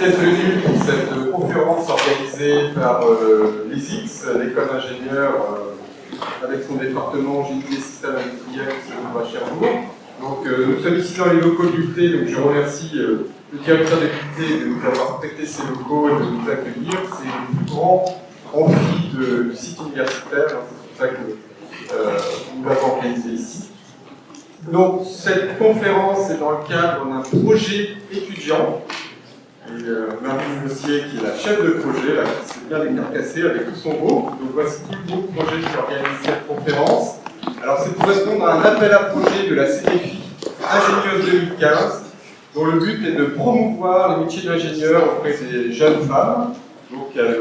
d'être venu pour cette conférence organisée par l'ISIX, l'école d'ingénieurs, avec son département génie des systèmes industriels qui se trouve à Cherbourg. Donc nous sommes ici dans les locaux du l'UT, donc je remercie le directeur de l'UT de nous avoir prêté ces locaux et de nous accueillir. C'est le plus grand amphi du site universitaire, hein, c'est pour ça que nous l'avons organisé ici. Donc cette conférence est dans le cadre d'un projet étudiant. Et Marie Mossier, qui est la chef de projet, là, qui s'est bien décarcassée avec tout son groupe. Donc voici tout le groupe projet qui organise cette conférence. Alors c'est pour répondre à un appel à projet de la CDFI Ingénieuse 2015, dont le but est de promouvoir les métiers d'ingénieur auprès des jeunes femmes. Donc elle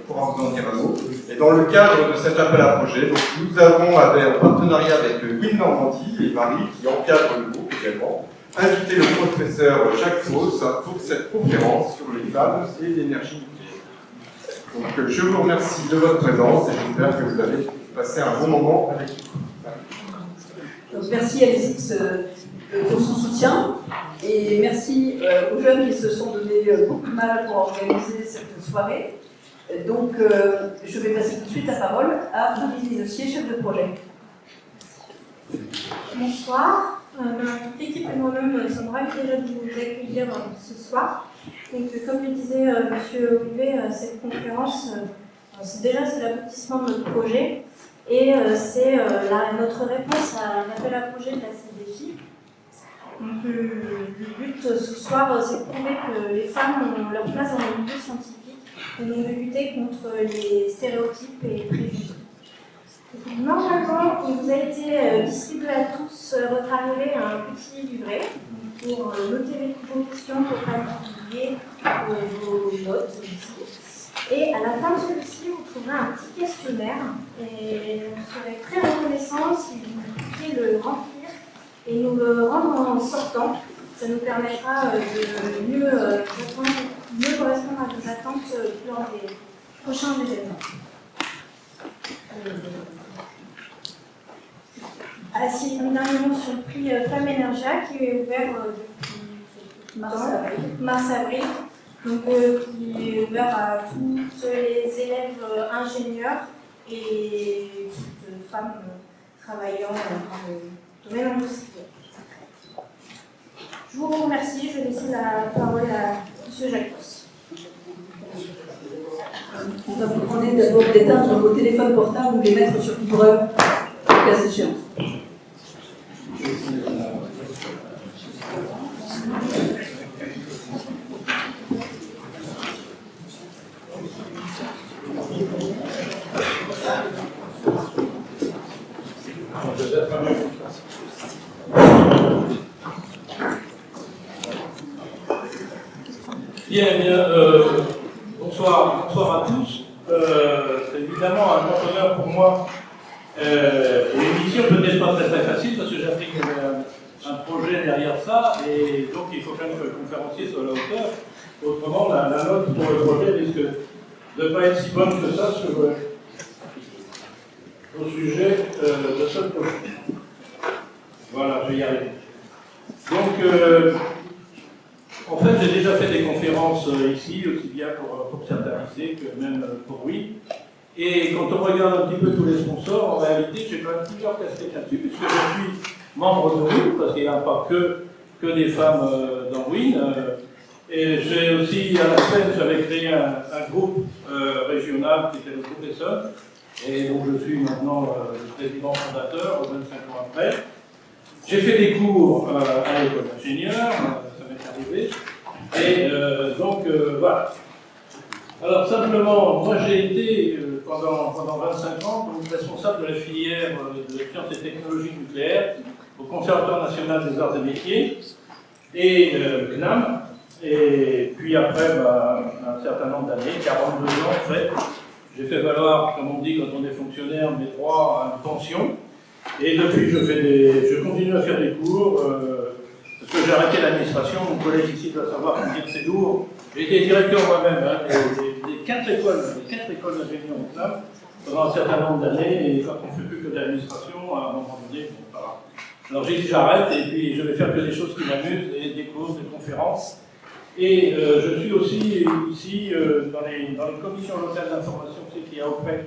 pourra vous en dire un mot. Et dans le cadre de cet appel à projet, donc, nous avons, un partenariat avec Win Normandie et Marie, qui encadre le groupe également, invité le professeur Jacques Fausse pour cette conférence sur les femmes et l'énergie nucléaire. Donc je vous remercie de votre présence et j'espère que vous avez passé un bon moment avec nous. Donc, merci à l'ISIX pour son soutien et merci aux jeunes qui se sont donné beaucoup de mal pour organiser cette soirée. Donc je vais passer tout de suite la parole à Marie Mossier, chef de projet. Bonsoir. Notre équipe et moi-même sommes ravis déjà de vous accueillir ce soir. Donc, comme le disait M. Olivet, cette conférence, c'est l'aboutissement de notre projet et c'est notre réponse à l'appel à projet de la CDFI. Donc, le but ce soir, c'est de prouver que les femmes ont leur place dans le milieu scientifique et donc de lutter contre les stéréotypes et les préjugés. Normalement, il vous a été distribué à tous votre arrivée un petit livret pour noter vos questions, pour planifier vos notes ici. Et à la fin de celui-ci, vous trouverez un petit questionnaire et on serait très reconnaissant si vous pouviez le remplir et nous le rendre en sortant. Ça nous permettra de mieux correspondre à vos attentes lors des prochains événements. Ah si, une dernière mot sur le prix Femme Energia qui est ouvert depuis mars-avril, donc qui est ouvert à toutes les élèves ingénieurs et toutes femmes travaillant dans le domaine industriel. Je vous remercie, je vais laisser la parole à M. Jacques Fausse. On va vous demander d'abord d'éteindre vos téléphones portables ou de les mettre sur vibreur, au cas échéant. Bien, bonsoir à tous. C'est évidemment un honneur pour moi. Une mission peut-être pas très facile parce que j'applique un projet derrière ça et donc il faut quand même que le conférencier soit à la hauteur. Autrement, la note pour le projet risque de ne pas être si bonne que ça sur au sujet de ce projet. Voilà, je vais y arriver. Donc, en fait, j'ai déjà fait des conférences ici, aussi bien pour certains lycées que même pour oui. Et quand on regarde un petit peu tous les sponsors, en réalité, j'ai quand même plusieurs casquettes là-dessus, puisque je suis membre de WIN, parce qu'il n'y a pas que des femmes dans WIN. Et j'ai aussi, à la semaine, j'avais créé un groupe régional qui était le groupe Essonne. Et donc je suis maintenant le président fondateur, 25 ans après. J'ai fait des cours à l'école d'ingénieur, ça m'est arrivé. Et donc voilà. Alors simplement, moi j'ai été pendant 25 ans donc, responsable de la filière de sciences et technologies nucléaires au Conservatoire national des arts et métiers et CNAM. Et puis après un certain nombre d'années, 42 ans en fait, j'ai fait valoir, comme on dit quand on est fonctionnaire, mes droits à une pension. Et depuis, je continue à faire des cours, parce que j'ai arrêté l'administration. Mon collègue ici doit savoir combien c'est lourd. J'ai été directeur moi-même des 4 écoles d'ingénieurs au CNAM pendant un certain nombre d'années. Et quand on ne fait plus que de l'administration, à un moment donné, bon, voilà. Alors j'ai dit j'arrête et puis je vais faire que des choses qui m'amusent, des cours, des conférences. Et je suis aussi ici dans les commissions locales d'information qu'il y a auprès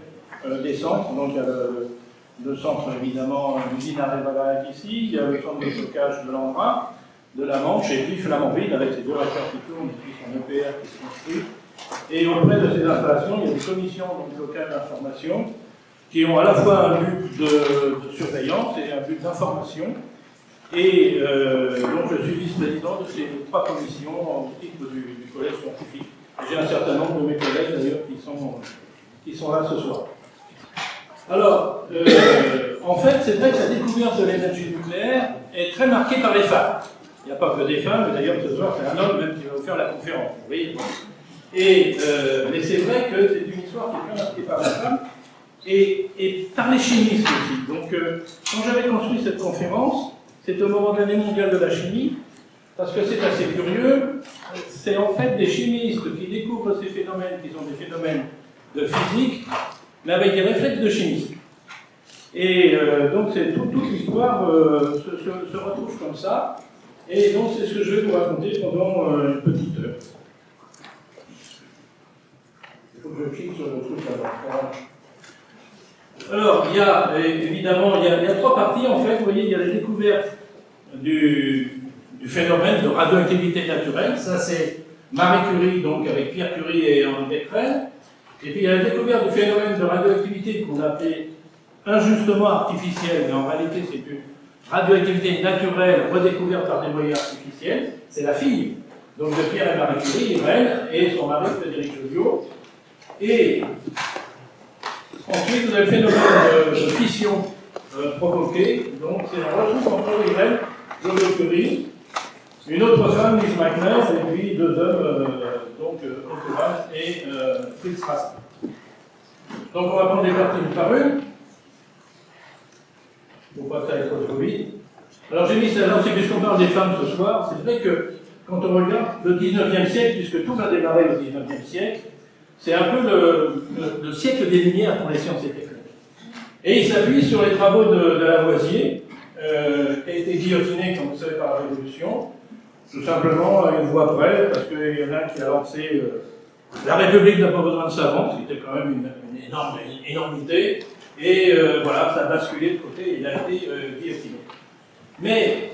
des centres. Donc il y a le centre évidemment l'usine Arevalac ici, il y a le centre de stockage de l'Andra, de la Manche, et puis Flamanville avec ses 2 réacteurs qui tournent, et puis son EPR qui se construit. Et auprès de ces installations, il y a des commissions locales d'information qui ont à la fois un but de surveillance et un but d'information. Et donc je suis vice-président de ces 3 commissions au titre du collège scientifique. J'ai un certain nombre de mes collègues d'ailleurs qui sont là ce soir. Alors, en fait, c'est vrai que la découverte de l'énergie nucléaire est très marquée par les femmes. Il n'y a pas que des femmes, mais d'ailleurs ce soir c'est un homme même qui va vous faire la conférence. Vous voyez. Mais c'est vrai que c'est une histoire qui est très marquée par les femmes et par les chimistes aussi. Donc, quand j'avais construit cette conférence, c'était au moment de l'année mondiale de la chimie, parce que c'est assez curieux, c'est en fait des chimistes qui découvrent ces phénomènes, qui sont des phénomènes de physique, mais avec des réflexes de chimie. Et donc toute l'histoire se retrouve comme ça, et donc c'est ce que je vais vous raconter pendant une petite heure. Il faut que je clique sur le truc là-bas. Alors, il y a évidemment, il y a 3 parties en fait. Vous voyez, il y a la découverte du phénomène de radioactivité naturelle. Ça, c'est Marie Curie, donc avec Pierre Curie et Henri Becquerel. Et puis, il y a la découverte du phénomène de radioactivité qu'on appelait injustement artificielle, mais en réalité, c'est une radioactivité naturelle redécouverte par des moyens artificiels. C'est la fille donc de Pierre et Marie Curie, Irène, et son mari Frédéric Joliot. Et ensuite, vous avez le phénomène de fission provoqué. Donc, c'est un retrouve entre Irène, Joliot-Curie, une autre femme, Lise Meitner, et puis 2 hommes, donc Otto Hahn et Fritz Strassmann. Donc, on va prendre les parties une par une. Pour pas que ça aille trop vite. Alors, j'ai mis celle-là aussi, puisqu'on parle des femmes ce soir. C'est vrai que quand on regarde le 19e siècle, puisque tout va démarrer au 19e siècle, c'est un peu le siècle des Lumières pour les sciences et techniques. Et il s'appuie sur les travaux de Lavoisier, qui a été guillotiné, comme vous savez, par la Révolution, tout simplement une voie près, parce qu'il y en a qui a lancé la République n'a pas besoin de savants, ce qui était quand même une énormité, et voilà, ça a basculé de côté, et il a été guillotiné. Mais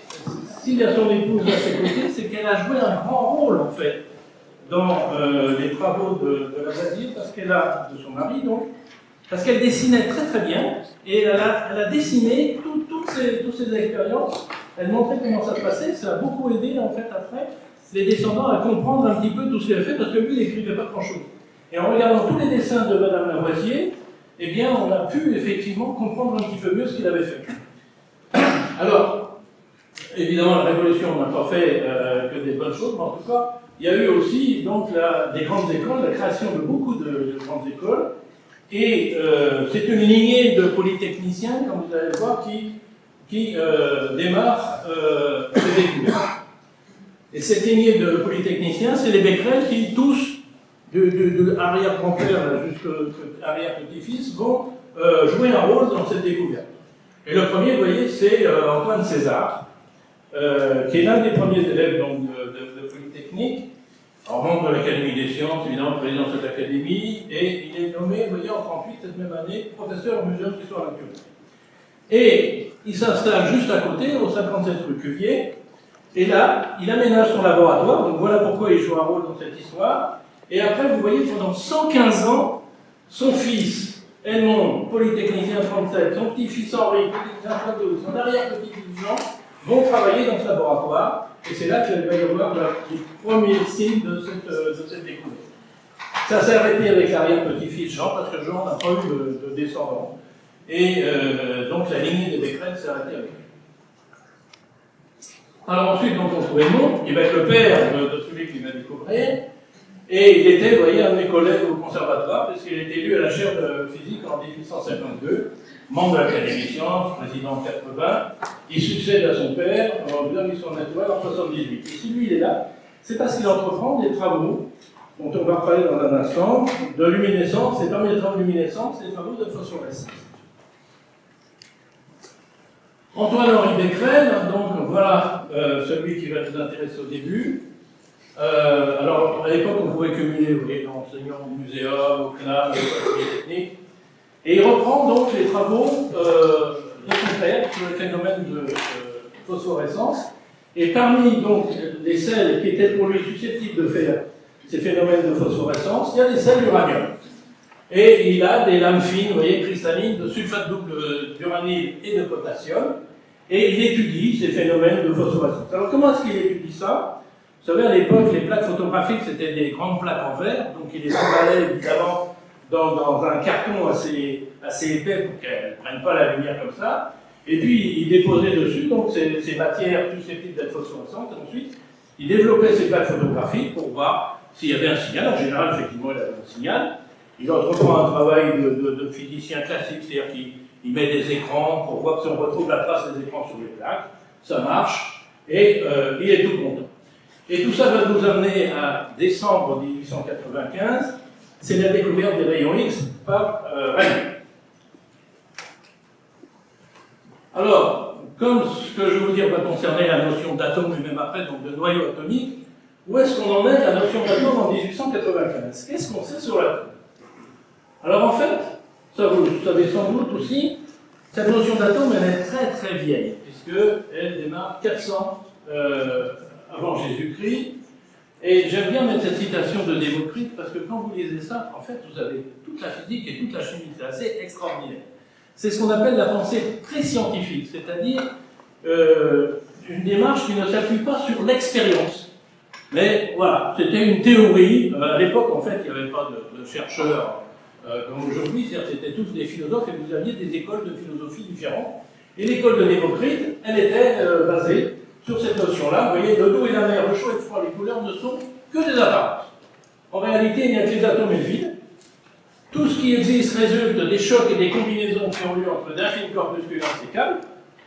s'il y a son épouse à ses côtés, c'est qu'elle a joué un grand rôle, en fait, dans les travaux de Lavoisier, parce qu'elle a, de son mari donc, parce qu'elle dessinait très très bien, et elle a dessiné toutes ces expériences, elle montrait comment ça se passait, ça a beaucoup aidé en fait après les descendants à comprendre un petit peu tout ce qu'elle a fait, parce que lui il n'écrivait pas grand chose. Et en regardant tous les dessins de Madame Lavoisier, eh bien on a pu effectivement comprendre un petit peu mieux ce qu'il avait fait. Alors, évidemment la Révolution n'a pas fait que des bonnes choses, mais en tout cas, il y a eu aussi donc des grandes écoles, la création de beaucoup de grandes écoles, et c'est une lignée de polytechniciens, comme vous allez le voir, qui démarre ces découvertes. Et cette lignée de polytechniciens, c'est les Becquerel qui, tous, de arrière-grand-père jusqu'à arrière-petit-fils, vont jouer un rôle dans cette découverte. Et le premier, vous voyez, c'est Antoine César, qui est l'un des premiers élèves donc, de Polytechnique, en membre de l'Académie des sciences, évidemment, président de cette académie, et il est nommé, vous voyez, en 1938, cette même année, professeur au Muséum d'histoire naturelle. Et il s'installe juste à côté, au 57 rue Cuvier, et là, il aménage son laboratoire, donc voilà pourquoi il joue un rôle dans cette histoire. Et après, vous voyez, pendant 115 ans, son fils, Edmond, polytechnicien 37, son petit-fils Henri, polytechnicien 32, son arrière-petit-fils Jean, vont travailler dans ce laboratoire, et c'est là qu'il va y avoir les premiers signes de cette découverte. Ça s'est arrêté avec l'arrière-petit-fils Jean, parce que Jean n'a pas eu de descendant, et donc la lignée des Becquerel s'est arrêtée avec lui. Alors ensuite, donc, on trouvait Edmond, qui va être le père de celui qui va découvrir, et il était, vous voyez, un de mes collègues au conservatoire, parce qu'il était élu à la chaire de physique en 1852, membre de l'Académie des sciences, président en 80, il succède à son père en 1800 en 78. Et si lui il est là, c'est parce qu'il entreprend des travaux, dont on va parler dans un instant, de luminescence, et parmi les travaux de luminescence, les travaux de phosphorescence. Antoine-Henri Becquerel, donc voilà celui qui va nous intéresser au début. Alors, à l'époque, on pouvait cumuler, vous voyez, enseignant au muséum, au CNAM, au Polytechnique. Et il reprend donc les travaux de son père sur le phénomène de phosphorescence. Et parmi donc les sels qui étaient pour lui susceptibles de faire ces phénomènes de phosphorescence, il y a des sels d'uranium. Et il a des lames fines, vous voyez, cristallines, de sulfate double d'uranyle et de potassium. Et il étudie ces phénomènes de phosphorescence. Alors comment est-ce qu'il étudie ça? Vous savez, à l'époque, les plaques photographiques, c'était des grandes plaques en verre, donc il les emballait évidemment dans un carton assez épais pour qu'elles ne prennent pas la lumière comme ça. Et puis, il déposait dessus donc ces matières susceptibles d'être phosphorescentes. Et ensuite, il développait ces plaques photographiques pour voir s'il y avait un signal. En général, effectivement, il avait un signal. Il entreprend un travail de physicien classique, c'est-à-dire qu'il met des écrans pour voir si on retrouve la trace des écrans sur les plaques. Ça marche, et il est tout content. Et tout ça va nous amener à décembre 1895, c'est la découverte des rayons X par Rayleigh. Alors, comme ce que je vais vous dire va concerner la notion d'atome, et même après, donc de noyau atomique, où est-ce qu'on en est la notion d'atome en 1895? Qu'est-ce qu'on sait sur l'atome? Alors en fait, ça vous le savez sans doute aussi, cette notion d'atome, elle est très très vieille, puisqu'elle démarre 400 avant Jésus-Christ. Et j'aime bien mettre cette citation de Démocrite, parce que quand vous lisez ça, en fait, vous avez toute la physique et toute la chimie, c'est assez extraordinaire. C'est ce qu'on appelle la pensée pré-scientifique, c'est-à-dire une démarche qui ne s'appuie pas sur l'expérience. Mais voilà, c'était une théorie. À l'époque, en fait, il n'y avait pas de chercheurs comme aujourd'hui, c'est-à-dire c'était tous des philosophes et vous aviez des écoles de philosophie différentes. Et l'école de Démocrite, elle était basée sur cette notion-là. Vous voyez, le l'eau et la mer, le chaud et le froid, les couleurs ne sont que des apparences. En réalité, il n'y a que les atomes et le vide. Tout ce qui existe résulte des chocs et des combinaisons qui ont lieu entre d'infimes corpuscules insécables.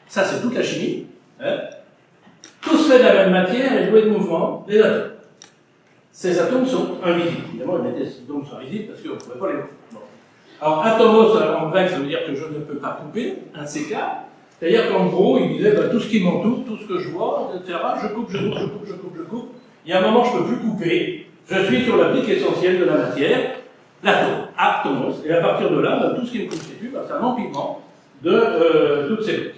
Ça, c'est toute la chimie. Hein. Tout se fait de la même matière et doué de mouvement, les atomes. Ces atomes sont invisibles. Évidemment, les atomes sont invisibles parce qu'on ne pouvait pas les voir. Bon. Alors, atomos, en grec, ça veut dire que je ne peux pas couper, insécable. C'est-à-dire qu'en gros, il disait, tout ce qui m'entoure, tout ce que je vois, etc., je coupe, je coupe, je coupe, je coupe, je coupe. Il y a un moment, je ne peux plus couper. Je suis sur la brique essentielle de la matière, l'atome, atomos. Et à partir de là, tout ce qui me constitue, c'est un empilement de toutes ces briques.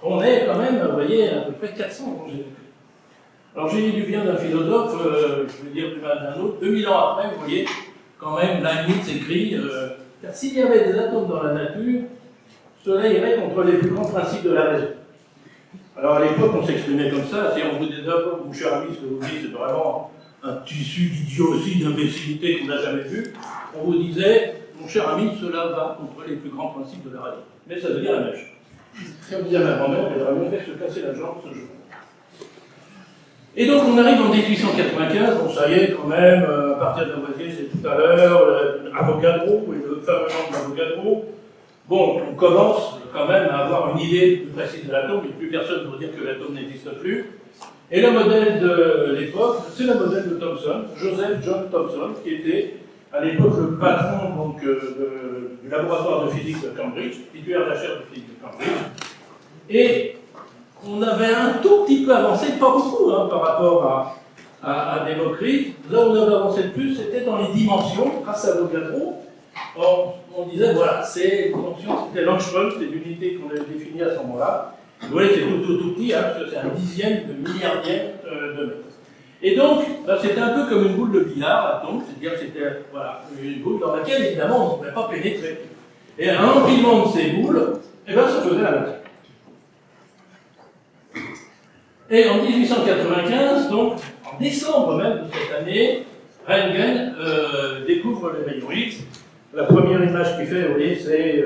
On est quand même, vous voyez, à peu près 400 avant Jésus-Christ. Alors, j'ai dit du bien d'un philosophe, je vais dire du mal d'un autre, 2000 ans après, vous voyez, quand même, Leibniz écrit car s'il y avait des atomes dans la nature, cela irait contre les plus grands principes de la raison. Alors, à l'époque, on s'exprimait comme ça, si on vous disait, mon cher ami, ce que vous dites, c'est vraiment un tissu d'idiotie, d'imbécilité qu'on n'a jamais vu, on vous disait, mon cher ami, cela va contre les plus grands principes de la raison. Mais ça veut dire la même chose. Comme disait ma grand-mère, elle aurait bien fait se casser la jambe ce jour. Et donc on arrive en 1895, bon ça y est quand même, à partir de Lavoisier, c'est tout à l'heure, Avogadro, et le fameux nom d'Avogadro, bon, on commence quand même à avoir une idée plus précise de l'atome, et plus personne ne peut dire que l'atome n'existe plus. Et le modèle de l'époque, c'est le modèle de Thomson, Joseph John Thomson, qui était à l'époque le patron donc, du laboratoire de physique de Cambridge, titulaire de la chaire de physique de Cambridge. Et on avait un tout petit peu avancé, pas beaucoup par rapport à Démocrite. Là où on avait avancé le plus, c'était dans les dimensions, grâce à Avogadro. On disait, voilà, c'est dimension, c'était l'angstrom, c'était l'unité qu'on avait définie à ce moment-là. Vous voyez, c'est tout petit, parce que c'est un dixième de milliardième de mètre. Et donc, c'était un peu comme une boule de billard, l'atome, c'est-à-dire que c'était voilà, une boule dans laquelle, évidemment, on ne pouvait pas pénétrer. Et un empilement de ces boules, ça faisait la matière. Et en 1895, donc, en décembre même de cette année, Röntgen découvre les rayons X. La première image qu'il fait, vous voyez, c'est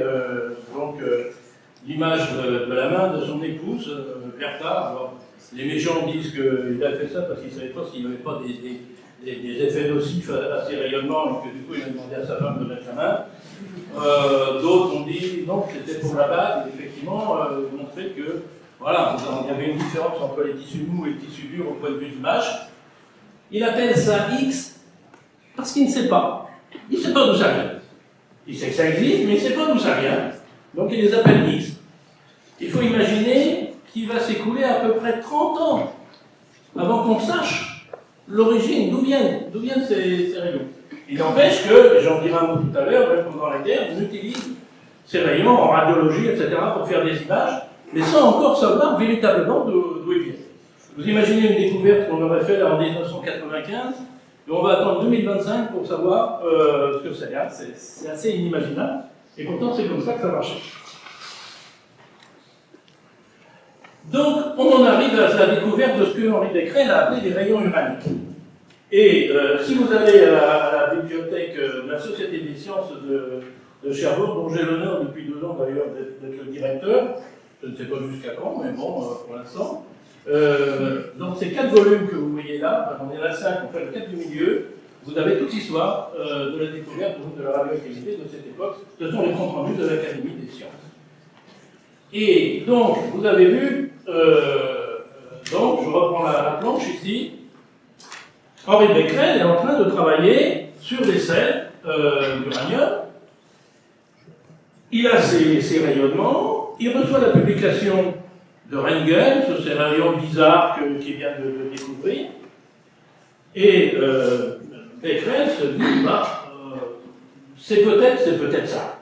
l'image de la main de son épouse, Bertha. Alors, les méchants disent qu'il a fait ça parce qu'il ne savait pas s'il n'y avait pas des effets nocifs à ces rayonnements et que du coup il a demandé à sa femme de mettre la main. D'autres ont dit non, c'était pour la bague, effectivement, montrer que voilà, il y avait une différence entre les tissus mous et les tissus durs au point de vue d'image. Il appelle ça X parce qu'il ne sait pas. Il ne sait pas d'où ça vient. Il sait que ça existe, mais il ne sait pas d'où ça vient. Donc il les appelle X. Il faut imaginer qu'il va s'écouler à peu près 30 ans avant qu'on sache l'origine, d'où viennent ces rayons. Il n'empêche que, j'en dirai un mot tout à l'heure, même pendant la guerre, on utilise ces rayons en radiologie, etc., pour faire des images, mais sans encore savoir véritablement d'où ils viennent. Vous imaginez une découverte qu'on aurait faite en 1995, et on va attendre 2025 pour savoir ce que c'est. Hein. C'est assez inimaginable, et pourtant c'est comme ça que ça marchait. Donc, on en arrive à la découverte de ce que Henri Becquerel a appelé les rayons uraniques. Et si vous allez à la bibliothèque de la Société des sciences de Cherbourg, dont j'ai l'honneur depuis 2 ans d'ailleurs d'être le directeur, je ne sais pas jusqu'à quand, mais bon, pour l'instant. Dans ces 4 volumes que vous voyez là, on est à 5, on fait le 4 du milieu, vous avez toute l'histoire de la découverte de la radioactivité de cette époque. Ce sont les comptes rendus de l'Académie des sciences. Et donc, vous avez vu, donc je reprends la planche ici, Henri Becquerel est en train de travailler sur des sels d'uranium. Il a ses rayonnements, il reçoit la publication de Röntgen sur ces rayons bizarres qu'il vient de découvrir. Et Becquerel se dit, bah, c'est peut-être ça.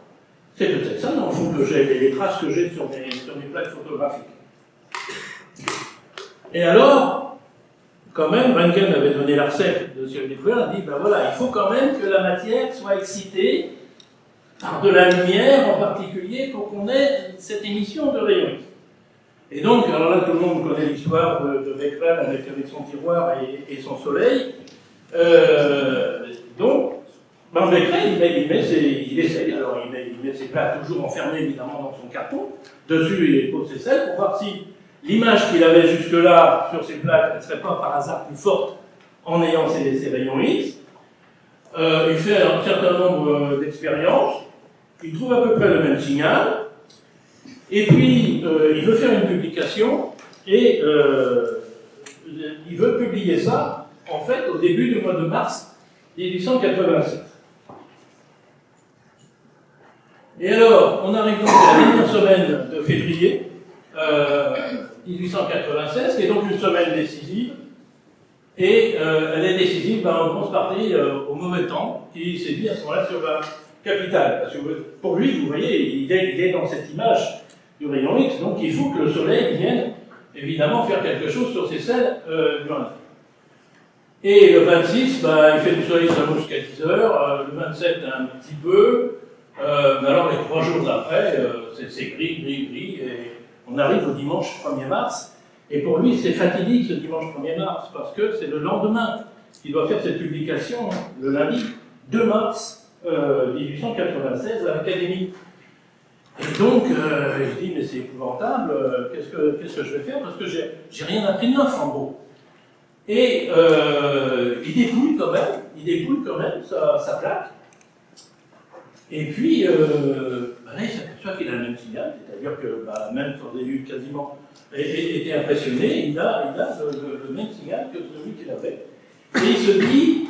C'est peut-être ça, dans le fond, que j'ai les traces que j'ai sur mes plaques photographiques. Et alors, quand même, Röntgen avait donné la recette de ce qu'il a découvert, il a dit, ben voilà, il faut quand même que la matière soit excitée par de la lumière en particulier pour qu'on ait cette émission de rayons. Et donc, alors là, tout le monde connaît l'histoire de Becquerel avec son tiroir et son soleil. Donc, ben Becquerel, il essaye, alors il met ses plaques toujours enfermées évidemment dans son carton, dessus il pose ses sels pour voir si l'image qu'il avait jusque-là sur ces plaques ne serait pas par hasard plus forte en ayant ces rayons X. Il fait un certain nombre d'expériences, il trouve à peu près le même signal, et puis il veut faire une publication, et il veut publier ça, en fait, au début du mois de mars 1887. Et alors, on arrive donc à la dernière semaine de février 1896, qui est donc une semaine décisive, et elle est décisive en grosse partie au mauvais temps, qui sévit à ce moment-là sur la capitale. Parce que pour lui, vous voyez, il est dans cette image du rayon X, donc il faut que le soleil vienne évidemment faire quelque chose sur ces sels d'uranium. Et le 26, il fait du soleil seulement jusqu'à 10 heures, le 27 un petit peu, mais alors les 3 jours d'après, c'est gris, et on arrive au dimanche 1er mars, et pour lui c'est fatidique ce dimanche 1er mars, parce que c'est le lendemain qu'il doit faire cette publication, le lundi 2 mars 1896 à l'Académie. Et donc, je dis, mais c'est épouvantable, qu'est-ce que je vais faire, parce que j'ai rien appris de neuf en gros. Et il dépouille quand même sa plaque. Et puis, là, il s'aperçoit qu'il a le même signal, c'est-à-dire que même quand il a eu quasiment été impressionné, il a le même signal que celui qu'il avait. Et il se dit,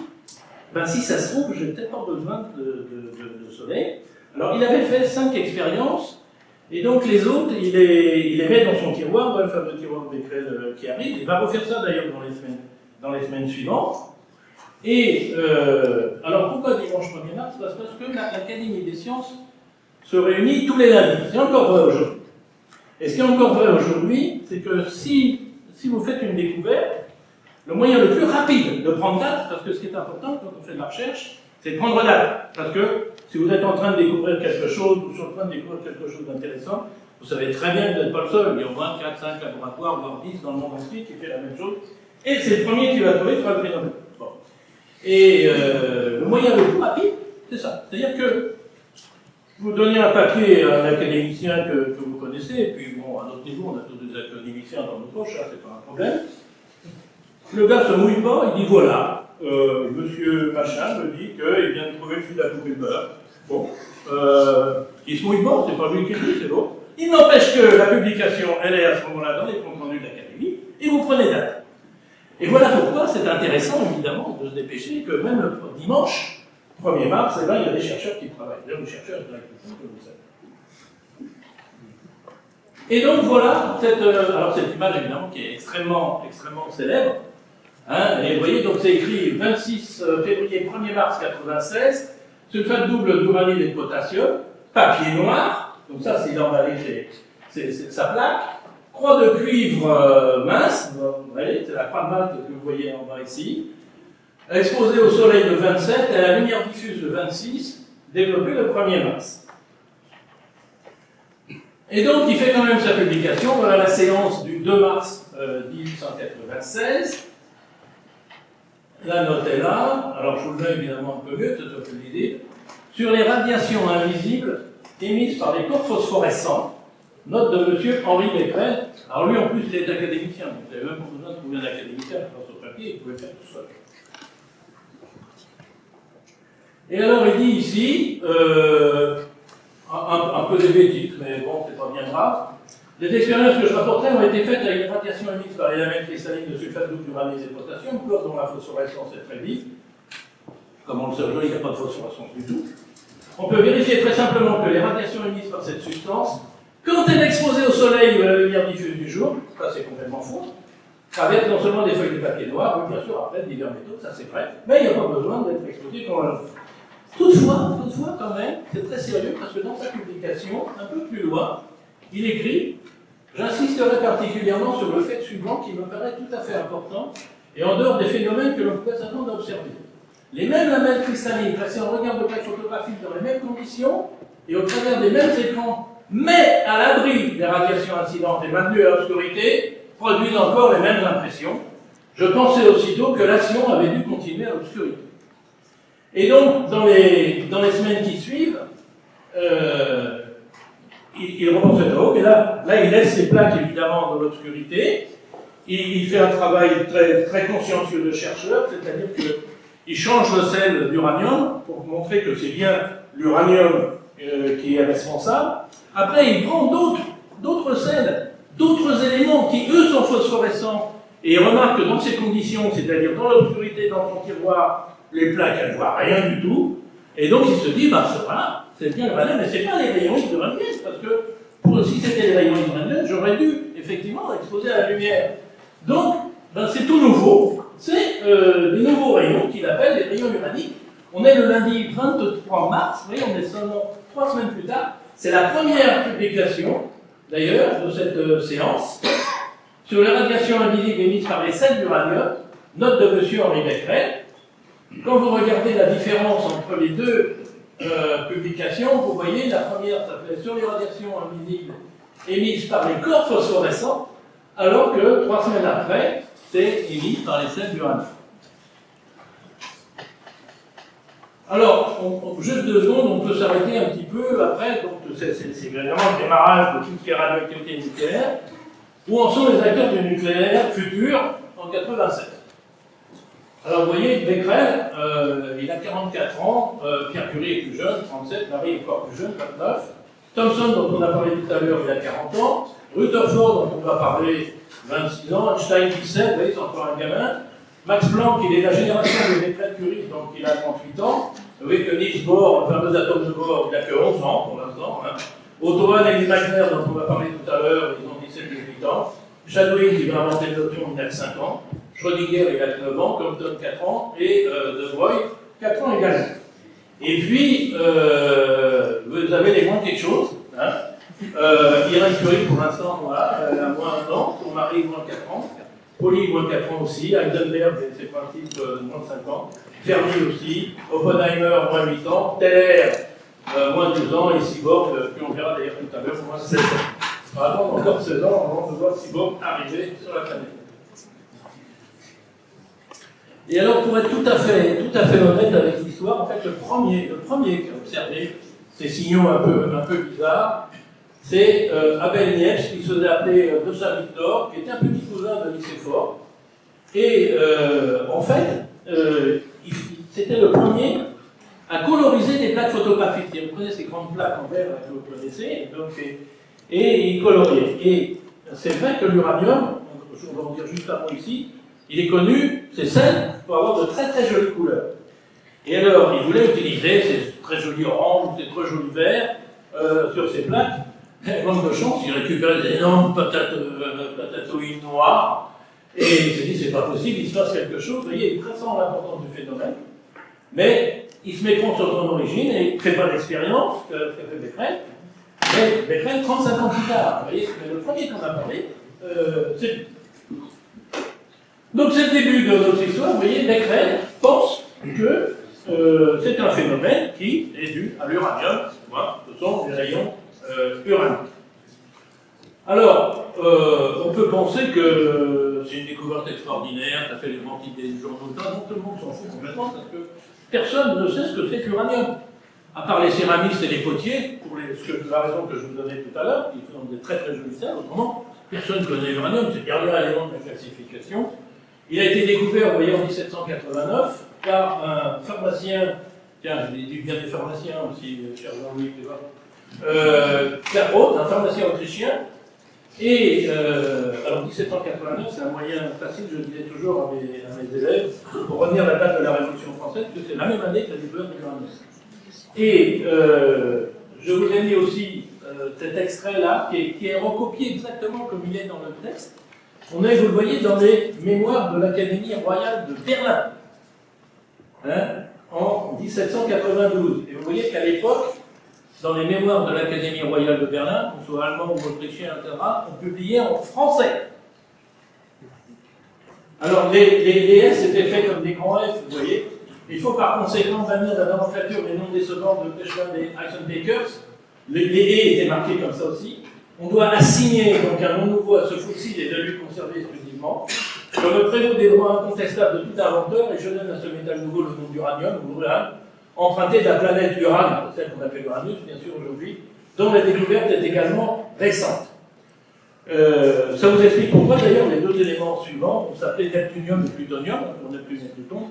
si ça se trouve, je n'ai peut-être pas besoin de soleil. Alors, il avait fait 5 expériences, et donc les autres, il les met dans son tiroir, le fameux tiroir de Becquerel qui arrive. Il va refaire ça d'ailleurs dans les semaines suivantes. Et alors pourquoi dimanche 1er mars? Parce que l'Académie des sciences se réunit tous les lundis. C'est encore vrai aujourd'hui. Et ce qui est encore vrai aujourd'hui, c'est que si vous faites une découverte, le moyen le plus rapide de prendre date, parce que ce qui est important quand on fait de la recherche, c'est de prendre date. Parce que si vous êtes en train de découvrir quelque chose, ou sur le point de découvrir quelque chose d'intéressant, vous savez très bien que vous n'êtes pas le seul. Il y a au moins 4, 5 laboratoires, voire 10 dans le monde entier qui fait la même chose. Et c'est le premier qui va trouver le prix Nobel. Bon. Et le moyen le plus rapide, c'est ça. C'est-à-dire que vous donnez un papier à un académicien que vous connaissez, et puis bon, à notre niveau, on a tous des académiciens dans nos poches, hein, c'est pas un problème. Le gars se mouille pas, il dit voilà, monsieur machin me dit qu'il vient de trouver le fil à couper le beurre. Bon, il se mouille pas, c'est pas lui qui le dit, c'est l'autre. Il n'empêche que la publication, elle est à ce moment-là dans les comptes rendus de l'Académie, et vous prenez date. Et voilà pourquoi c'est intéressant, évidemment, de se dépêcher, que même le dimanche 1er mars, et là, il y a des chercheurs qui travaillent. Là, les chercheurs de l'agriculture, que vous savez. Et donc, voilà, cette image, évidemment, qui est extrêmement, extrêmement célèbre. Hein, et vous voyez, donc c'est écrit 26 février, 1er mars 96, sulfate double d'uranyle et de potassium, papier noir, donc ça c'est emballé, c'est sa plaque, croix de cuivre mince, vous voyez, c'est la croix de Malte que vous voyez en bas ici, exposé au soleil le 27 et à la lumière diffuse le 26, développé le 1er mars. Et donc il fait quand même sa publication, voilà la séance du 2 mars 1896. La note est là, alors je vous le mets évidemment un peu mieux, que ce soit plus lisible. Sur les radiations invisibles émises par les corps phosphorescents, note de M. Henri Becquerel. Alors lui en plus il est académicien, donc vous n'avez même pas besoin de trouver un académicien pour faire ce papier, il pouvait faire tout seul. Et alors il dit ici, un peu d'hébétique, mais bon, c'est pas bien grave. Les expériences que je rapporterai ont été faites avec une radiation émise par les lamelles cristallines de sulfate double d'uranyle et de potassium, corps dont la phosphorescence est très vive. Comme on le sait aujourd'hui, il n'y a pas de phosphorescence du tout. On peut vérifier très simplement que les radiations émises par cette substance, quand elle est exposée au soleil ou à la lumière diffuse du jour, ça c'est complètement faux, traversent non seulement des feuilles de papier noir, mais bien sûr après divers métaux, ça c'est vrai, mais il n'y a pas besoin d'être exposé comme un. Toutefois, quand même, c'est très sérieux parce que dans sa publication, un peu plus loin, il écrit « J'insisterai particulièrement sur le fait suivant qui me paraît tout à fait important et en dehors des phénomènes que l'on peut s'attendre à observer. Les mêmes lamelles cristallines placées en regard de plaques photographiques dans les mêmes conditions et au travers des mêmes écrans, mais à l'abri des radiations incidentes et maintenues à l'obscurité, produisent encore les mêmes impressions. Je pensais aussitôt que l'action avait dû continuer à l'obscurité. » Et donc, dans les semaines qui suivent, il remonte cette haut, et là, il laisse ses plaques évidemment dans l'obscurité. Il fait un travail très, très consciencieux de chercheur, c'est-à-dire qu'il change le sel d'uranium pour montrer que c'est bien l'uranium qui est responsable. Après, il prend d'autres sels, d'autres éléments qui, eux, sont phosphorescents, et il remarque que dans ces conditions, c'est-à-dire dans l'obscurité, dans son tiroir, les plaques, elles ne voient rien du tout, et donc il se dit, bah voilà, c'est bien l'uranium, mais ce n'est pas les rayons hydrauliques, parce que si c'était les rayons hydrauliques, j'aurais dû effectivement exposer à la lumière. Donc, ben, c'est tout nouveau, c'est des nouveaux rayons qu'il appelle les rayons uraniques. On est le lundi 23 mars, vous voyez, on est seulement 3 semaines plus tard, c'est la première publication, d'ailleurs, de cette séance, sur les radiations invisibles émises par les sels d'uranium, note de M. Henri Becquerel. Quand vous regardez la différence entre les deux publications, vous voyez, la première s'appelait « Sur les radiations invisibles émises par les corps phosphorescents », alors que 3 semaines après, c'est émis par les sels d'uranium. Alors, juste 2 secondes, on peut s'arrêter un petit peu après, donc c'est vraiment le démarrage de tout ce qui est radioactivité nucléaire. Où en sont les acteurs du nucléaire futur en 87? Alors vous voyez, Becquerel, il a 44 ans, Pierre Curie est plus jeune, 37, Marie est encore plus jeune, 29. Thomson, dont on a parlé tout à l'heure, il a 40 ans. Rutherford, dont on va parler, 26 ans. Einstein, 17, vous voyez, c'est encore un gamin. Max Planck, il est la génération de Becquerel Curie, donc il a 38 ans. Vous voyez que Niels Bohr, le fameux atome de Bohr, il n'a que 11 ans pour l'instant. Hein. Otto Hahn et Lee Meitner, dont on va parler tout à l'heure, ils ont 17-18 ans. Chadwick, qui va inventer le neutrion, il a que 5 ans. Schrödinger, il a que 9 ans. Compton, 4 ans. Et De Broglie, 4 ans également. Et puis, vous avez les moins quelque chose. Hein. Irène Curie, pour l'instant, voilà, elle a moins 1 an. Son mari, moins 4 ans. Pauli, moins 4 ans aussi. Heisenberg, ses principes, moins 5 ans. Fermi aussi. Oppenheimer, moins 8 ans. Teller, moins 12 ans. Et Cyborg, puis on verra d'ailleurs tout à l'heure, moins 16 ans. On va attendre encore 16 ans avant de voir Cyborg arriver sur la planète. Et alors, pour être tout à fait honnête avec l'histoire, en fait, le premier qui a observé ces signaux un peu bizarres, c'est Abel Niepce, qui se faisait appeler de Saint-Victor, qui était un petit cousin de Nicéphore. Et en fait, c'était le premier à coloriser des plaques photographiques. Vous prenez ces grandes plaques en verre que vous connaissez, et il coloriait. Et c'est vrai que l'uranium, on va en dire juste avant ici, il est connu, c'est sel, pour avoir de très très jolies couleurs. Et alors, il voulait utiliser ces très jolis oranges, ces très jolis verts sur ces plaques. Et manque de chance, il récupérait des énormes patatoïdes noires. Et il s'est dit, c'est pas possible, il se passe quelque chose. Vous voyez, il pressent l'importance du phénomène, mais il se méprend sur son origine et il ne fait pas l'expérience qu'a fait Becquerel. Mais Becquerel, 35 ans plus tard, vous voyez, le premier qu'on a parlé, c'est lui. Donc c'est le début de notre histoire. Vous voyez, Becquerel pense que c'est un phénomène qui est dû à l'uranium, ce sont les rayons uraniques. Alors, on peut penser que c'est une découverte extraordinaire, ça fait les grands titres des journaux, non, tout le monde s'en fout complètement parce que personne ne sait ce que c'est que l'uranium. À part les céramistes et les potiers, pour la raison que je vous donnais tout à l'heure, qui font des très très jolis salles, autrement, personne ne connaît l'uranium, c'est bien là l'élément de la classification. Il a été découvert, vous voyez, en 1789 par un pharmacien, tiens, je l'ai dit bien des pharmaciens aussi, cher Jean-Louis, tu vois, Klaproth, un pharmacien autrichien. Et alors 1789, c'est un moyen facile, je le disais toujours à mes élèves, pour retenir la date de la Révolution française, que c'est la même année que la découverte de l'uranium. Et je vous ai mis aussi cet extrait-là, qui est recopié exactement comme il est dans le texte. On est, vous le voyez, dans les mémoires de l'Académie royale de Berlin, hein, en 1792. Et vous voyez qu'à l'époque, dans les mémoires de l'Académie royale de Berlin, qu'on soit allemand ou autrichien, etc., on publiait en français. Alors, les S étaient faits comme des grands F, vous voyez. Il faut par conséquent bannir la nomenclature les noms décevants de Pechmann et Heisenbergers. Les E étaient marqués comme ça aussi. On doit assigner donc un nom nouveau à ce fossile et de lui conserver exclusivement. Je me prévaut des droits incontestables de tout inventeur et je donne à ce métal nouveau le nom d'uranium, ou uranium, emprunté de la planète Uran, celle qu'on appelle Uranus, bien sûr, aujourd'hui, dont la découverte est également récente. Ça vous explique pourquoi, d'ailleurs, les deux éléments suivants, on s'appelait Neptunium et Plutonium, pour Neptune et Pluton,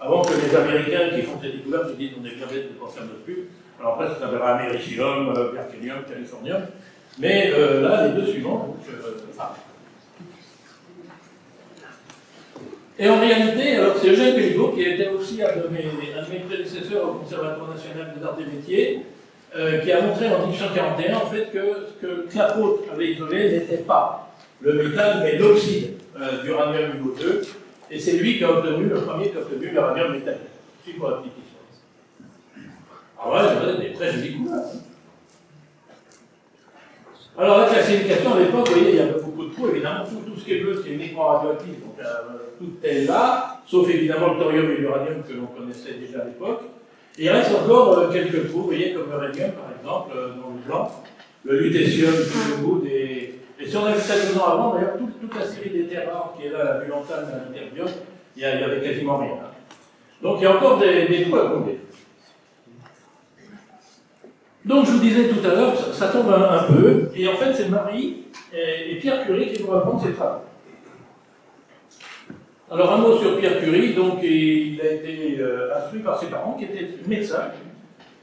avant que les Américains qui font ces découvertes se disent on est bien bête de penser à notre plus. Alors après, ça s'appellera américium, berkelium, californium. Mais là, les deux suivants, donc, Et en réalité, alors c'est Eugène Pelligot, qui était aussi un de mes prédécesseurs au Conservatoire national des arts et métiers, qui a montré en 1841 en fait que ce que Klaproth avait isolé n'était pas le métal, mais l'oxyde d'uranium niveau 2. Et c'est lui qui a obtenu, le premier qui a obtenu l'uranium métallique. C'est pour la petite histoire. Ah ouais, c'est des très jolies couleurs. Alors la classification à l'époque, vous voyez, il y avait beaucoup de trous, évidemment, tout ce qui est bleu, c'est uniquement radioactif, donc tout est là, sauf évidemment le thorium et l'uranium que l'on connaissait déjà à l'époque. Et il reste encore quelques trous, vous voyez, comme le rhélium par exemple, dans le blanc, le lutécium, tout le bout des... Et si on avait ça 2 ans avant, d'ailleurs, toute la série des terres rares qui est là, la bulantane, l'interbium, il n'y avait quasiment rien. Donc il y a encore des trous à combler. Donc je vous disais tout à l'heure, ça tombe un peu, et en fait c'est Marie et Pierre Curie qui vont répondre ces travaux. Alors un mot sur Pierre Curie, donc il a été instruit par ses parents qui étaient médecins,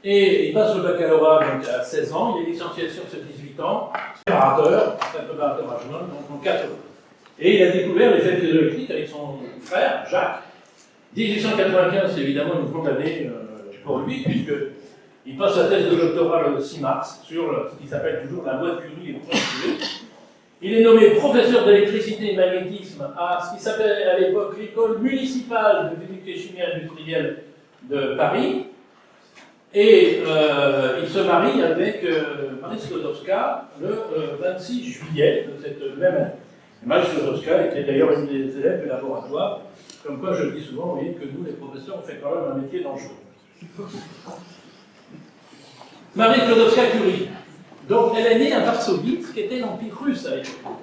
et il passe au baccalauréat donc, à 16 ans, il est licencié sur ses 18 ans, préparateur à Genève, donc en 4 ans. Et il a découvert les effets électriques avec son frère, Jacques. 1895, c'est évidemment une grande année pour lui, puisqu'il passe sa thèse de doctorat le 6 mars sur ce qui s'appelle toujours la loi de Curie et le point de Curie. Il est nommé professeur d'électricité et magnétisme à ce qui s'appelait à l'époque l'école municipale de physique et chimie industrielle de Paris. Et il se marie avec Marie Sklodowska le 26 juillet de cette même année. Marie Sklodowska était d'ailleurs une des élèves du laboratoire, comme quoi je le dis souvent, vous voyez que nous, les professeurs, on fait quand même un métier dangereux. Marie Sklodowska-Curie. Donc elle est née à Varsovie, ce qui était l'Empire russe à l'époque.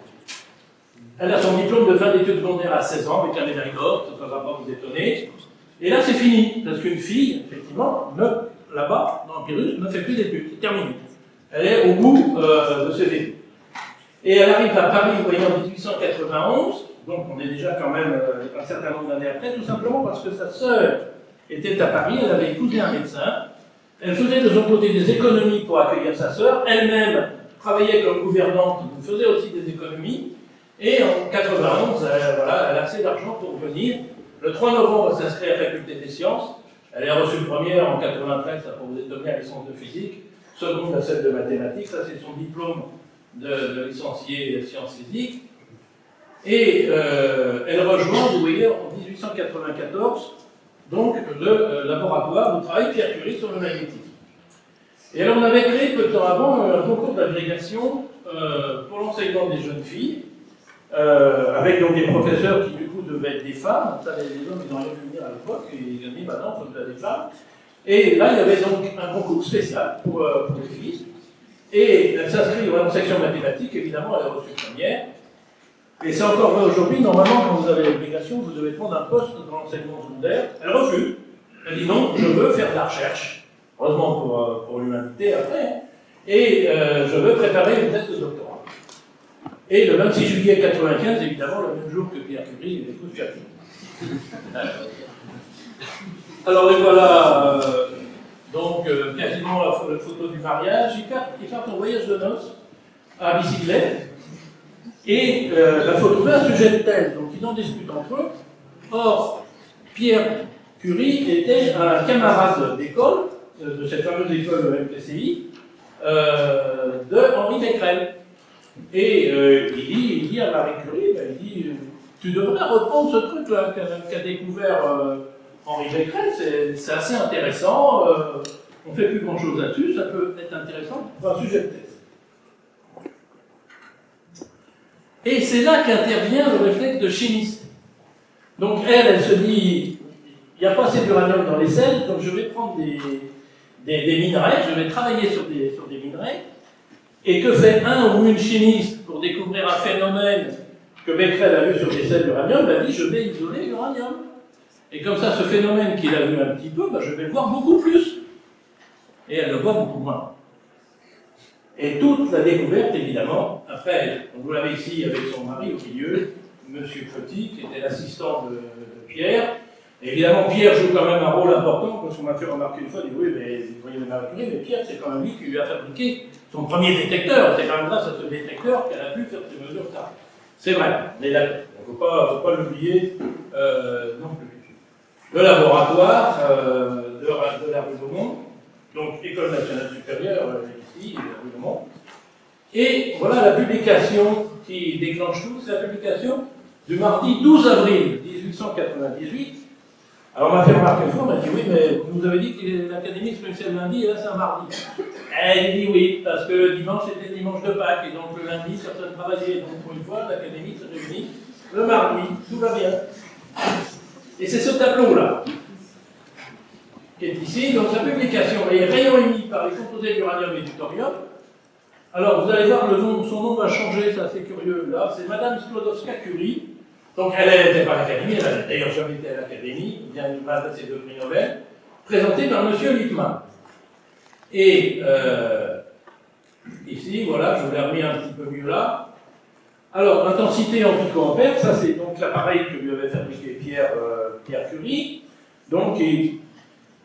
Elle a son diplôme de fin d'études secondaires à 16 ans, avec la médaille d'or, ça ne va pas vous étonner. Et là c'est fini, parce qu'une fille, effectivement, là-bas, dans l'Empire russe, ne fait plus d'études, c'est terminé. Elle est au bout de ses études. Et elle arrive à Paris, vous voyez, en 1891, donc on est déjà quand même un certain nombre d'années après, tout simplement parce que sa sœur était à Paris, elle avait épousé un médecin. Elle faisait de son côté des économies pour accueillir sa sœur. Elle-même travaillait comme gouvernante, donc faisait aussi des économies. Et en 91, elle a assez d'argent pour venir. Le 3 novembre, elle s'inscrit à la faculté des sciences. Elle a reçu première en 93, ça pour vous donner la licence de physique. Seconde, à celle de mathématiques. Ça, c'est son diplôme de licencié sciences physiques. Et elle rejoint, vous voyez, en 1894, donc le laboratoire où travaille Pierre Curie sur le magnétisme. Et alors on avait créé peu de temps avant un concours d'agrégation pour l'enseignement des jeunes filles, avec donc des professeurs qui du coup devaient être des femmes. Ça, les hommes ils n'ont rien vu venir à l'époque, et ils ont dit maintenant il faut des femmes. Et là il y avait donc un concours spécial pour les filles. Et elle s'inscrit en section mathématiques, évidemment elle a reçu première. Et c'est encore vrai aujourd'hui, normalement quand vous avez l'obligation, vous devez prendre un poste dans l'enseignement secondaire. Elle refuse. Elle dit non, je veux faire de la recherche. Heureusement pour l'humanité après. Et je veux préparer une thèse de doctorat. Et le 26 juillet 1995, évidemment, le même jour que Pierre Curie, il épouse Jacques. Alors, et voilà, donc, quasiment la photo du mariage. Ils partent en voyage de noces à bicyclette. Et il faut trouver un sujet de thèse. Donc, ils en discutent entre eux. Or, Pierre Curie était un camarade d'école, de cette fameuse école MPCI, de Henri Becquerel. Et il dit à Marie Curie, il dit, tu devrais reprendre ce truc-là qu'a découvert Henri Becquerel, c'est assez intéressant, on ne fait plus grand-chose là-dessus, ça peut être intéressant pour un sujet de thèse. Et c'est là qu'intervient le réflexe de chimiste. Donc elle se dit, il n'y a pas assez d'uranium dans les sels, donc je vais prendre des minerais, je vais travailler sur des minerais. Et que fait un ou une chimiste pour découvrir un phénomène que Becquerel a vu sur des sels d'uranium? Il dit, je vais isoler l'uranium. Et comme ça, ce phénomène qu'il a vu un petit peu, je vais le voir beaucoup plus. Et elle le voit beaucoup moins. Et toute la découverte, évidemment, après, vous l'avez ici avec son mari au milieu, M. Coty, qui était l'assistant de Pierre. Et évidemment, Pierre joue quand même un rôle important, parce qu'on m'a fait remarquer une fois, il dit oui, mais vous voyez le Marie Curie, mais Pierre, c'est quand même lui qui lui a fabriqué son premier détecteur. C'est quand même grâce à ce détecteur qu'elle a pu faire ces mesures-là. C'est vrai, mais il ne faut pas l'oublier non plus. Le laboratoire de la rue Gaumont, donc École nationale supérieure, ici, la rue Gaumont. Et voilà la publication qui déclenche tout, c'est la publication du mardi 12 avril 1898. Alors on m'a fait remarquer une fois, on m'a dit oui, mais vous nous avez dit que l'académie se réunissait le lundi et là c'est un mardi. Elle dit oui, parce que le dimanche c'était le dimanche de Pâques et donc le lundi personne ne travaillait. Donc pour une fois, l'académie se réunit le mardi, tout va bien. Et c'est ce tableau-là qui est ici, donc sa publication, les rayons émis par les composés d'uranium et du thorium. Alors vous allez voir, son nom va changer, c'est assez curieux là, c'est Madame Sklodowska-Curie. Donc elle n'était pas à l'académie, elle n'a d'ailleurs jamais été à l'académie, bien malgré ses deux prix Nobel, présentée par M. Lippmann. Et ici, voilà, je vous l'ai remis un petit peu mieux là. Alors, intensité en picoampères, ça c'est donc l'appareil que lui avait fabriqué Pierre Curie. Donc,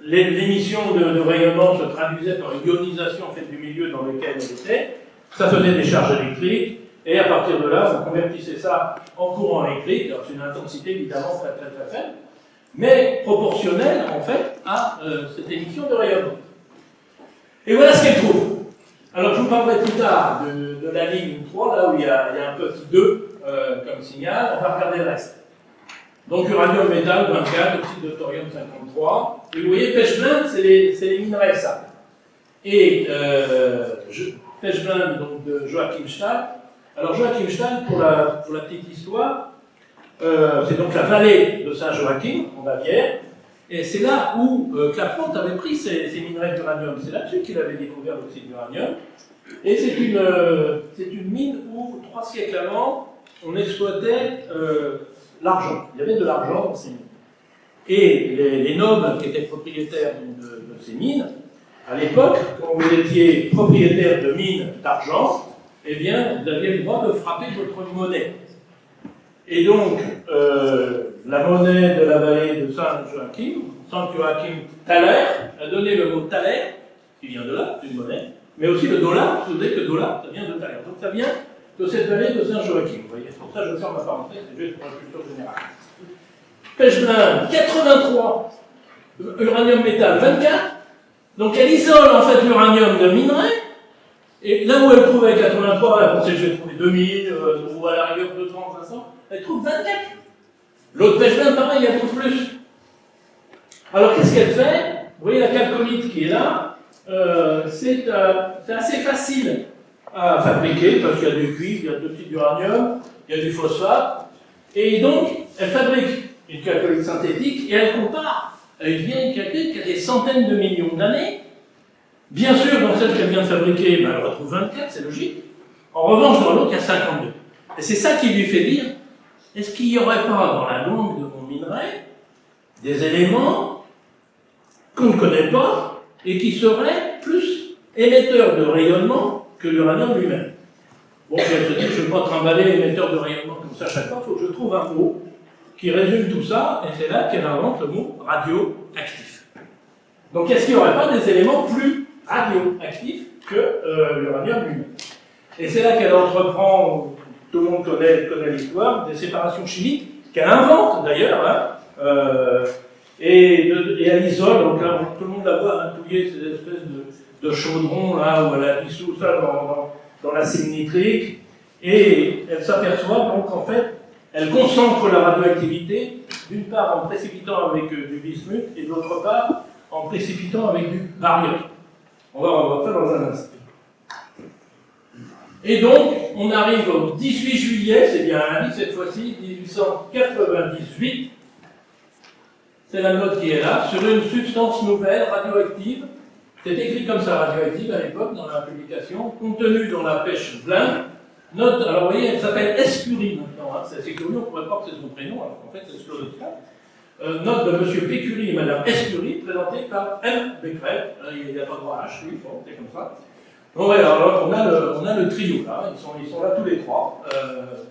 l'émission de rayonnement se traduisait par une ionisation en fait, du milieu dans lequel elle était. Ça faisait des charges électriques. Et à partir de là, vous convertissez ça en courant électrique. Alors, c'est une intensité évidemment très très très faible, mais proportionnelle en fait à cette émission de rayonnement. Et voilà ce qu'elle trouve. Alors, je vous parlerai plus tard de la ligne 3, là où il y a un petit 2 comme signal. On va regarder le reste. Donc, uranium métal 24, oxyde de thorium 53. Et vous voyez, pechblende, c'est les minerais sables. Et pechblende, donc de Joachim Stahl. Alors, Joachim Stahl, pour la petite histoire, c'est donc la vallée de Saint-Joachim, en Bavière. Et c'est là où Klaproth avait pris ces minerais d'uranium. C'est là-dessus qu'il avait découvert l'oxyde d'uranium. Et c'est une mine où, 3 siècles avant, on exploitait l'argent. Il y avait de l'argent dans ces mines. Et les nobles qui étaient propriétaires de ces mines, à l'époque, quand vous étiez propriétaire de mines d'argent, eh bien, vous aviez le droit de frapper votre monnaie. Et donc, la monnaie de la vallée de Saint-Joachim Thaler, a donné le mot Thaler, qui vient de là, c'est une monnaie, mais aussi le dollar, vous savez que dollar, ça vient de Thaler. Donc ça vient de cette vallée de Saint-Joachim. Vous voyez, c'est pour ça que je ferme ma parenthèse, c'est juste pour la culture générale. Pechblende, 83, uranium métal, 24. Donc elle isole en fait l'uranium de minerai, et là où elle trouvait 83, elle pensait que je vais trouver 2000, ou à la rigueur 200, 500. elle trouve 24. L'autre pêche-blanc, pareil, elle trouve plus. Alors qu'est-ce qu'elle fait? Vous voyez la chalcolite qui est là, c'est assez facile à fabriquer parce qu'il y a du cuivre, il y a de l'oxyde d'uranium, il y a du phosphate. Et donc, elle fabrique une chalcolite synthétique et elle compare à une vieille chalcolite qui a des centaines de millions d'années. Bien sûr, dans celle qu'elle vient de fabriquer, ben, elle retrouve 24, c'est logique. En revanche, dans l'autre, il y a 52. Et c'est ça qui lui fait dire, est-ce qu'il n'y aurait pas dans la langue de mon minerai des éléments qu'on ne connaît pas et qui seraient plus émetteurs de rayonnement que l'uranium lui-même? Bon, puis elle se dit, je ne vais pas trimballer émetteur de rayonnement comme ça chaque fois, il faut que je trouve un mot qui résume tout ça, et c'est là qu'elle invente le mot radioactif. Donc, est-ce qu'il n'y aurait pas des éléments plus radioactifs que l'uranium lui-même? Et c'est là qu'elle entreprend, tout le monde connaît l'histoire, des séparations chimiques, qu'elle invente d'ailleurs, hein, et elle isole, donc là, tout le monde la voit touiller ces espèces de chaudrons, là, où elle a dissous ça dans l'acide nitrique, et elle s'aperçoit donc en fait, elle concentre la radioactivité, d'une part en précipitant avec du bismuth, et d'autre part en précipitant avec du barium. On va voir ça dans un instant. Et donc, on arrive au 18 juillet, c'est bien un lundi cette fois-ci, 1898. C'est la note qui est là, sur une substance nouvelle, radioactive. C'est écrit comme ça, radioactive, à l'époque, dans la publication, contenue dans la pêche blanche. Note, alors vous voyez, elle s'appelle Escurie maintenant. Hein. C'est curieux, on pourrait croire que c'est son prénom, alors qu'en fait, c'est Schlosser. Note de M. Pécurie et Mme Escurie, présentée par M. Becquerel. Il n'a pas droit à H, lui, bon, c'est comme ça. Bon, ouais, alors on a le trio là, ils sont là tous les trois,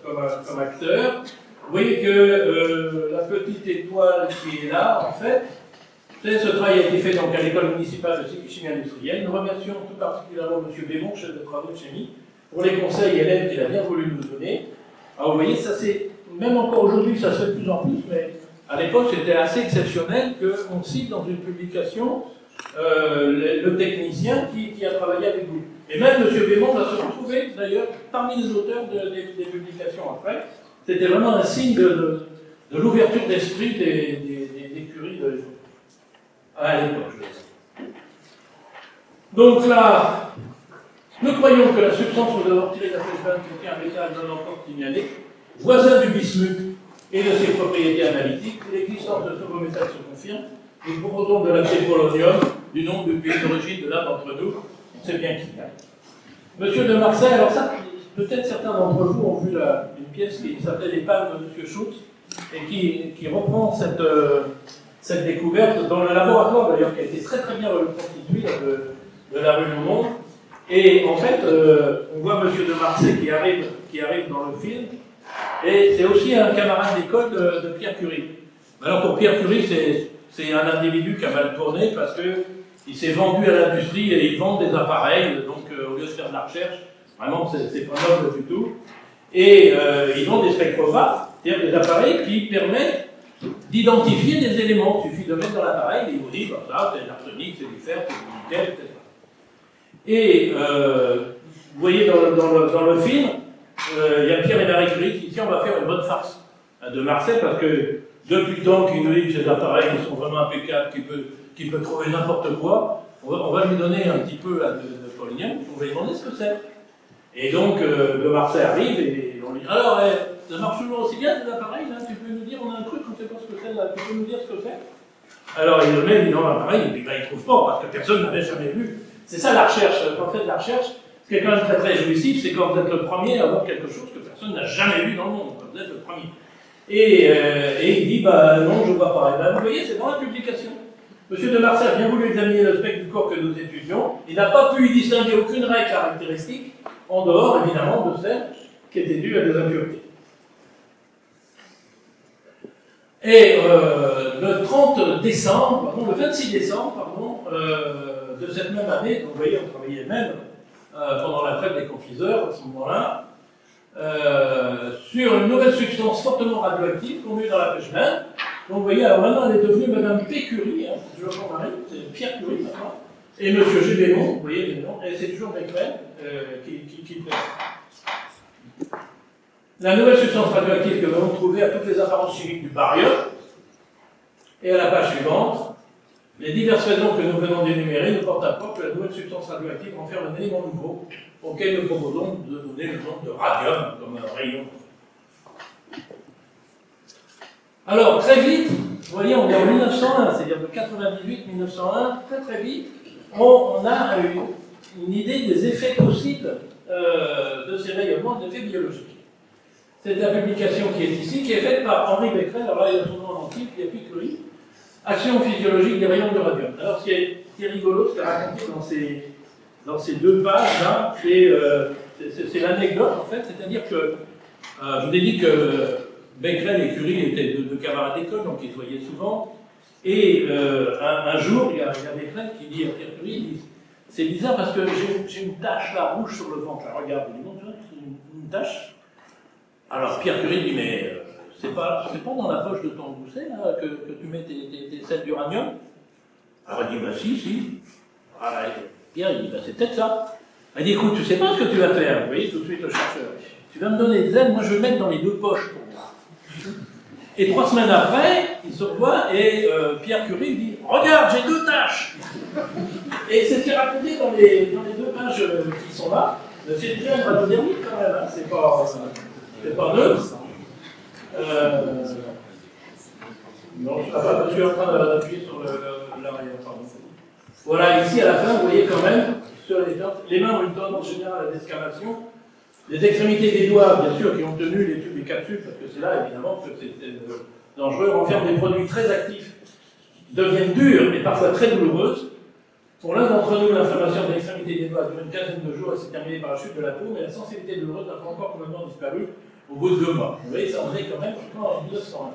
comme acteurs. Vous voyez que la petite étoile qui est là, en fait, ce travail a été fait donc, à l'école municipale de chimie industrielle. Nous remercions tout particulièrement M. Bémon, chef de travaux de chimie, pour les conseils et l'aide qu'il a bien voulu nous donner. Alors vous voyez, ça c'est, même encore aujourd'hui, ça se fait de plus en plus, mais à l'époque c'était assez exceptionnel qu'on cite dans une publication le technicien qui a travaillé avec vous. Et même M. Bémon va se retrouver d'ailleurs parmi les auteurs des publications après. C'était vraiment un signe de l'ouverture d'esprit des curies de l'époque. À l'époque, je veux dire. Donc là, nous croyons que la substance que nous avons retirée de la pêche blanche contient un métal non encore signalé, voisin du bismuth et de ses propriétés analytiques. L'existence de ce nouveau métal se confirme. Nous proposons de l'appeler polonium, du nom du pays d'origine de l'un d'entre nous. On sait bien qui gagne. Monsieur de Marseille, alors ça, peut-être certains d'entre vous ont vu une pièce qui s'appelait Les Palmes de M. Schultz et qui reprend cette découverte dans le laboratoire d'ailleurs qui a été très très bien reconstitué de la rue Lumont. Et en fait, on voit M. de Marseille qui arrive dans le film et c'est aussi un camarade d'école de Pierre Curie. Alors pour Pierre Curie, c'est un individu qui a mal tourné parce qu'il s'est vendu à l'industrie et il vend des appareils, donc au lieu de faire de la recherche, vraiment c'est pas noble du tout. Et ils vendent des spectrographes, c'est-à-dire des appareils qui permettent d'identifier des éléments. Il suffit de mettre dans l'appareil et il vous dit, bah, ça c'est de l'arsenic, c'est du fer, c'est du nickel, etc. Et vous voyez dans le film, il y a Pierre et Marie Curie qui disent, on va faire une bonne farce de Marseille parce que depuis le temps qu'il nous dit que ces appareils sont vraiment impeccables, qu'il peut trouver n'importe quoi, on va lui donner un petit peu de polonium, on va lui demander ce que c'est. Et donc, de Marseille arrive et on lui dit, alors, ça marche toujours aussi bien ces appareils, là, tu peux nous dire, on a un truc, on ne sait pas ce que c'est, là, tu peux nous dire ce que c'est? Alors, il le met, il dit, non, l'appareil, et puis il ne trouve pas, parce que personne n'avait jamais vu. C'est ça la recherche, quand vous faites de la recherche, ce qui est quand même très très jouissif, c'est quand vous êtes le premier à avoir quelque chose que personne n'a jamais vu dans le monde, quand vous êtes le premier. Et il dit, bah non, je ne vois pas. Et ben, vous voyez, c'est dans la publication. Monsieur de Marseille a bien voulu examiner le spectre du corps que nous étudions. Il n'a pas pu y distinguer aucune règle caractéristique, en dehors, évidemment, de celle qui était due à des impuretés. Et le 30 décembre, pardon, le 26 décembre, pardon, de cette même année, donc vous voyez, on travaillait même pendant la traite des confiseurs, à ce moment-là, sur une nouvelle substance fortement radioactive qu'on met dans la pêche blanche. Donc vous voyez, alors maintenant elle est devenue Madame Pécurie, hein, c'est toujours Jean-Marie, c'est Pierre Curie maintenant, et Monsieur Gébémon, vous voyez les noms, et c'est toujours Becquerel qui plaît. la nouvelle substance radioactive que nous allons trouver à toutes les apparences chimiques du barium. Et à la page suivante, les diverses raisons que nous venons d'énumérer nous portent à croire que la nouvelle substance radioactive renferme un élément nouveau auquel nous proposons de donner le nom de radium comme un rayon. Alors, très vite, vous voyez, on est en 1901, c'est-à-dire de 98-1901, très vite, on a une idée des effets possibles de ces rayonnements, des effets biologiques. C'est la publication qui est ici, qui est faite par Henri Becquerel, alors là il y a son nom en entier, puis Pierre Curie, Action physiologique des rayons de radium. Alors ce qui est rigolo, ce qu'il a raconté dans ces 2 pages, là, c'est l'anecdote en fait, c'est-à-dire que, je vous ai dit que Becquerel et Curie étaient 2 camarades d'école, donc ils se voyaient souvent, et un jour, il y a Becquerel qui dit à Pierre Curie, il dit, c'est bizarre parce que j'ai une tache là, rouge sur le ventre, là, regarde, il dit, bon, tu vois, c'est une tache. Alors Pierre Curie dit, mais c'est pas dans la poche de ton gousset là, que tu mets tes sels d'uranium? Alors il dit, bah si. Alors, Pierre il dit, bah c'est peut-être ça. Il dit, écoute, tu sais pas ce que tu vas faire, vous voyez tout de suite le chercheur. Tu vas me donner des ailes, moi je vais mettre dans les 2 poches pour moi. Et 3 semaines après, il se revoit et Pierre Curie dit, regarde, j'ai 2 taches. Et c'est ce qui est raconté dans les 2 pages qui sont là. C'est déjà une radiodermite quand même, hein. C'est pas neutre. Non, je suis en train d'appuyer sur l'arrière. Voilà, ici à la fin, vous voyez quand même, sur les mains ont une tendance générale à l'escamation. Les extrémités des doigts, bien sûr, qui ont tenu les tubes et capsules, parce que c'est là évidemment que c'est dangereux, renferment des produits très actifs, deviennent durs et parfois très douloureuses. Pour l'un d'entre nous, l'inflammation de l'extrémité des doigts dure une quinzaine de jours et s'est terminée par la chute de la peau, mais la sensibilité douloureuse n'a pas encore complètement disparu au bout de 2 mois. Vous voyez, ça en est quand même en 1901.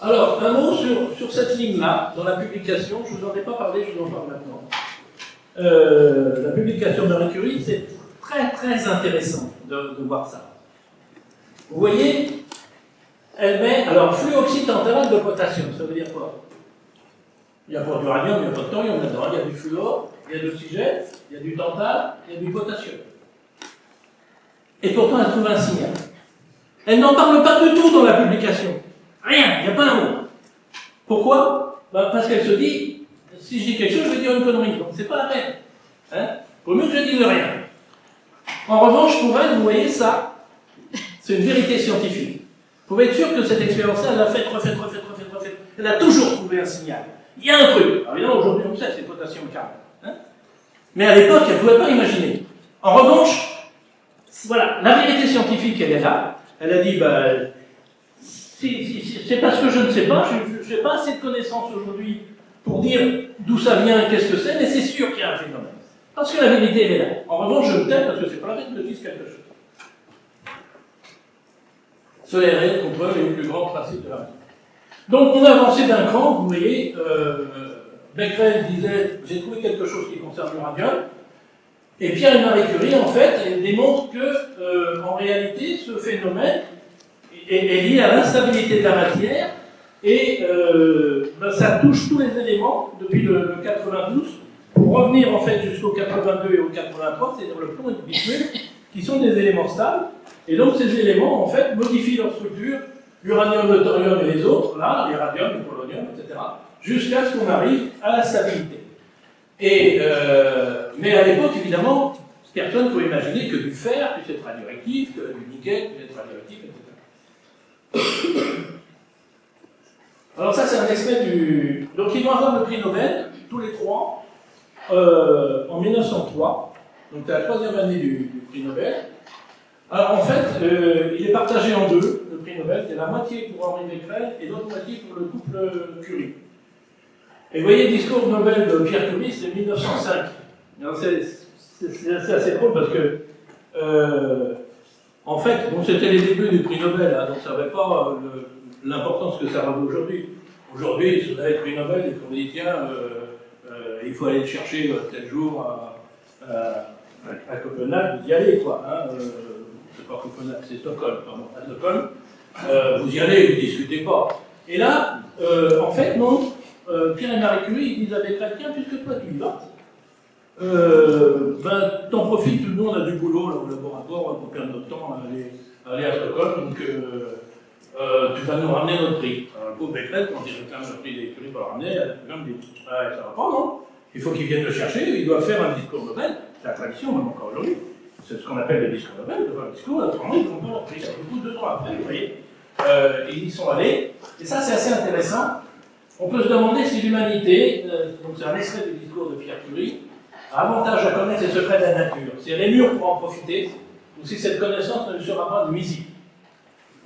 Alors, un mot sur cette ligne-là, dans la publication, je ne vous en ai pas parlé, je vous en parle maintenant. La publication de Marie Curie, c'est très intéressant de voir ça. Vous voyez, elle met, alors, fluoxytantale de potassium, ça veut dire quoi? Il n'y a pas d'uranium, il n'y a pas de thorium là-dedans. Il y a du fluor, il y a de l'oxygène, il y a du tantale, il y a du potassium. Et pourtant, elle trouve un signal. Elle n'en parle pas du tout dans la publication. Rien, il n'y a pas un mot. Pourquoi? Parce qu'elle se dit, si je dis quelque chose, je vais dire une connerie. Donc c'est pas la peine. Hein? Vaut mieux que je dise rien. En revanche, pour elle, vous voyez ça, c'est une vérité scientifique. Vous pouvez être sûr que cette expérience-là, elle l'a faite, refaite. Elle a toujours trouvé un signal. Il y a un truc. Alors évidemment, aujourd'hui, on sait, c'est le potassium carbone. Hein? Mais à l'époque, elle ne pouvait pas imaginer. En revanche, voilà, la vérité scientifique, elle est là. Elle a dit, c'est parce que je ne sais pas, je n'ai pas assez de connaissances aujourd'hui pour dire d'où ça vient, qu'est-ce que c'est, mais c'est sûr qu'il y a un phénomène. Parce que la vérité, elle est là. En revanche, je me tais parce que c'est pas la peine que je dise quelque chose. Cela est réel contre les plus grands principes de la vie. Donc, on a avancé d'un cran, vous voyez, Becquerel disait, j'ai trouvé quelque chose qui concerne l'uranium, et Pierre et Marie Curie, en fait, démontrent que, en réalité, ce phénomène est lié à l'instabilité de la matière, et ça touche tous les éléments, depuis le 92, pour revenir, en fait, jusqu'au 82 et au 83, c'est-à-dire le plomb et le bitume, qui sont des éléments stables, et donc ces éléments, en fait, modifient leur structure, l'uranium, le thorium et les autres, là, les radium, le polonium, etc., jusqu'à ce qu'on arrive à la stabilité. Et, mais à l'époque, évidemment, personne ne pouvait imaginer que du fer puisse être radioactif, que du nickel puisse être radioactif, etc. Alors ça, c'est un extrait du... Donc ils vont avoir le prix Nobel, tous les 3, en 1903, donc c'est la 3e année du prix Nobel. Alors en fait, il est partagé en 2, le prix Nobel, c'est la moitié pour Henri Becquerel et l'autre moitié pour le couple Curie. Et vous voyez, le discours Nobel de Pierre Curie, c'est 1905. C'est assez drôle parce que, en fait, bon, c'était les débuts du prix Nobel, hein, donc ça n'avait pas l'importance que ça revêt aujourd'hui. Aujourd'hui, si vous avez le prix Nobel et qu'on dit, tiens, il faut aller le chercher tel jour à Copenhague, vous y allez, quoi. Hein, c'est pas Copenhague, c'est Stockholm, pardon, à Stockholm. Vous y allez, vous ne discutez pas. Et là, en fait, non. Pierre et Marie Curie, ils disent à Becquerel, tiens, puisque toi tu y vas, T'en profites, tout le monde a du boulot là, au laboratoire pour perdre notre temps à aller à Stockholm, donc tu vas nous ramener notre prix. Alors, le pauvre Becquerel, quand il réclame le prix des écuries pour le ramener, il me dit ça va pas, non? Il faut qu'il vienne le chercher, il doit faire un discours Nobel, c'est la tradition même encore aujourd'hui. C'est ce qu'on appelle le discours Nobel, il doit faire un discours, autrement ils n'ont pas leur prix. Du coup, 2 ans après, vous voyez, ils y sont allés, et ça c'est assez intéressant. On peut se demander si l'humanité, donc c'est un extrait du discours de Pierre Curie, a avantage à connaître les secrets de la nature, si elle est mûre pour en profiter, ou si cette connaissance ne lui sera pas nuisible.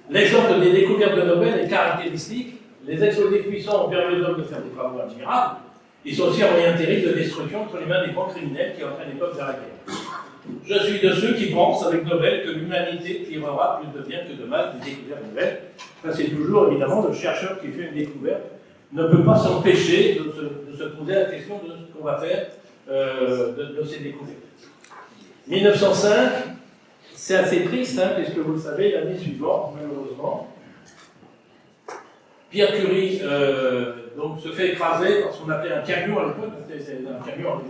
L'exemple des découvertes de Nobel est caractéristique. Les explosifs puissants ont permis aux hommes de faire des travaux admirables. Ils sont aussi un moyen terrible de destruction entre les mains des grands criminels qui entraînent les peuples vers la guerre. Je suis de ceux qui pensent, avec Nobel, que l'humanité tirera plus de bien que de mal des découvertes nouvelles. Ça, c'est toujours, évidemment, le chercheur qui fait une découverte ne peut pas s'empêcher de se poser la question de ce qu'on va faire de ces découvertes. 1905, c'est assez triste, hein, puisque vous le savez, l'année suivante, malheureusement, Pierre Curie donc, se fait écraser par ce qu'on appelait un camion à l'époque, c'était un camion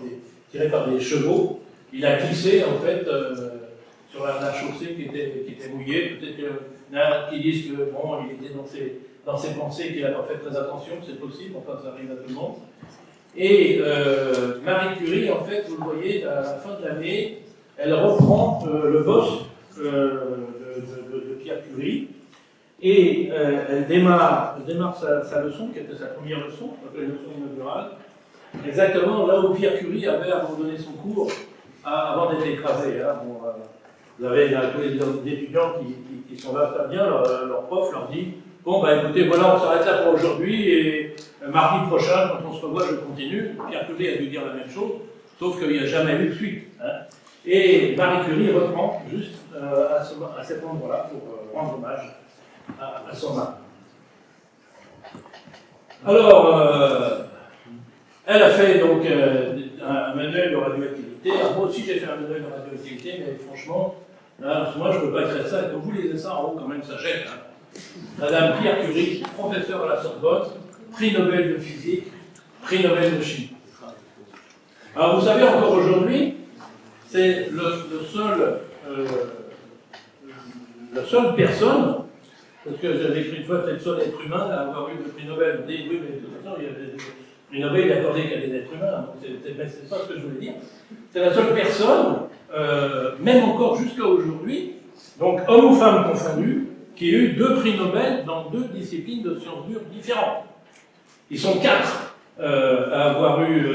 tiré par des chevaux. Il a glissé en fait sur la chaussée qui était mouillée. Peut-être qu'il y en a qui disent que bon, il était dans ses pensées, qu'il n'a pas fait très attention, c'est possible, enfin ça arrive à tout le monde. Et Marie Curie, en fait, vous le voyez, à la fin de l'année, elle reprend le boss de Pierre Curie et elle démarre sa leçon, qui était sa première leçon, la leçon inaugurale, exactement là où Pierre Curie avait abandonné son cours avant d'être écrasé. Hein. Bon, vous avez là, tous les étudiants qui sont là, ça bien, leur prof leur dit bon, bah écoutez, voilà, on s'arrête là pour aujourd'hui et mardi prochain, quand on se revoit, je continue. Pierre Curie a dû dire la même chose, sauf qu'il n'y a jamais eu de suite. Hein. Et Marie Curie reprend juste à cet endroit-là pour rendre hommage à son âme. Alors, elle a fait donc un manuel de radioactivité. Alors, moi aussi j'ai fait un manuel de radioactivité, mais franchement, là, moi je ne peux pas écrire ça. Quand vous lisez ça en haut, quand même, ça jette. Hein. Madame Pierre Curie, professeure à la Sorbonne, prix Nobel de physique, prix Nobel de chimie. Alors vous savez, encore aujourd'hui, c'est la seule personne, parce que j'avais écrit une fois, c'est le seul être humain à avoir eu le prix Nobel. On dit oui, mais de toute façon, le prix Nobel il accordé qu'à des êtres humains, donc c'est pas ce que je voulais dire. C'est la seule personne, même encore jusqu'à aujourd'hui, donc homme ou femme confondus, qui a eu 2 prix Nobel dans 2 disciplines de sciences dures différentes. Ils sont 4 à avoir eu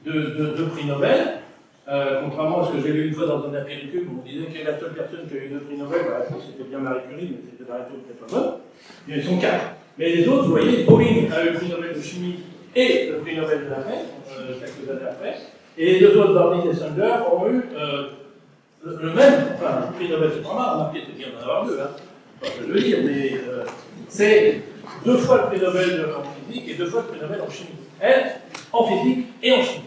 2 prix Nobel, contrairement à ce que j'ai lu une fois dans un apéricube où on disait que la seule personne qui a eu 2 prix Nobel, bah, c'était bien Marie Curie, mais c'était la réponse qui n'était pas bonne. Ils sont 4. Mais les autres, vous voyez, Pauling a eu le prix Nobel de chimie et le prix Nobel de la paix, quelques années après, et les 2 autres, Barney et Sandler, ont eu le même, enfin, le prix Nobel, c'est pas mal, remarquez, c'est bien d'en avoir 2, hein. Pas ce que je veux dire, mais c'est 2 fois le prix Nobel en physique et 2 fois le prix Nobel en chimie. Elle, en physique et en chimie.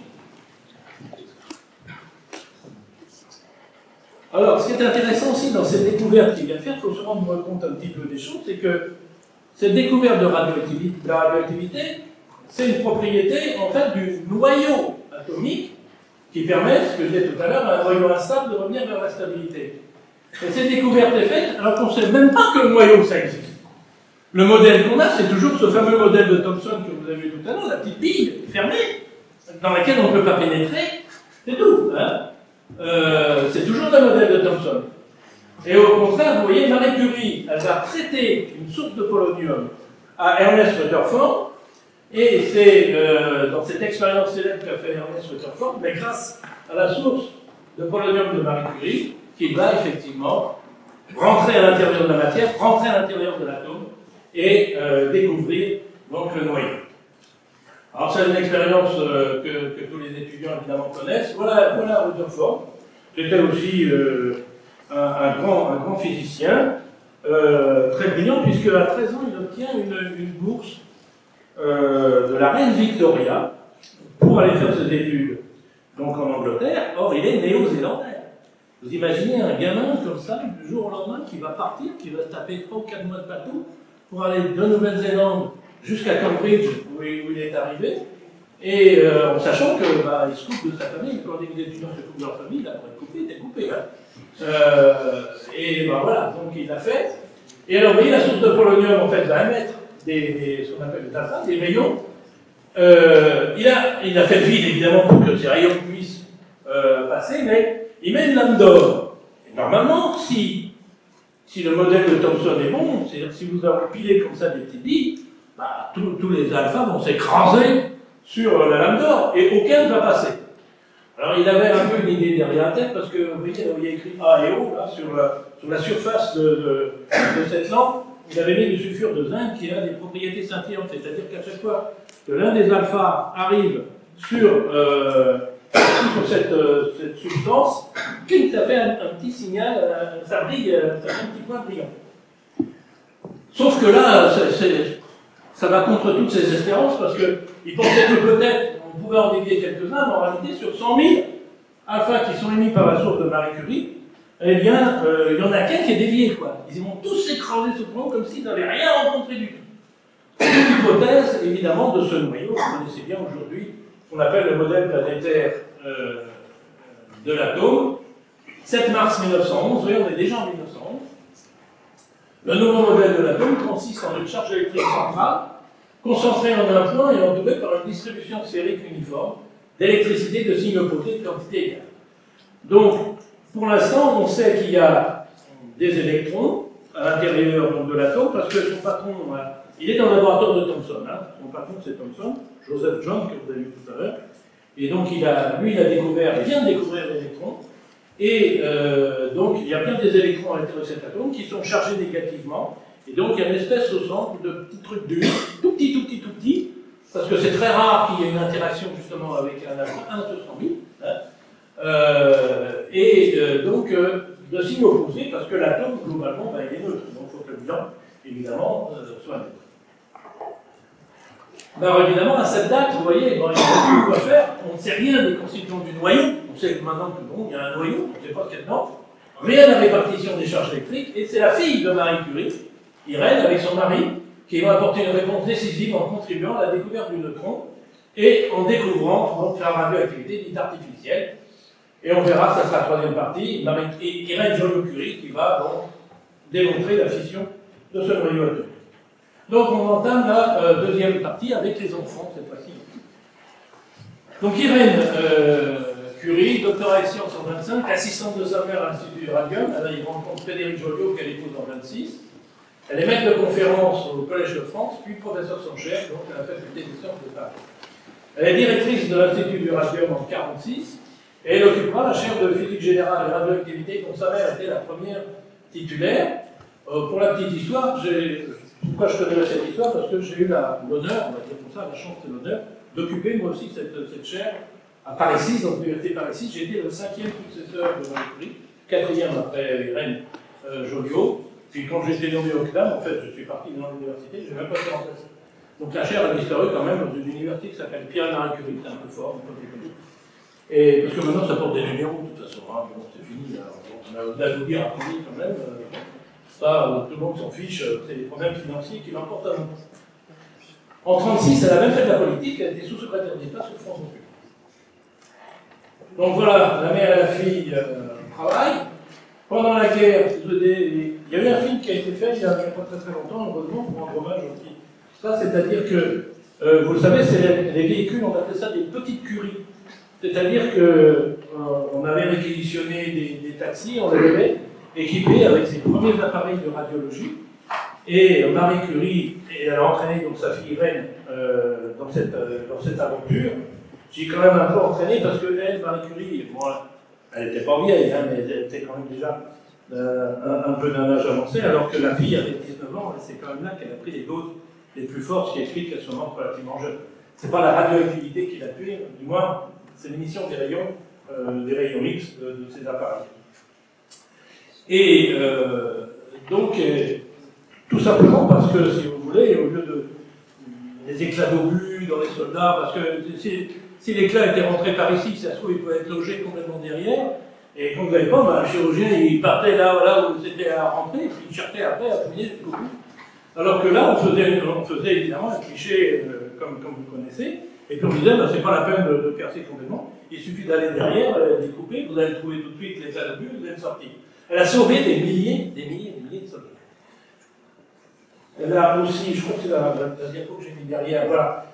Alors, ce qui est intéressant aussi dans cette découverte qu'il vient de faire, il faut se rendre compte un petit peu des choses, c'est que cette découverte de la radioactivité, c'est une propriété en fait du noyau atomique qui permet, ce que je disais tout à l'heure, à un noyau instable de revenir vers la stabilité. Et cette découverte est faite alors qu'on ne sait même pas que le noyau ça existe. Le modèle qu'on a, c'est toujours ce fameux modèle de Thomson que vous avez vu tout à l'heure, la petite bille fermée, dans laquelle on ne peut pas pénétrer, c'est tout. Hein. C'est toujours le modèle de Thomson. Et au contraire, vous voyez, Marie Curie, elle va traiter une source de polonium à Ernest Rutherford, et c'est dans cette expérience célèbre qu'a fait Ernest Rutherford, mais grâce à la source de polonium de Marie Curie, qu'il va effectivement rentrer à l'intérieur de la matière, rentrer à l'intérieur de l'atome, et découvrir donc le noyau. Alors c'est une expérience que tous les étudiants évidemment connaissent. Voilà Rutherford. C'était aussi un grand physicien, très brillant, puisque à 13 ans, il obtient une bourse de la reine Victoria pour aller faire ses études donc en Angleterre. Or, il est néo-zélandais. Vous imaginez un gamin comme ça, du jour au lendemain, qui va partir, qui va se taper 3 ou 4 mois de bateau pour aller de Nouvelle-Zélande jusqu'à Cambridge, où il est arrivé. Et en sachant que il se coupe de sa famille, quand les étudiants se coupent de leur famille, là, pour être coupé, t'es coupé. Hein. Et voilà, donc il l'a fait. Et alors, vous voyez, la source de polonium, en fait, va émettre ce qu'on appelle des alphas, des rayons. Il a fait le vide, évidemment, pour que ces rayons puissent passer, mais il met une lame d'or. Et normalement, si le modèle de Thomson est bon, c'est-à-dire si vous empilez comme ça des petits billes, tous les alphas vont s'écraser sur la lame d'or, et aucun ne va passer. Alors il avait un peu une idée derrière la tête, parce que vous voyez, il y a écrit A et O, là, sur la surface de cette lampe, il avait mis du sulfure de zinc qui a des propriétés scintillantes, c'est-à-dire qu'à chaque fois que l'un des alphas arrive sur cette substance, ça fait un petit signal, ça brille, ça fait un petit point brillant. Sauf que là, ça va contre toutes ses espérances, parce qu'il pensait que peut-être on pouvait en dévier quelques-uns, mais en réalité, sur 100 000 alphas qui sont émis par la source de Marie Curie, eh bien, il n'y en a qu'un qui est dévié, quoi. Ils vont tous s'écraser ce point comme s'ils n'avaient rien rencontré du tout. C'est l'hypothèse, évidemment, de ce noyau, vous connaissez bien aujourd'hui, qu'on appelle le modèle planétaire de l'atome. 7 mars 1911, vous voyez, on est déjà en 1911. Le nouveau modèle de l'atome consiste en une charge électrique centrale, concentrée en un point et entourée par une distribution sphérique uniforme d'électricité de signes opposés de quantité égale. Donc, pour l'instant, on sait qu'il y a des électrons à l'intérieur de l'atome, parce que son patron, il est dans le laboratoire de Thomson. Hein. Son patron, c'est Thomson, Joseph John, que vous avez vu tout à l'heure. Et donc, il vient de découvrir l'électron. Et donc, il y a bien des électrons à l'intérieur de cet atome qui sont chargés négativement. Et donc, il y a une espèce au centre de petits trucs durs, tout petit, parce que c'est très rare qu'il y ait une interaction justement avec un atome 1 sur 100 000. Hein. Donc, de signes opposés, parce que l'atome, globalement, il est neutre. Donc, il faut que le bilan, évidemment, soit neutre. Alors, évidemment, à cette date, vous voyez, il y a plus quoi faire. On ne sait rien des constituants du noyau. On sait que maintenant que il y a un noyau, on ne sait pas ce qu'il y a dedans. Rien à la répartition des charges électriques. Et c'est la fille de Marie Curie, Irène, avec son mari, qui va apporter une réponse décisive en contribuant à la découverte du neutron et en découvrant donc, la radioactivité dite artificielle. Et on verra, ça sera la troisième partie, Irène Joliot-Curie qui va donc démontrer la fission de ce noyau atomique. Donc on entame la deuxième partie avec les enfants cette fois-ci. Donc Irène Curie, doctorat en sciences en 25, assistante de sa mère à l'Institut du Radium, elle rencontre Frédéric Joliot qu'elle épouse en 26. Elle est maître de conférence au Collège de France, puis professeure sans chaire, donc à la faculté des sciences de Paris. Elle est directrice de l'Institut du Radium en 46, et elle occupera la chaire de physique générale et radioactivité, dont sa mère était la première titulaire. Pour la petite histoire, pourquoi je connais cette histoire? Parce que j'ai eu l'honneur, on va dire comme ça, la chance et l'honneur, d'occuper moi aussi cette chaire à Paris 6, donc l'université Paris 6. J'ai été le 5e successeur de Marie Curie, 4e après Irène Joliot. Puis quand j'étais nommé au CNAM, en fait, je suis parti dans l'université, je n'ai même pas été remplacé. Donc la chaire a disparu quand même dans une université qui s'appelle Pierre-Marie Curie, c'est un peu fort, un peu connu. Et parce que maintenant ça porte des numéros, de toute façon, hein, bon, c'est fini, là. On a au-delà de vous dire après quand même. Ça, tout le monde s'en fiche, c'est les problèmes financiers qui l'emportent à nous. En 1936, elle a même fait de la politique, elle était sous-secrétaire d'État sur France Occupe. Donc voilà, la mère et la fille travaillent. Pendant la guerre, il y a eu un film qui a été fait il n'y a pas très longtemps, heureusement, pour rendre hommage aussi. Ça, c'est-à-dire que, vous le savez, c'est les véhicules, on appelle ça des petites curies. C'est-à-dire qu'on avait réquisitionné des taxis, on les avait équipés avec ses premiers appareils de radiologie. Et Marie Curie, elle a entraîné donc, sa fille Irène dans cette aventure. J'ai quand même un peu entraîné parce qu'elle, Marie Curie, bon, elle n'était pas vieille, hein, mais elle était quand même déjà un peu d'un âge avancé, alors que la fille avait 19 ans, et c'est quand même là qu'elle a pris les doses les plus fortes, ce qui explique qu'elle soit morte relativement jeune. C'est pas la radioactivité qui l'a tuée, du moins, c'est l'émission des rayons X de ces appareils. Et donc, tout simplement parce que, si vous voulez, au lieu de des éclats d'obus dans les soldats, parce que si l'éclat était rentré par ici, ça se trouve, il pouvait être logé complètement derrière, et quand vous n'avez pas, un chirurgien, il partait là où c'était à rentrer, et puis il cherchait après à fouiller jusqu'au bout. Alors que là, on faisait évidemment un cliché, comme vous connaissez, Et puis on disait, ben, c'est pas la peine de percer complètement, il suffit d'aller derrière, découper, vous allez trouver tout de suite les anobules, vous allez sortir. Elle a sauvé des milliers de soldats. Elle a aussi, je crois que c'est la diapo que j'ai mis derrière, voilà.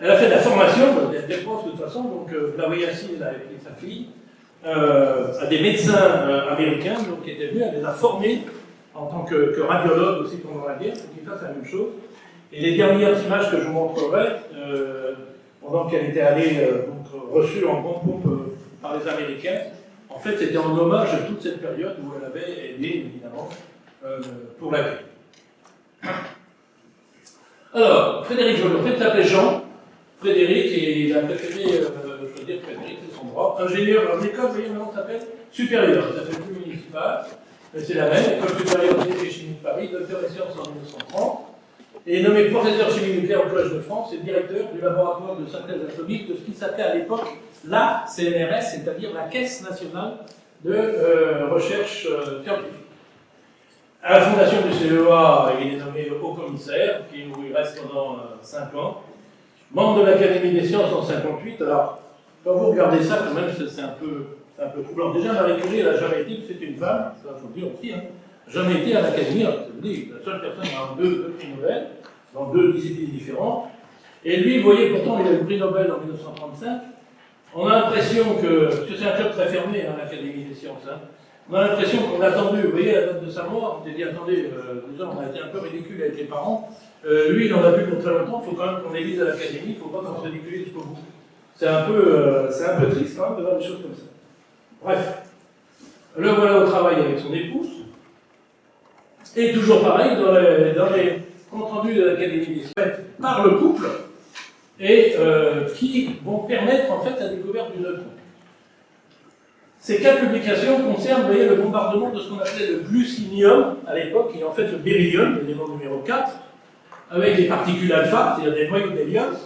Elle a fait de la formation, des profs de toute façon, donc vous la voyez ici, elle a avec sa fille, à des médecins américains donc, qui étaient venus, elle les a formés en tant que radiologue aussi pendant la guerre, pour qu'ils fassent la même chose. Et les dernières images que je vous montrerai, pendant qu'elle était allée donc, reçue en grande pompe par les Américains, en fait c'était en hommage à toute cette période où elle avait aidé évidemment pour la guerre. Alors, Frédéric Joliot, en fait, il s'appelait Jean. Frédéric, et il a préféré, je veux dire Frédéric, c'est son droit. Ingénieur dans l'école, vous voyez, maintenant ça s'appelle supérieure, ça s'appelle plus municipale, mais c'est la même, école supérieure de chimie de Paris, docteur et sciences en 1930, et nommé professeur chimie nucléaire au Collège de France et directeur du laboratoire de synthèse atomique de ce qui s'appelait à l'époque la CNRS, c'est-à-dire la Caisse nationale de recherche scientifique. À la fondation du CEA, il est nommé haut commissaire, où il reste pendant 5 ans. Membre de l'Académie des sciences en 1958. Alors, quand vous regardez ça, quand même, c'est un peu troublant. Déjà, Marie Curie, elle n'a jamais été, c'était une femme, ça faut le dire aussi, hein, jamais été à l'Académie. Ça veut dire la seule personne à avoir 2 prix Nobel, dans 2 disciplines différentes. Et lui, vous voyez, pourtant, il a eu le prix Nobel en 1935. On a l'impression que, parce que c'est un club très fermé, hein, l'Académie des sciences, hein, on a l'impression qu'on a attendu, vous voyez, la date de sa mort, on s'est dit, attendez, déjà, on a été un peu ridicule avec les parents. Lui, il en a vu pour très longtemps, il faut quand même qu'on élise à l'Académie, il ne faut pas qu'on se ridicule jusqu'au bout. C'est un peu triste quand même de voir des choses comme ça. Bref, le voilà au travail avec son épouse. Et toujours pareil, dans les comptes rendus de l'Académie des sciences, par le couple, et qui vont permettre en fait la découverte du neutron. Ces 4 publications concernent, vous voyez, le bombardement de ce qu'on appelait le glucinium à l'époque, qui est en fait le beryllium, l'élément numéro 4, avec des particules alpha, c'est-à-dire des noyaux d'hélium,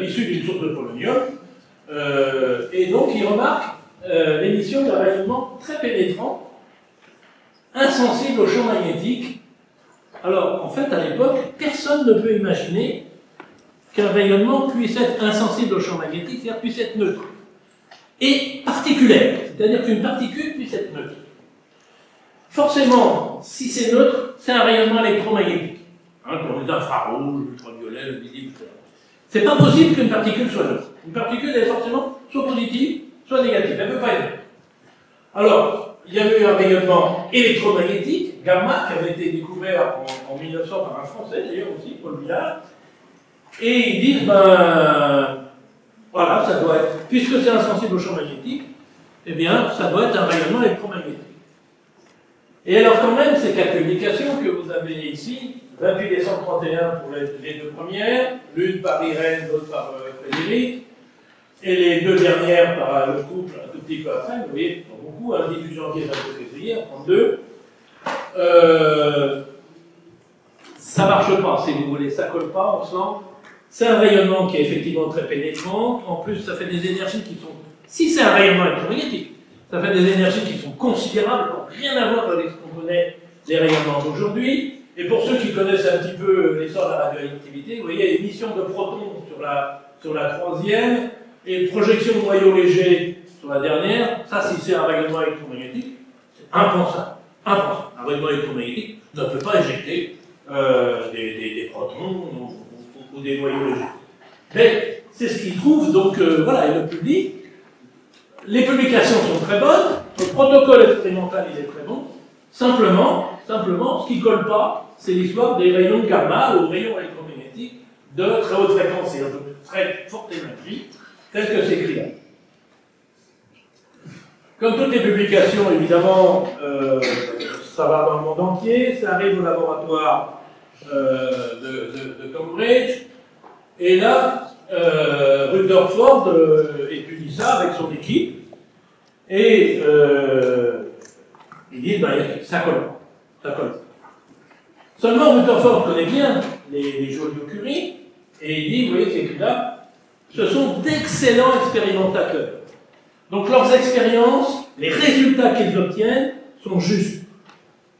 issus d'une source de polonium. Et donc, il remarque l'émission d'un rayonnement très pénétrant, insensible au champ magnétique. Alors, en fait, à l'époque, personne ne peut imaginer qu'un rayonnement puisse être insensible au champ magnétique, c'est-à-dire puisse être neutre. Et particulière, c'est-à-dire qu'une particule puisse être neutre. Forcément, si c'est neutre, c'est un rayonnement électromagnétique, hein, comme les infrarouges, l'ultraviolet, le visible, etc. C'est pas possible qu'une particule soit neutre. Une particule est forcément soit positive, soit négative. Elle ne peut pas être neutre. Alors, il y a eu un rayonnement électromagnétique, gamma, qui avait été découvert en 1900 par un Français, d'ailleurs aussi, Paul Villard. Et ils disent, voilà, ça doit être, puisque c'est insensible au champ magnétique, eh bien, ça doit être un rayonnement électromagnétique. Et alors, quand même, ces 4 publications que vous avez ici, 28 décembre 31 pour les 2 premières, l'une par Irène, l'autre par Frédéric, et les 2 dernières par le couple un tout petit peu après, vous voyez, beaucoup, 18 janvier, 22 février, 32. Ça marche pas, si vous voulez, ça colle pas ensemble. C'est un rayonnement qui est effectivement très pénétrant. En plus, ça fait des énergies qui sont... Si c'est un rayonnement électromagnétique, ça fait des énergies qui sont considérables, qui n'ont rien à voir avec ce qu'on connaît des rayonnements d'aujourd'hui. Et pour ceux qui connaissent un petit peu l'essor de la radioactivité, vous voyez, émission de protons sur la 3e, et projection de noyaux légers sur la dernière. Ça, si c'est un rayonnement électromagnétique, c'est impensable. Impensable. Un rayonnement électromagnétique ne peut pas éjecter des protons ou des noyaux légers. Mais c'est ce qu'il trouve, donc voilà, il le publie. Les publications sont très bonnes, le protocole expérimental il est très bon. Simplement, ce qui ne colle pas, c'est l'histoire des rayons gamma ou rayons électromagnétiques de très haute fréquence et de très forte énergie, tel que c'est écrit là. Comme toutes les publications, évidemment, ça va dans le monde entier, ça arrive au laboratoire de Cambridge, et là, Rutherford étudie ça avec son équipe, et il dit, ça colle pas, ça colle pas. Seulement, Rutherford connaît bien les Joliot-Curie, et il dit, vous voyez, c'est écrit là, ce sont d'excellents expérimentateurs. Donc leurs expériences, les résultats qu'ils obtiennent sont justes.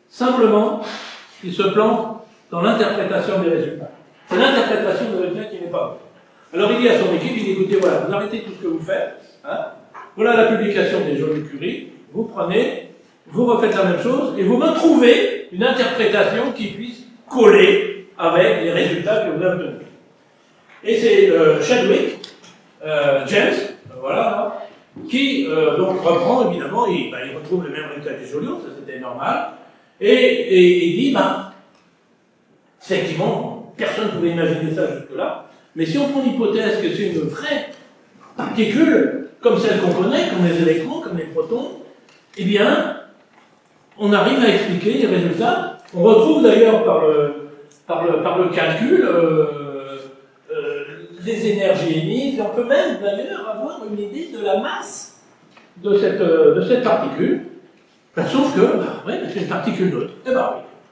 Simplement, ils se plantent dans l'interprétation des résultats. C'est l'interprétation des résultats qui n'est pas bonne. Alors il dit à son équipe, il dit écoutez, voilà, vous arrêtez tout ce que vous faites, hein, voilà la publication des Joliot-Curie, vous prenez, vous refaites la même chose, et vous me trouvez une interprétation qui puisse coller avec les résultats que vous avez obtenus. Et c'est Chadwick, James, voilà, qui donc reprend évidemment, il retrouve les mêmes résultats que Joliot, ça c'était normal, et il dit, effectivement, personne ne pouvait imaginer ça jusque-là, mais si on prend l'hypothèse que c'est une vraie particule, comme celle qu'on connaît, comme les électrons, comme les protons, eh bien, on arrive à expliquer les résultats. On retrouve d'ailleurs par le calcul les énergies émises, et on peut même d'ailleurs avoir une idée de la masse de cette particule. Sauf que, c'est une particule neutre. Eh bien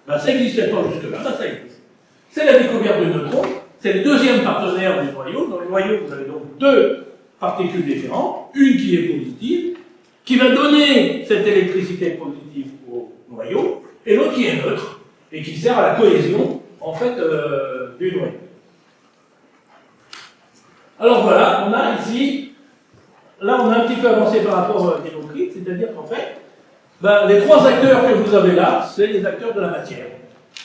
oui, ça n'existait pas jusque-là, ça existe. C'est la découverte du neutron, c'est le deuxième partenaire du noyau. Dans le noyau, vous avez donc deux particules différentes, une qui est positive, qui va donner cette électricité positive au noyau, et l'autre qui est neutre, et qui sert à la cohésion, en fait, du noyau. Alors voilà, on a ici, là on a un petit peu avancé par rapport à Démocrite, c'est-à-dire qu'en fait, les trois acteurs que vous avez là, c'est les acteurs de la matière.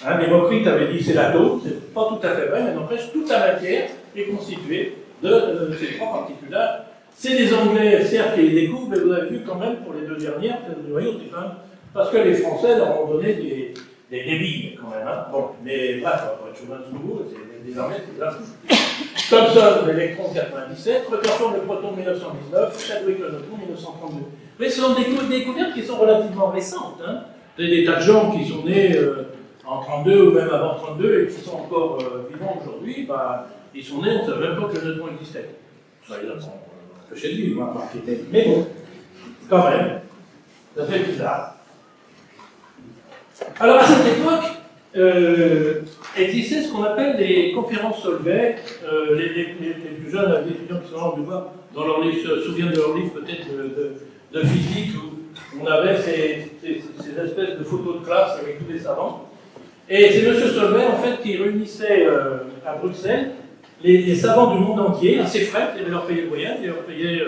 Hein, Démocrite avait dit c'est l'atome, c'est pas tout à fait vrai, mais n'empêche, toute la matière est constituée de ces trois particules-là. C'est les Anglais, certes, qui les découvrent, mais vous avez vu quand même pour les deux dernières, le noyau, c'est quand même parce que les Français leur ont donné des billes quand même. Hein. Bon, mais bref, Schumann-Soubourg, c'est désormais c'est là. Thomson, l'électron 97, Rutherford, le proton 1919, Chadwick, le neutron 1932. Mais ce sont des découvertes qui sont relativement récentes. Hein. Il y a des tas de gens qui sont nés en 32 ou même avant 32 et qui sont encore vivants aujourd'hui, ils sont nés, on ne savait même pas que le neutron existait. Ça, ils apprennent un peu chez lui, mais bon, quand même, ça fait bizarre. Alors à cette époque, existait ce qu'on appelle des conférences Solvay. Les plus jeunes, les étudiants qui sont là, on peut voir dans leur livre, se souviennent de leur livre peut-être de physique, où on avait ces espèces de photos de classe avec tous les savants. Et c'est M. Solvay, en fait, qui réunissait à Bruxelles les savants du monde entier, à ses frais, il leur payait le voyage, il leur payait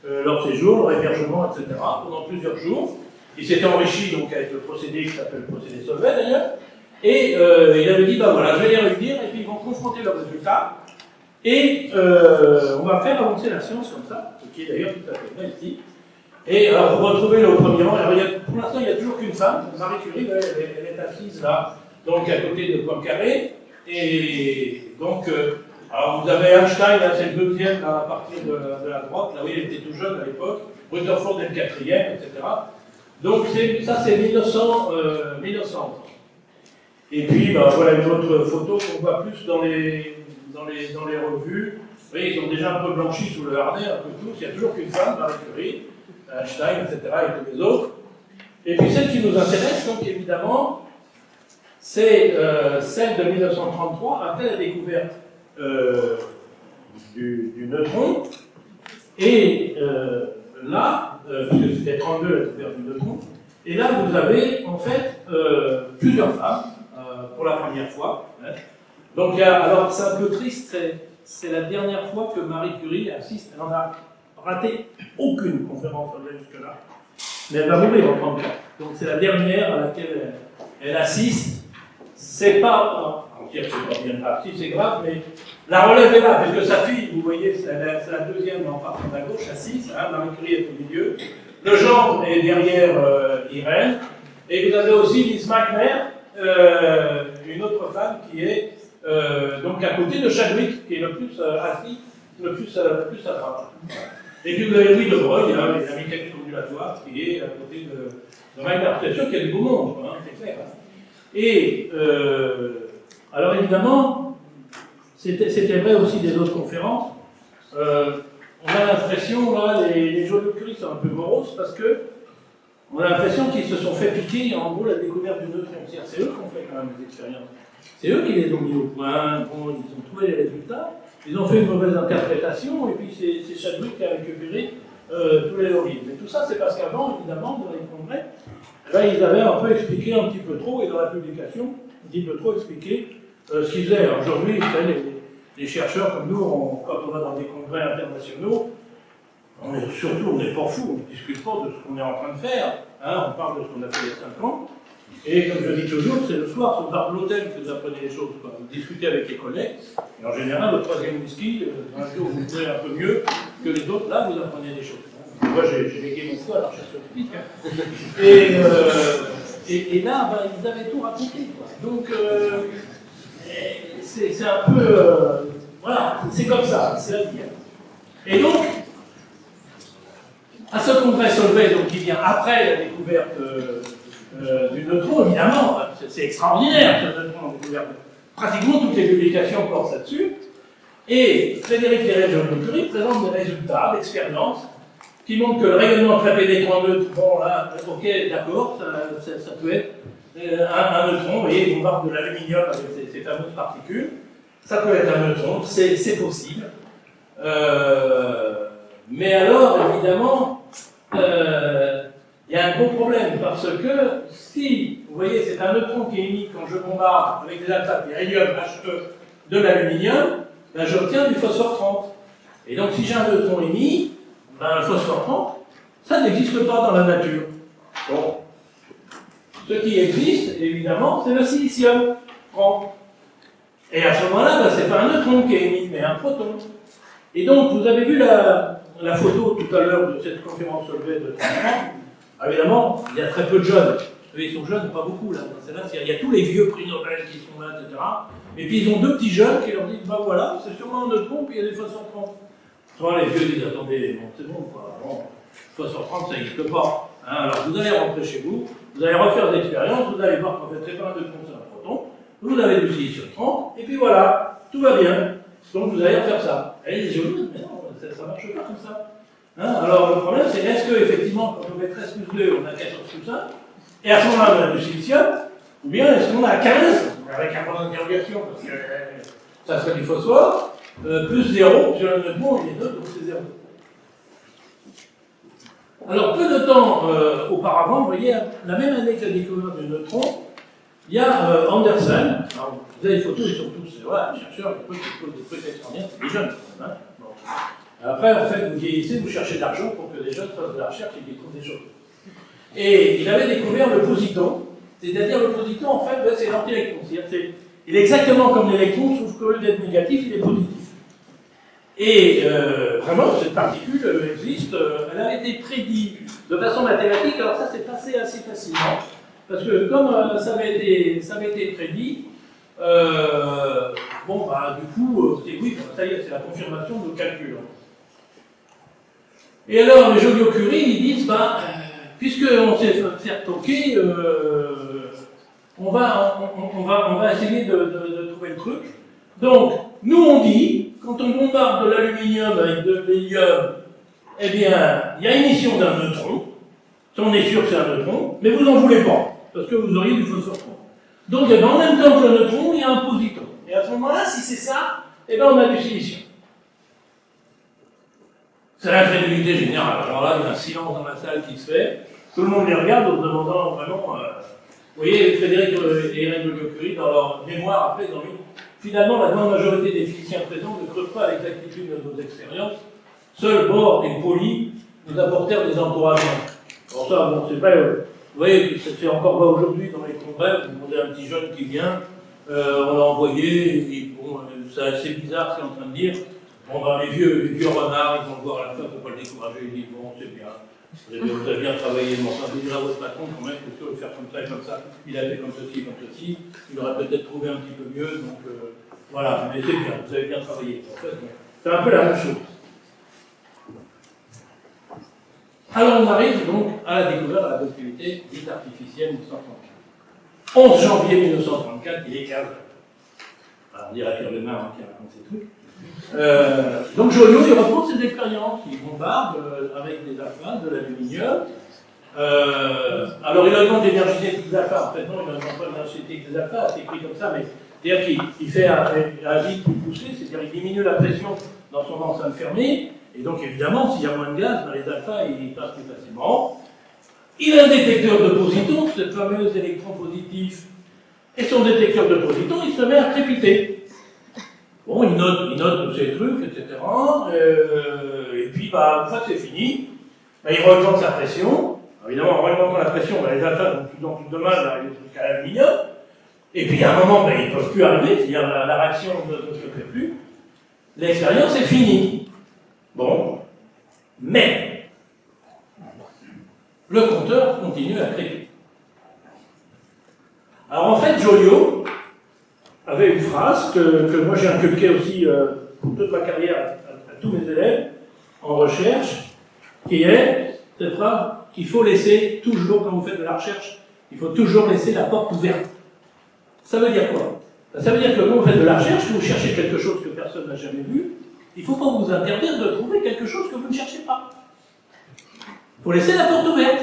leur séjour, leur hébergement, etc., pendant plusieurs jours. Il s'était enrichi donc avec le procédé qui s'appelle le procédé Solvay d'ailleurs, et il avait dit, voilà, je vais les réunir, et puis ils vont confronter leurs résultats, et on va faire avancer la science comme ça, ce qui est d'ailleurs tout à fait vrai ici. Et alors, vous retrouvez au premier rang, alors, pour l'instant, il n'y a toujours qu'une femme, Marie Curie, elle est assise là, donc à côté de Poincaré, et donc, alors vous avez Einstein, là, c'est le deuxième là, à partir de la droite, là où il était tout jeune à l'époque, Rutherford est le quatrième, etc. Donc ça c'est 1900. Et puis voilà une autre photo qu'on voit plus dans les revues. Vous voyez, ils ont déjà un peu blanchi sous le harnais, un peu tous. Il n'y a toujours qu'une femme, Marie Curie, Einstein, etc. et tous les autres. Et puis celle qui nous intéresse, donc évidemment, c'est celle de 1933, après la découverte du neutron. Et là, puisque c'était 32 la découverte du neutron, et là vous avez en fait plusieurs femmes pour la première fois. Hein. Donc alors c'est un peu triste, c'est la dernière fois que Marie Curie assiste, elle n'en a raté aucune conférence jusque-là, mais elle va mourir en 34. Donc c'est la dernière à laquelle elle assiste. C'est pas, on dire que c'est pas bien grave, si c'est grave, mais la relève est là, puisque sa fille, vous voyez, c'est la deuxième en partant à gauche, assise, hein, Marie Curie est au milieu. Le gendre est derrière Irène, et vous avez aussi Lise Meitner, une autre femme qui est donc à côté de Chadwick, qui est le plus assis, le plus à droite. Et puis vous avez Louis de Broglie, hein, les mécaniques ondulatoires, qui est à côté de Meitner. C'est sûr qu'il y a du beau monde, hein, c'est clair. Et alors évidemment, c'était vrai aussi des autres conférences. On a l'impression, là, les Joliot-Curie sont un peu moroses parce que on a l'impression qu'ils se sont fait piquer, en gros, la découverte du neutron. C'est eux qui ont fait quand même les expériences. C'est eux qui les ont mis au point, bon, ils ont trouvé les résultats, ils ont fait une mauvaise interprétation, et puis c'est Chadwick qui a récupéré tous les origines. Mais tout ça, c'est parce qu'avant, évidemment, dans les congrès, là, ils avaient un peu expliqué un petit peu trop, et dans la publication, un petit peu trop expliqué ce qu'ils faisaient. Aujourd'hui, les les chercheurs comme nous, quand on va dans des congrès internationaux, on n'est pas fous, on ne discute pas de ce qu'on est en train de faire. Hein, on parle de ce qu'on a fait il y a 5 ans. Et comme je dis toujours, c'est le soir, sur le bar de l'hôtel, que vous apprenez les choses. Quoi. Vous discutez avec les collègues. Et en général, le troisième whisky, un jour, vous trouvez un peu mieux que les autres. Là, vous apprenez des choses. Moi, j'ai légué mon foi à la recherche scientifique. Hein. Et là, ben, ils avaient tout raconté. Quoi. Donc, c'est un peu... voilà, c'est comme ça, c'est la vie. Et donc, à ce congrès Solvay, donc, qui vient après la découverte du neutron, évidemment, c'est extraordinaire, ce neutron découvert. Pratiquement toutes les publications portent là-dessus. Et Frédéric Lérès-Joliot-Curie présente des résultats d'expériences qui montrent que le rayonnement très pénétrant neutre, bon là, ok, d'accord, ça peut être un neutron, vous voyez, il bombarde de l'aluminium avec ces fameuses particules. Ça peut être un neutron, c'est possible. Mais alors, évidemment, il y a un gros problème, parce que si, vous voyez, c'est un neutron qui est émis quand je bombarde avec des alphas, des rhélium, He, de l'aluminium, ben j'obtiens du phosphore 30. Et donc, si j'ai un neutron émis, ben, le phosphore 30, ça n'existe pas dans la nature. Bon. Ce qui existe, évidemment, c'est le silicium 30. Et à ce moment-là, ben, c'est pas un neutron qui est émis, mais un proton. Et donc, vous avez vu la photo tout à l'heure de cette conférence Solvay de 30 ans. Évidemment, il y a très peu de jeunes. Ils sont jeunes, pas beaucoup, là. Il y a tous les vieux prix Nobel qui sont là, etc. Et puis, ils ont deux petits jeunes qui leur disent, bah voilà, c'est sûrement un neutron, puis il y a des phosphores 30. Souvent, les vieux disent, attendez, bon, c'est bon, quoi. Bon, phosphore 30, ça n'existe pas. Hein, alors, vous allez rentrer chez vous, vous allez refaire des expériences, vous allez voir qu'en fait, c'est pas un neutron, c'est un proton. Vous avez du silicium 30, et puis voilà, tout va bien. Donc, vous allez refaire ça. Et les jeunes, mais non, ça ne marche pas comme ça. Hein, alors, le problème, c'est est-ce qu'effectivement, quand on met 13 plus 2, on a 14 plus 1, et à ce moment-là, on a du silicium, ou bien est-ce qu'on a 15, avec un point d'interrogation, parce que ça serait du phosphore, plus 0, sur le neutron, il est 2, donc c'est 0. Alors, peu de temps auparavant, vous voyez, la même année que la découverte du neutron, il y a Anderson, alors, vous avez des photos, ils sont tous, voilà, chercheurs, des trucs extraordinaires, c'est des jeunes, quand même. Hein. Bon. Après, en fait, vous vieillissez, vous cherchez de l'argent pour que les jeunes fassent de la recherche et qu'ils trouvent des choses. Et il avait découvert le positon, c'est-à-dire le positon, en fait, c'est l'antiélectron. C'est-à-dire il est exactement comme l'électron, sauf qu'au lieu d'être négatif, il est positif. Et vraiment, cette particule existe, elle avait été prédite de façon mathématique, alors ça s'est passé assez facilement, parce que comme ça avait été prédit, bon, bah, du coup, oui, ça y est, c'est la confirmation de nos calculs. Et alors, les Joliot-Curie, ils disent, bah, puisqu'on sait faire toquer, on va essayer de trouver le truc. Donc, nous on dit, quand on bombarde de l'aluminium avec de l'hélium, eh bien, il y a émission d'un neutron. On est sûr que c'est un neutron, mais vous n'en voulez pas, parce que vous auriez du phosphore 30. Donc, eh bien, en même temps que le neutron, il y a un positon. Et à ce moment-là, si c'est ça, eh bien, on a du silicium. C'est l'incrédulité générale. Alors là, il y a un silence dans la salle qui se fait. Tout le monde les regarde en se demandant vraiment... vous voyez, Frédéric et Hélène Joliot-Curie, dans leur mémoire, après, ils ont mis... Finalement, la grande majorité des physiciens présents ne creusent pas l'exactitude de nos expériences. Seuls Bohr et Pauli nous apportèrent des encouragements. Alors ça, bon, c'est pas... vous voyez, ça se fait encore pas aujourd'hui dans les congrès. Vous demandez à un petit jeune qui vient, on l'a envoyé, et bon, c'est assez bizarre ce qu'il est en train de dire. Bon, ben, les vieux renards, ils vont le voir à la fin pour pas le décourager, ils disent, bon, c'est bien. Vous avez bien travaillé, mais enfin, vous direz à votre patron quand même que sur le faire comme ça et comme ça, il a fait comme ceci, il aurait peut-être trouvé un petit peu mieux, donc voilà, mais c'est bien, vous avez bien travaillé. En fait, c'est un peu la même chose. Alors on arrive donc à la découverte de la radioactivité dite artificielle 1934. 11 janvier 1934, il est 15 heures. Alors on dirait Pierre Lemar qui raconte ces trucs. Donc Joliot, il reprend ses expériences, il bombarde avec des alphas, de l'aluminium. Alors il augmente l'énergie cinétique des alphas, en fait non, il n'augmente pas l'énergie cinétique des alphas, c'est écrit comme ça, mais c'est-à-dire qu'il fait un vide plus poussé, c'est-à-dire qu'il diminue la pression dans son enceinte fermée, et donc évidemment, s'il y a moins de gaz, ben, les alphas ils passent plus facilement. Il a un détecteur de positons, ce fameux électron positif, et son détecteur de positons, il se met à crépiter. Bon, il note tous ces trucs, etc. Et puis, une fois que c'est fini, il replante sa pression. Alors, évidemment, en remontant la pression, les attaques ont de plus en plus de mal à arriver jusqu'à l'aluminium. Et puis, à un moment, ils ne peuvent plus arriver, c'est-à-dire la réaction ne se fait plus. L'expérience est finie. Bon. Mais, le compteur continue à créer. Alors, en fait, Joliot avait une phrase que moi j'ai inculquée aussi pour toute ma carrière à tous mes élèves en recherche, qui est cette phrase qu'il faut laisser toujours, quand vous faites de la recherche, il faut toujours laisser la porte ouverte. Ça veut dire quoi? Ça veut dire que quand vous faites de la recherche, que vous cherchez quelque chose que personne n'a jamais vu, il ne faut pas vous interdire de trouver quelque chose que vous ne cherchez pas. Il faut laisser la porte ouverte.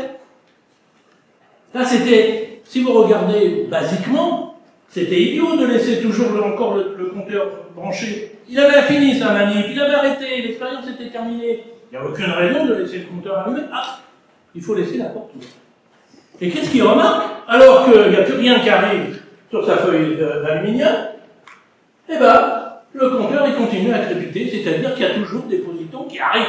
Là, c'était, si vous regardez basiquement, c'était idiot de laisser toujours encore le compteur branché. Il avait fini sa manip, il avait arrêté, l'expérience était terminée. Il n'y a aucune raison de laisser le compteur allumé. Ah, il faut laisser la porte ouverte. Et qu'est-ce qu'il remarque? Alors qu'il n'y a plus rien qui arrive sur sa feuille d'aluminium, eh ben, le compteur il continue à crépiter, c'est-à-dire qu'il y a toujours des positons qui arrivent.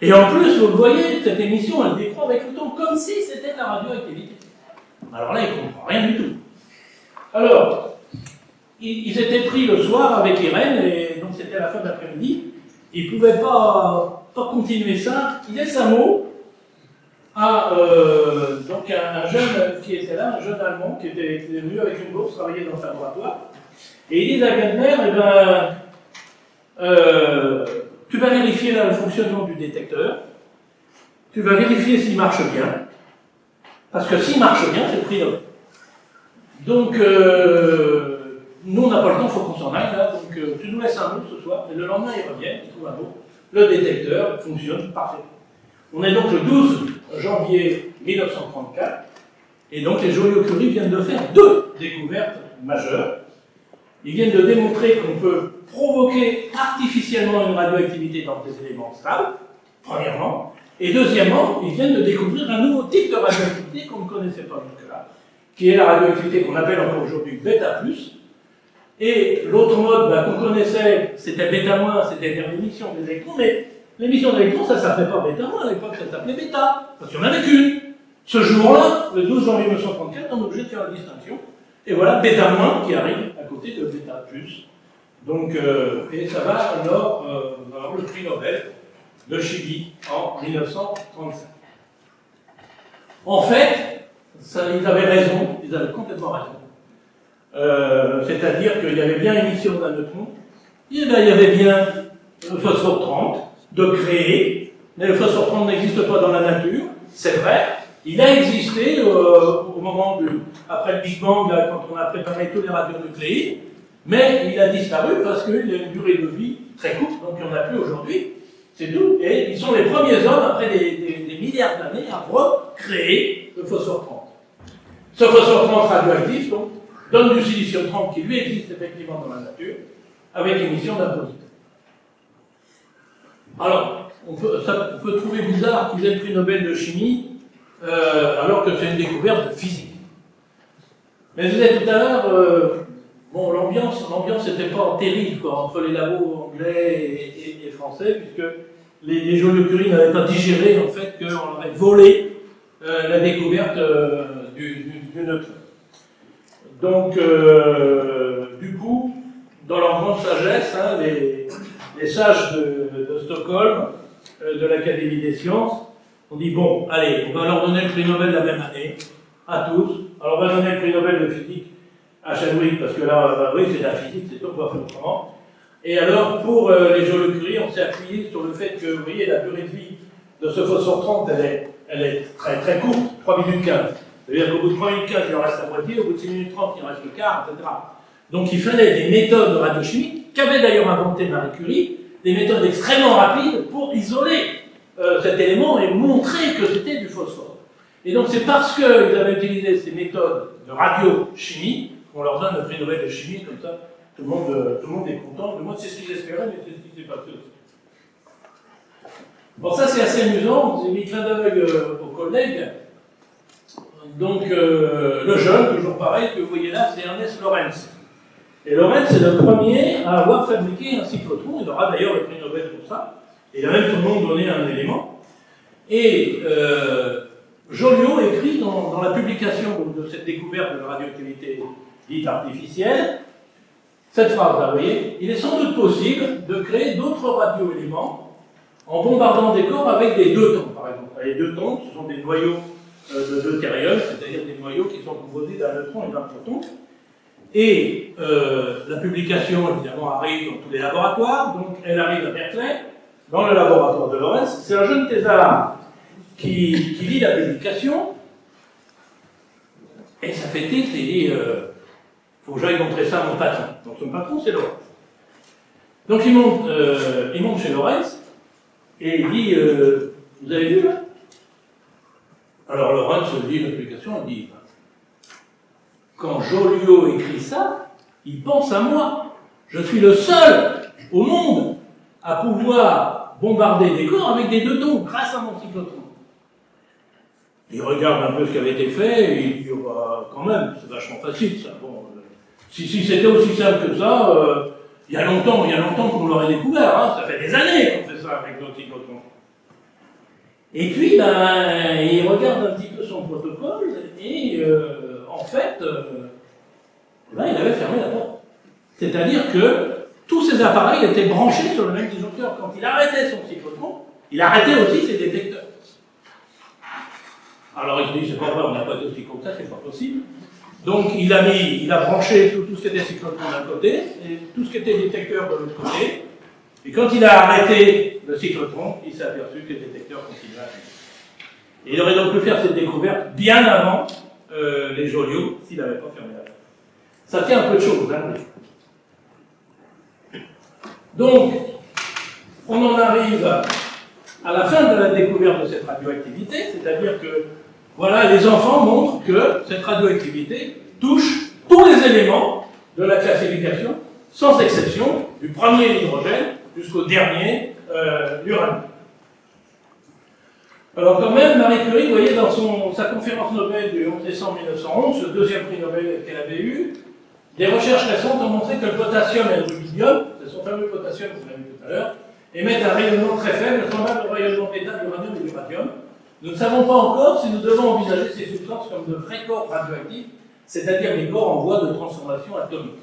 Et en plus, vous le voyez, cette émission, elle décroît avec le temps, comme si c'était de la radioactivité. Alors là, il ne comprend rien du tout. Alors, ils étaient pris le soir avec Irène, et donc c'était à la fin de l'après-midi. Ils ne pouvaient pas continuer ça. Il laisse un mot à donc un jeune qui était là, un jeune Allemand, qui était venu avec une bourse travailler dans un laboratoire. Et il dit à Gardner, tu vas vérifier là, le fonctionnement du détecteur, tu vas vérifier s'il marche bien, parce que s'il marche bien, c'est le prix Nobel. Donc, nous, on n'a pas le temps, il faut qu'on s'en aille, là, donc tu nous laisses un mot ce soir, et le lendemain, il revient, il trouve un mot, le détecteur fonctionne parfait. On est donc le 12 janvier 1934, et donc les Joliot-Curie viennent de faire 2 découvertes majeures. Ils viennent de démontrer qu'on peut provoquer artificiellement une radioactivité dans des éléments stables, premièrement, et deuxièmement, ils viennent de découvrir un nouveau type de radioactivité qu'on ne connaissait pas jusque-là, qui est la radioactivité qu'on appelle encore aujourd'hui bêta+. Et l'autre mode qu'on connaissait, c'était bêta-, c'était l'émission des électrons, mais l'émission des électrons, ça ne s'appelait pas bêta-, à l'époque, ça s'appelait bêta, parce qu'il n'y en avait qu'une. Ce jour-là, le 12 janvier 1934, on est obligé de faire la distinction. Et voilà, bêta- qui arrive à côté de bêta+. Donc, et ça va alors avoir le prix Nobel de chimie en 1935. En fait, ils avaient raison, ils avaient complètement raison. C'est-à-dire qu'il y avait bien émission d'un neutron, il y avait bien le phosphore 30 de créer, mais le phosphore 30 n'existe pas dans la nature, c'est vrai. Il a existé au moment après le Big Bang, là, quand on a préparé tous les radionucléides, mais il a disparu parce qu'il a une durée de vie très courte, donc il n'y en a plus aujourd'hui, c'est tout. Et ils sont les premiers hommes, après des milliards d'années, à recréer le phosphore 30. Ce phosphore 30 radioactif, donc, donne du silicium 30 qui lui existe effectivement dans la nature, avec émission d'un positon. Alors, on peut trouver bizarre qu'ils aient le prix Nobel de chimie, alors que c'est une découverte de physique. Mais je disais tout à l'heure, bon, l'ambiance n'était pas terrible quoi, entre les labos anglais et français, puisque les Joliot-Curie n'avaient pas digéré en fait qu'on leur avait volé la découverte du neutron. Donc, du coup, dans leur grande sagesse, hein, les sages de Stockholm, de l'Académie des sciences, on dit bon, allez, on va leur donner le prix Nobel la même année, à tous. Alors on va donner le prix Nobel de physique à Chadwick, parce que là, oui, c'est de la physique, c'est tout, on va faire autrement. Et alors, pour les Joliot-Curie, on s'est appuyé sur le fait que, vous voyez, la durée de vie de ce phosphore 30, elle est très très courte, 3 minutes 15. C'est-à-dire qu'au bout de 3 minutes 15, il en reste la moitié, au bout de 6 minutes 30, il en reste le quart, etc. Donc il fallait des méthodes radiochimiques, qu'avait d'ailleurs inventé Marie Curie, des méthodes extrêmement rapides pour isoler cet élément et montrer que c'était du phosphore. Et donc c'est parce qu'ils avaient utilisé ces méthodes de radiochimie qu'on leur donne le prix Nobel de chimie, comme ça tout le monde est content. Moi c'est ce qu'ils espéraient, mais c'est ce qui s'est passé aussi. Bon, ça c'est assez amusant, j'ai mis clin d'œil aux collègues. Donc le jeune, toujours pareil, que vous voyez là, c'est Ernest Lawrence. Et Lorentz est le premier à avoir fabriqué un cyclotron. Il aura d'ailleurs le prix Nobel pour ça. Il a même tout le monde donné un élément. Et Joliot écrit dans la publication de cette découverte de la radioactivité dite artificielle, cette phrase-là, vous voyez, il est sans doute possible de créer d'autres radioéléments en bombardant des corps avec des deutons, par exemple. Les deutons, ce sont des noyaux de deutérium, c'est-à-dire des noyaux qui sont composés d'un neutron et d'un proton. Et la publication, évidemment, arrive dans tous les laboratoires, donc elle arrive à Berkeley, dans le laboratoire de Lorentz. C'est un jeune thésard qui lit la publication, et ça fait tilt, et dit faut que j'aille montrer ça à mon patron. Donc son patron, c'est Lorentz. Donc il monte chez Lorentz, et il dit vous avez vu là? Alors Lorentz lit la publication, il dit quand Joliot écrit ça, il pense à moi. Je suis le seul au monde à pouvoir bombarder des corps avec des deutons grâce à mon cyclotron. Il regarde un peu ce qui avait été fait et il dit quand même, c'est vachement facile ça. Bon, si c'était aussi simple que ça, il y a longtemps qu'on l'aurait découvert. Hein. Ça fait des années qu'on fait ça avec notre cyclotron. Et puis, il regarde un petit peu son protocole et en fait, il avait fermé la porte. C'est-à-dire que tous ces appareils étaient branchés sur le même disjoncteur. Quand il arrêtait son cyclotron, il arrêtait aussi ses détecteurs. Alors il se dit, c'est pas vrai, on n'a pas été aussi comme ça, c'est pas possible. Donc il a branché tout ce qui était cyclotron d'un côté et tout ce qui était détecteur de l'autre côté. Et quand il a arrêté le cyclotron, il s'est aperçu que les détecteurs continuaient à fonctionner. Et il aurait donc pu faire cette découverte bien avant les Joliot s'il n'avait pas fermé la porte. Ça tient un peu de choses, hein. Donc, on en arrive à la fin de la découverte de cette radioactivité, c'est-à-dire que, voilà, les enfants montrent que cette radioactivité touche tous les éléments de la classification, sans exception, du premier hydrogène jusqu'au dernier l'uranium. Alors quand même, Marie Curie, vous voyez, dans sa conférence Nobel du 11 décembre 1911, le deuxième prix Nobel qu'elle avait eu, des recherches récentes ont montré que le potassium et le rubidium, c'est son fameux potassium que vous avez vu tout à l'heure, émettent un rayonnement très faible, semblable au rayonnement bêta de l'uranium et du radium. Nous ne savons pas encore si nous devons envisager ces substances comme de vrais corps radioactifs, c'est-à-dire des corps en voie de transformation atomique.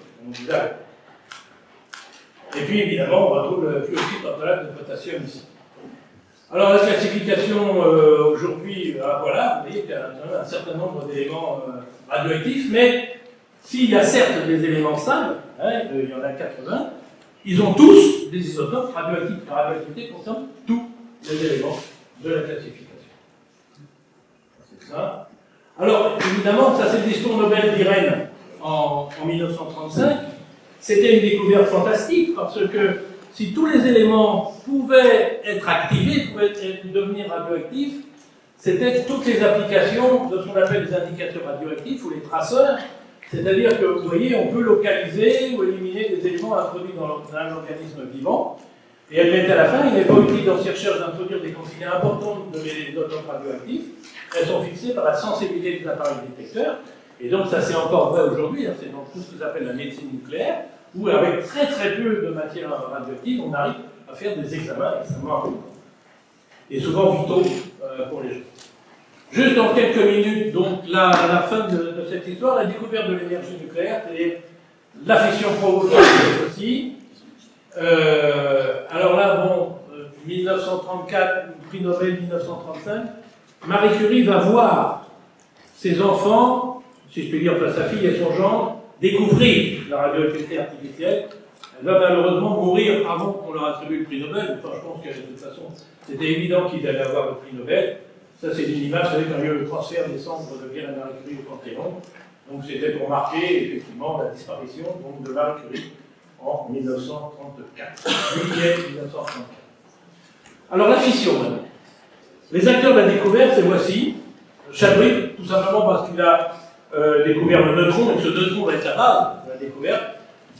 Et puis évidemment, on retrouve le fluoxyde pentolate de potassium ici. Alors la classification aujourd'hui, voilà, vous voyez qu'il y a un certain nombre d'éléments radioactifs, mais s'il y a certes des éléments stables, hein, il y en a 80, ils ont tous des isotopes radioactifs. La radioactivité concerne tous les éléments de la classification. C'est ça. Alors, évidemment, ça c'est le discours Nobel d'Irène en 1935. C'était une découverte fantastique parce que si tous les éléments pouvaient être activés, pouvaient devenir radioactifs, c'était toutes les applications de ce qu'on appelle les indicateurs radioactifs ou les traceurs. C'est-à-dire que, vous voyez, on peut localiser ou éliminer des éléments introduits dans un organisme vivant. Et elle met à la fin, il n'est pas utile dans ces recherches d'introduire des quantités importantes de isotopes radioactifs. Elles sont fixées par la sensibilité des appareils détecteurs. Et donc, ça c'est encore vrai aujourd'hui, hein, c'est dans tout ce qu'ils appellent la médecine nucléaire, où avec très très peu de matière radioactive, on arrive à faire des examens extrêmement importants. Et souvent vitaux pour les gens. Juste en quelques minutes, donc là, à la fin de cette histoire, la découverte de l'énergie nucléaire, c'est la fission provoquée aussi. Alors là, bon, 1934, prix Nobel 1935, Marie Curie va voir ses enfants, si je puis dire, enfin sa fille et son gendre, découvrir la radioactivité artificielle. Elle va malheureusement mourir avant qu'on leur attribue le prix Nobel. Enfin, je pense que de toute façon, c'était évident qu'ils allaient avoir le prix Nobel. Ça, c'est une image, vous savez, quand il y a eu le transfert des cendres de Pierre et Marie Curie au Panthéon. Donc, c'était pour marquer, effectivement, la disparition donc, de Marie Curie en 1934. Juillet 1934. Alors, la fission, maintenant. Les acteurs de la découverte, c'est voici. Chadwick, tout simplement parce qu'il a découvert le neutron, et que ce neutron va être la base de la découverte.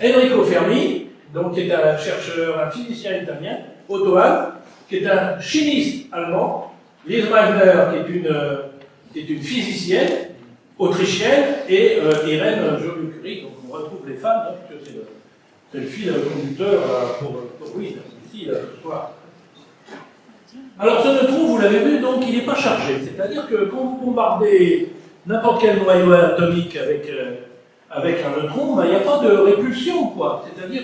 Enrico Fermi, donc, qui est un chercheur, un physicien italien. Otto Hahn, qui est un chimiste allemand. Lise Meitner, qui est une physicienne autrichienne, et Irène Joliot-Curie, donc on retrouve les femmes, hein, parce que c'est le fil conducteur pour Louise, ici, ce soir. Alors ce neutron, vous l'avez vu, donc il n'est pas chargé. C'est-à-dire que quand vous bombardez n'importe quel noyau atomique avec un neutron, ben, il n'y a pas de répulsion, quoi. C'est-à-dire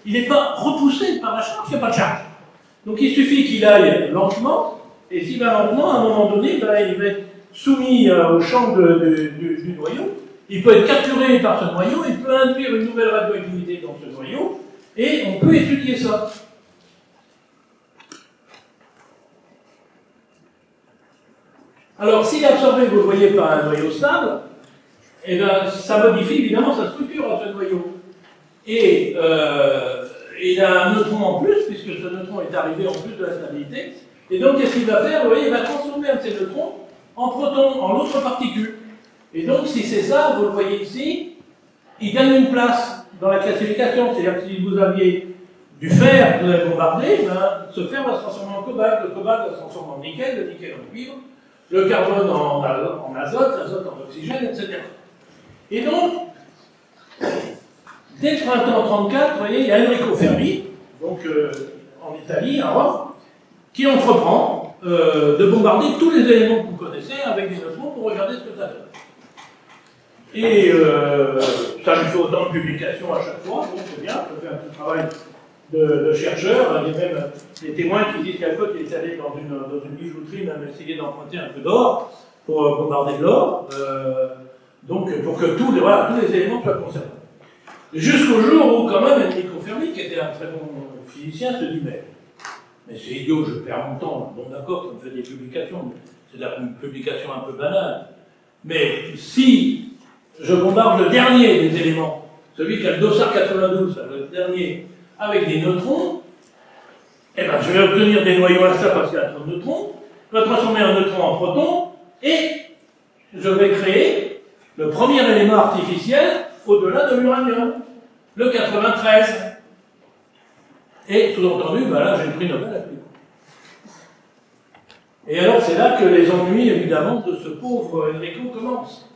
qu'il n'est pas repoussé par la charge, il n'y a pas de charge. Donc il suffit qu'il aille lentement, et s'il va lentement, à un moment donné, ben, il va être soumis au champ du noyau. Il peut être capturé par ce noyau, il peut induire une nouvelle radioactivité dans ce noyau, et on peut étudier ça. Alors, s'il est absorbé, vous le voyez, par un noyau stable, eh bien, ça modifie évidemment sa structure à ce noyau. Et il a un neutron en plus, puisque ce neutron est arrivé en plus de la stabilité. Et donc, qu'est-ce qu'il va faire? Vous voyez, il va transformer un de ces neutrons en proton, en autre particule. Et donc, si c'est ça, vous le voyez ici, il gagne une place dans la classification. C'est-à-dire que si vous aviez du fer que vous avez bombardé, ben, ce fer va se transformer en cobalt, le cobalt va se transformer en nickel, le nickel en cuivre, le carbone en azote, l'azote en oxygène, etc. Et donc, dès le printemps 1934, vous voyez, il y a Enrico Fermi, donc en Italie, à Rome, qui entreprend de bombarder tous les éléments que vous connaissez avec des neutrons pour regarder ce que ça donne. Et ça lui fait autant de publications à chaque fois, donc c'est bien, ça fait un petit travail de chercheur. Il y a même des témoins qui disent qu'à l'époque, il est allé dans une bijouterie, même essayer d'emprunter un peu d'or pour bombarder de l'or, donc pour que tous les éléments soient conservés. Jusqu'au jour où, quand même, Enrico Fermi, qui était un très bon physicien, se dit mais c'est idiot, je perds mon temps. Bon, d'accord, ça me fait des publications, mais c'est de la publication un peu banale. Mais si je bombarde le dernier des éléments, celui qui a le dossard 92, le dernier, avec des neutrons, eh ben, je vais obtenir des noyaux instables parce qu'il y a trop de neutrons, je vais transformer un neutron en proton, et je vais créer le premier élément artificiel au-delà de l'uranium, le 93. Et sous-entendu, ben là, j'ai le prix Nobel à plus. Et alors, c'est là que les ennuis, évidemment, de ce pauvre Enrico commencent.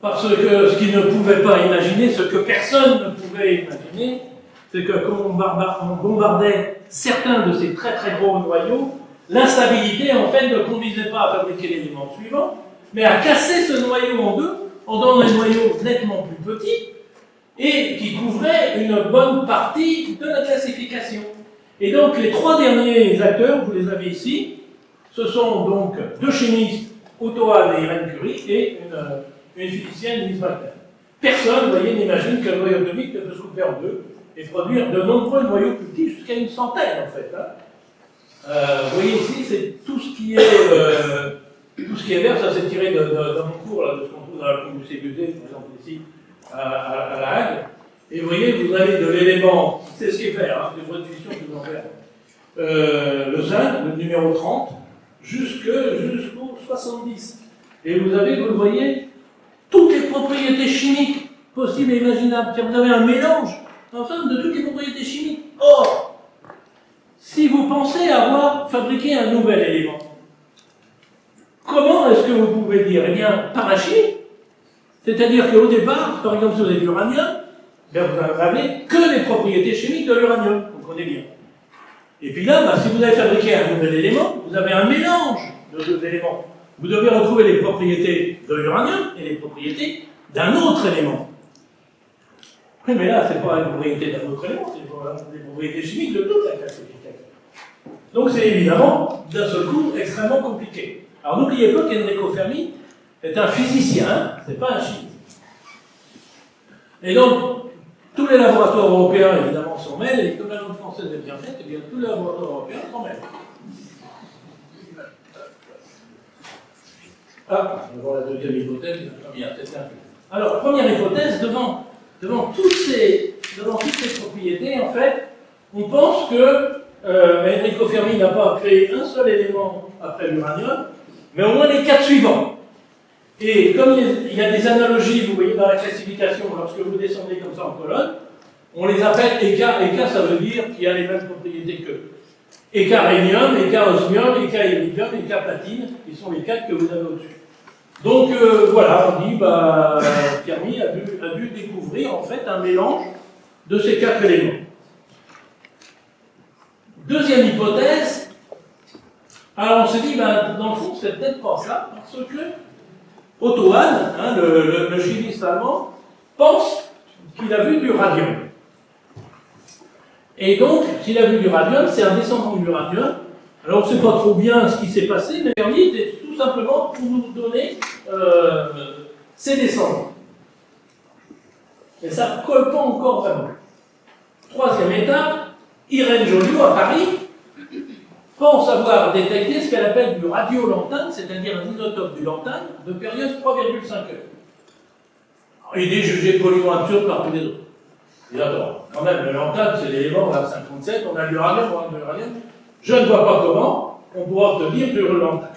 Parce que ce qu'il ne pouvait pas imaginer, ce que personne ne pouvait imaginer, c'est que quand on bombardait certains de ces très très gros noyaux, l'instabilité, en fait, ne conduisait pas à fabriquer l'élément suivant, mais à casser ce noyau en deux, en donnant un noyau nettement plus petit, et qui couvrait une bonne partie de la classification. Et donc, les trois derniers acteurs, vous les avez ici, ce sont donc deux chimistes, Otto Hahn et Irène Curie, et une physicienne, Lise Meitner. Personne, vous voyez, n'imagine qu'un noyau atomique peut se couper en deux et produire de nombreux noyaux plus petits, jusqu'à une centaine, en fait. Vous voyez ici, c'est tout ce qui est vert, ça c'est tiré dans mon cours, là, de ce qu'on trouve dans la cour du CQD, par exemple ici, à La Hague. Et vous voyez, vous avez de l'élément, c'est ce qui est vert, hein, des voies de fusion qui vont faire le zinc, le numéro 30, jusqu'au 70. Et vous avez, vous le voyez, toutes les propriétés chimiques possibles et imaginables. Vous avez un mélange, en somme, de toutes les propriétés chimiques. Or, si vous pensez avoir fabriqué un nouvel élément, comment est-ce que vous pouvez dire? Eh bien, par la chimie. C'est-à-dire qu'au départ, par exemple, si vous avez de l'uranium, vous n'avez que les propriétés chimiques de l'uranium, vous connaissez bien. Et puis là, si vous avez fabriqué un nouvel élément, vous avez un mélange de deux éléments. Vous devez retrouver les propriétés de l'uranium et les propriétés d'un autre élément. Oui, mais là, ce n'est pas les propriétés d'un autre élément, c'est les propriétés chimiques de toute la classification. Donc c'est évidemment, d'un seul coup, extrêmement compliqué. Alors n'oubliez pas qu'Enrico Fermi est un physicien, c'est pas un chimiste. Et donc, tous les laboratoires européens, évidemment, s'en mêlent, et comme la langue française est bien faite, eh bien, tous les laboratoires européens s'en mêlent. Ah, je vais voir la deuxième hypothèse, la première, c'était un peu. Alors, première hypothèse, devant toutes ces propriétés, en fait, on pense que Enrico Fermi n'a pas créé un seul élément après l'uranium, mais au moins les quatre suivants. Et comme il y a des analogies, vous voyez, dans la classification, lorsque vous descendez comme ça en colonne, on les appelle écart. Écart, ça veut dire qu'il y a les mêmes propriétés que écart rhénium, écart osmium, écart iridium, écart platine, qui sont les quatre que vous avez au-dessus. Donc voilà, on dit, Fermi a dû découvrir en fait un mélange de ces 4 éléments. Deuxième hypothèse, alors on s'est dit, dans le fond, c'est peut-être pas ça, parce que Otto Hahn, le chimiste allemand, pense qu'il a vu du radium. Et donc, s'il a vu du radium, c'est un descendant de l'uranium. Alors, on ne sait pas trop bien ce qui s'est passé, mais Fermi était tout simplement pour nous donner ses descendants. Et ça ne colle pas encore vraiment. Troisième étape, Irène Joliot, à Paris, pense avoir détecté ce qu'elle appelle du radiolantane, c'est-à-dire un isotope du lantane, de période 3,5 heures. Il est jugé polluant absurde par tous les autres. Et attends, quand même, le lantane, c'est l'élément, on a 57, on a l'uranium, je ne vois pas comment on pourra obtenir du lantane.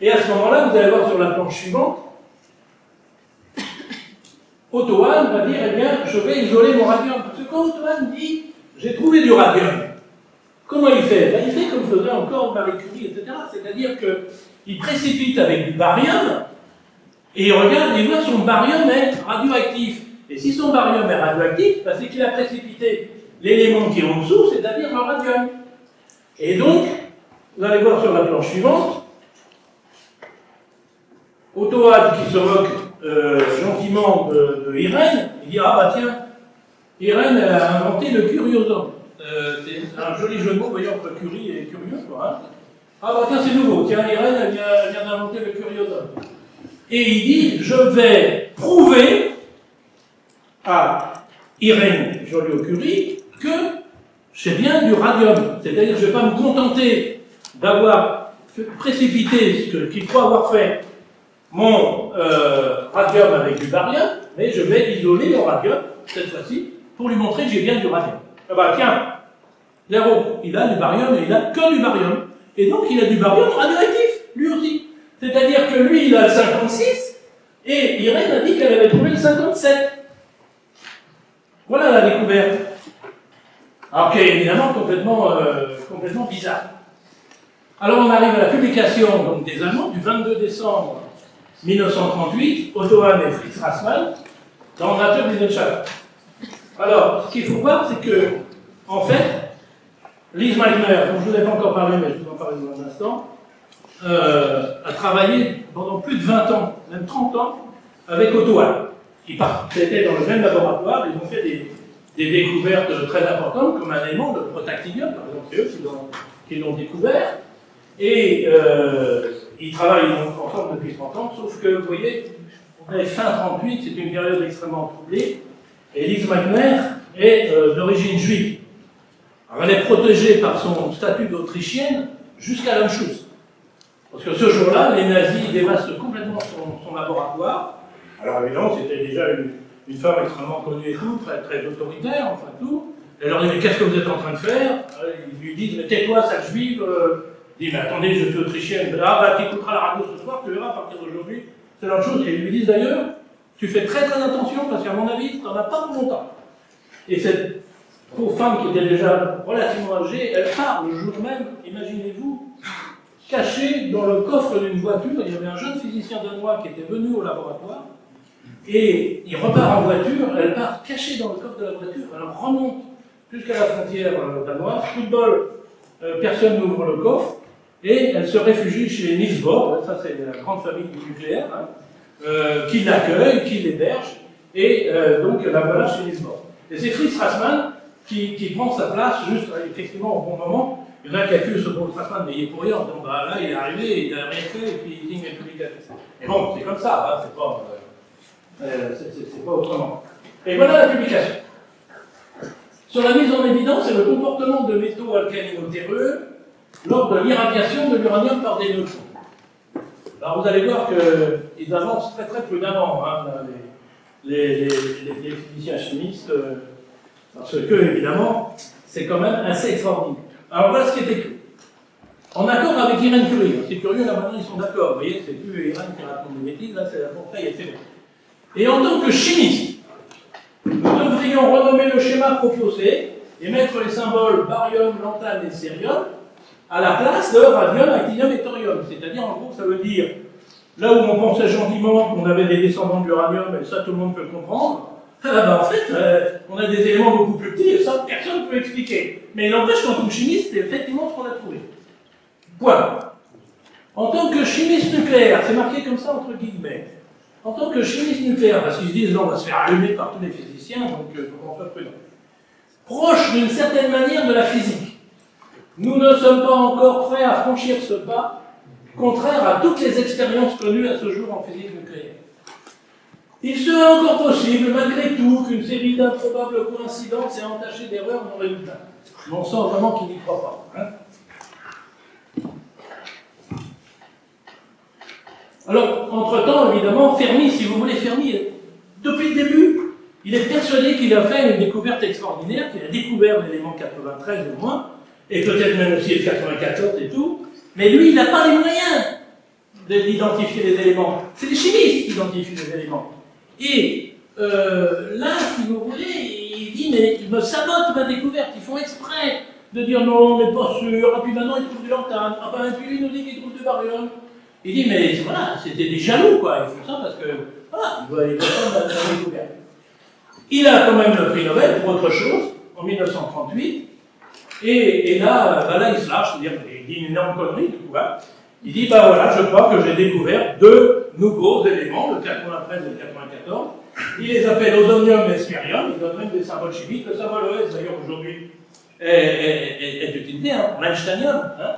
Et à ce moment-là, vous allez voir sur la planche suivante, Otto Hahn va dire, eh bien, je vais isoler mon radium. Parce que quand Otto Hahn dit, j'ai trouvé du radium, comment il fait? Il fait comme faisait encore Marie Curie, etc. C'est-à-dire qu'il précipite avec du barium, et il regarde, il voit que son barium est radioactif. Et si son barium est radioactif, c'est qu'il a précipité l'élément qui est en dessous, c'est-à-dire le radium. Et donc, vous allez voir sur la planche suivante, Otto Hahn qui se moque gentiment de Irène, il dit, tiens, Irène a inventé le curiosum. C'est un joli jeu de mots, vous voyez, entre curie et curieux, quoi. Tiens, c'est nouveau, tiens, Irène, elle vient d'inventer le curiosum. Et il dit, je vais prouver à Irène Joliot-Curie que j'ai bien du radium. C'est-à-dire que je ne vais pas me contenter d'avoir précipité ce qu'il croit avoir fait mon radium avec du barium, mais je vais isoler le radium, cette fois-ci, pour lui montrer que j'ai bien du radium. Tiens, Léraud, il a du barium et il n'a que du barium. Et donc il a du barium radioactif, lui aussi. C'est-à-dire que lui, il a le 56, et Irène a dit qu'elle avait trouvé le 57. Voilà la découverte. Alors qui est évidemment complètement bizarre. Alors on arrive à la publication donc, des Allemands du 22 décembre 1938, Otto Hahn et Fritz Strassmann, dans Nature des Wissenschaft. Alors, ce qu'il faut voir, c'est que, en fait, Lise Meitner, dont je ne vous ai pas encore parlé, mais je vous en parler dans un instant, a travaillé pendant plus de 20 ans, même 30 ans, avec Otto Hahn. Ils étaient dans le même laboratoire, ils ont fait des découvertes très importantes, comme un élément, le protactinium, par exemple, c'est eux qui l'ont découvert. Et ils travaillent donc ensemble depuis 30 ans, sauf que, vous voyez, on est fin 38, c'est une période extrêmement troublée, et Lise Meitner est d'origine juive. Alors, elle est protégée par son statut d'Autrichienne jusqu'à l'Anschluss. Parce que ce jour-là, les nazis dévastent complètement son laboratoire. Alors évidemment, c'était déjà une femme extrêmement connue et tout, très, très autoritaire, enfin tout. Elle leur dit, mais qu'est-ce que vous êtes en train de faire? Ils lui disent, mais tais-toi, sale juive. Il dit, mais attendez, je suis autrichienne. Tu écouteras la radio ce soir, tu verras, à partir d'aujourd'hui, c'est l'autre chose. Et ils lui disent d'ailleurs, tu fais très très attention, parce qu'à mon avis, tu n'en as pas pour longtemps. Et cette pauvre femme qui était déjà relativement âgée, elle part le jour même, imaginez-vous, cachée dans le coffre d'une voiture. Il y avait un jeune physicien danois qui était venu au laboratoire, et il repart en voiture, elle part cachée dans le coffre de la voiture, elle remonte jusqu'à la frontière danoise, coup de bol, personne n'ouvre le coffre, et elle se réfugie chez Niels Bohr, ça c'est la grande famille du nucléaire, qui l'accueille, qui l'héberge, et donc la voilà chez Niels Bohr. Et c'est Fritz Strassmann qui prend sa place juste effectivement au bon moment. Il y en a qui accusent ce pauvre Strassmann, mais il est pour rien, donc là il est arrivé, il n'a rien fait, et puis il signe une publication. Et bon, c'est comme ça, c'est pas autrement. Et voilà la publication. Sur la mise en évidence, c'est le comportement de métaux alcalino-terreux lors de l'irradiation de l'uranium par des neutrons. Alors vous allez voir qu'ils avancent très très prudemment, les physiciens chimistes, parce que évidemment, c'est quand même assez extraordinaire. Alors voilà ce qui est écrit. En accord avec Irène Curie, c'est curieux, là maintenant ils sont d'accord, vous voyez, c'est plus Irène qui raconte des bêtises, là c'est la portail et c'est bon. Et en tant que chimiste, nous devrions renommer le schéma proposé et mettre les symboles barium, lantane et cérium à la place de radium, actinium et thorium. C'est-à-dire, en gros, ça veut dire là où on pensait gentiment qu'on avait des descendants de l'uranium, et ça tout le monde peut comprendre, en fait, on a des éléments beaucoup plus petits, et ça personne ne peut expliquer. Mais il n'empêche qu'en tant que chimiste, c'est effectivement ce qu'on a trouvé. Point. En tant que chimiste nucléaire, c'est marqué comme ça entre guillemets, en tant que chimiste nucléaire, parce qu'ils se disent, non, on va se faire allumer par tous les physiciens, donc il faut qu'on soit prudent. Proche d'une certaine manière de la physique. Nous ne sommes pas encore prêts à franchir ce pas, contraire à toutes les expériences connues à ce jour en physique nucléaire. Il serait encore possible, malgré tout, qu'une série d'improbables coïncidences ait entaché d'erreurs nos résultats. Mais on sent vraiment qu'il n'y croit pas. Hein. Alors, entre-temps, évidemment, Fermi, si vous voulez, Fermi, depuis le début, il est persuadé qu'il a fait une découverte extraordinaire, qu'il a découvert l'élément 93 au moins, et peut-être même aussi le 94 et tout, mais lui, il n'a pas les moyens d'identifier les éléments. C'est les chimistes qui identifient les éléments. Et là, si vous voulez, il dit, mais ils me sabotent ma découverte, ils font exprès de dire non, on n'est pas sûr, et puis maintenant ils trouvent du lantane, ah ben, et puis lui il nous dit qu'il trouve du barium. Il dit, mais voilà, c'était des jaloux, quoi, ils font ça parce que, voilà, ils veulent prendre la découverte. Il a quand même le prix Nobel pour autre chose, en 1938, et là, là, il se lâche, c'est-à-dire, il dit une énorme connerie, du coup, hein. Il dit, bah voilà, je crois que j'ai découvert deux nouveaux éléments, le 93 et le 94. Il les appelle osonium et smérium, il donne même des symboles chimiques. Le symbole OS, d'ailleurs, aujourd'hui, est utilisé hein, pour l'einsteinium. Hein.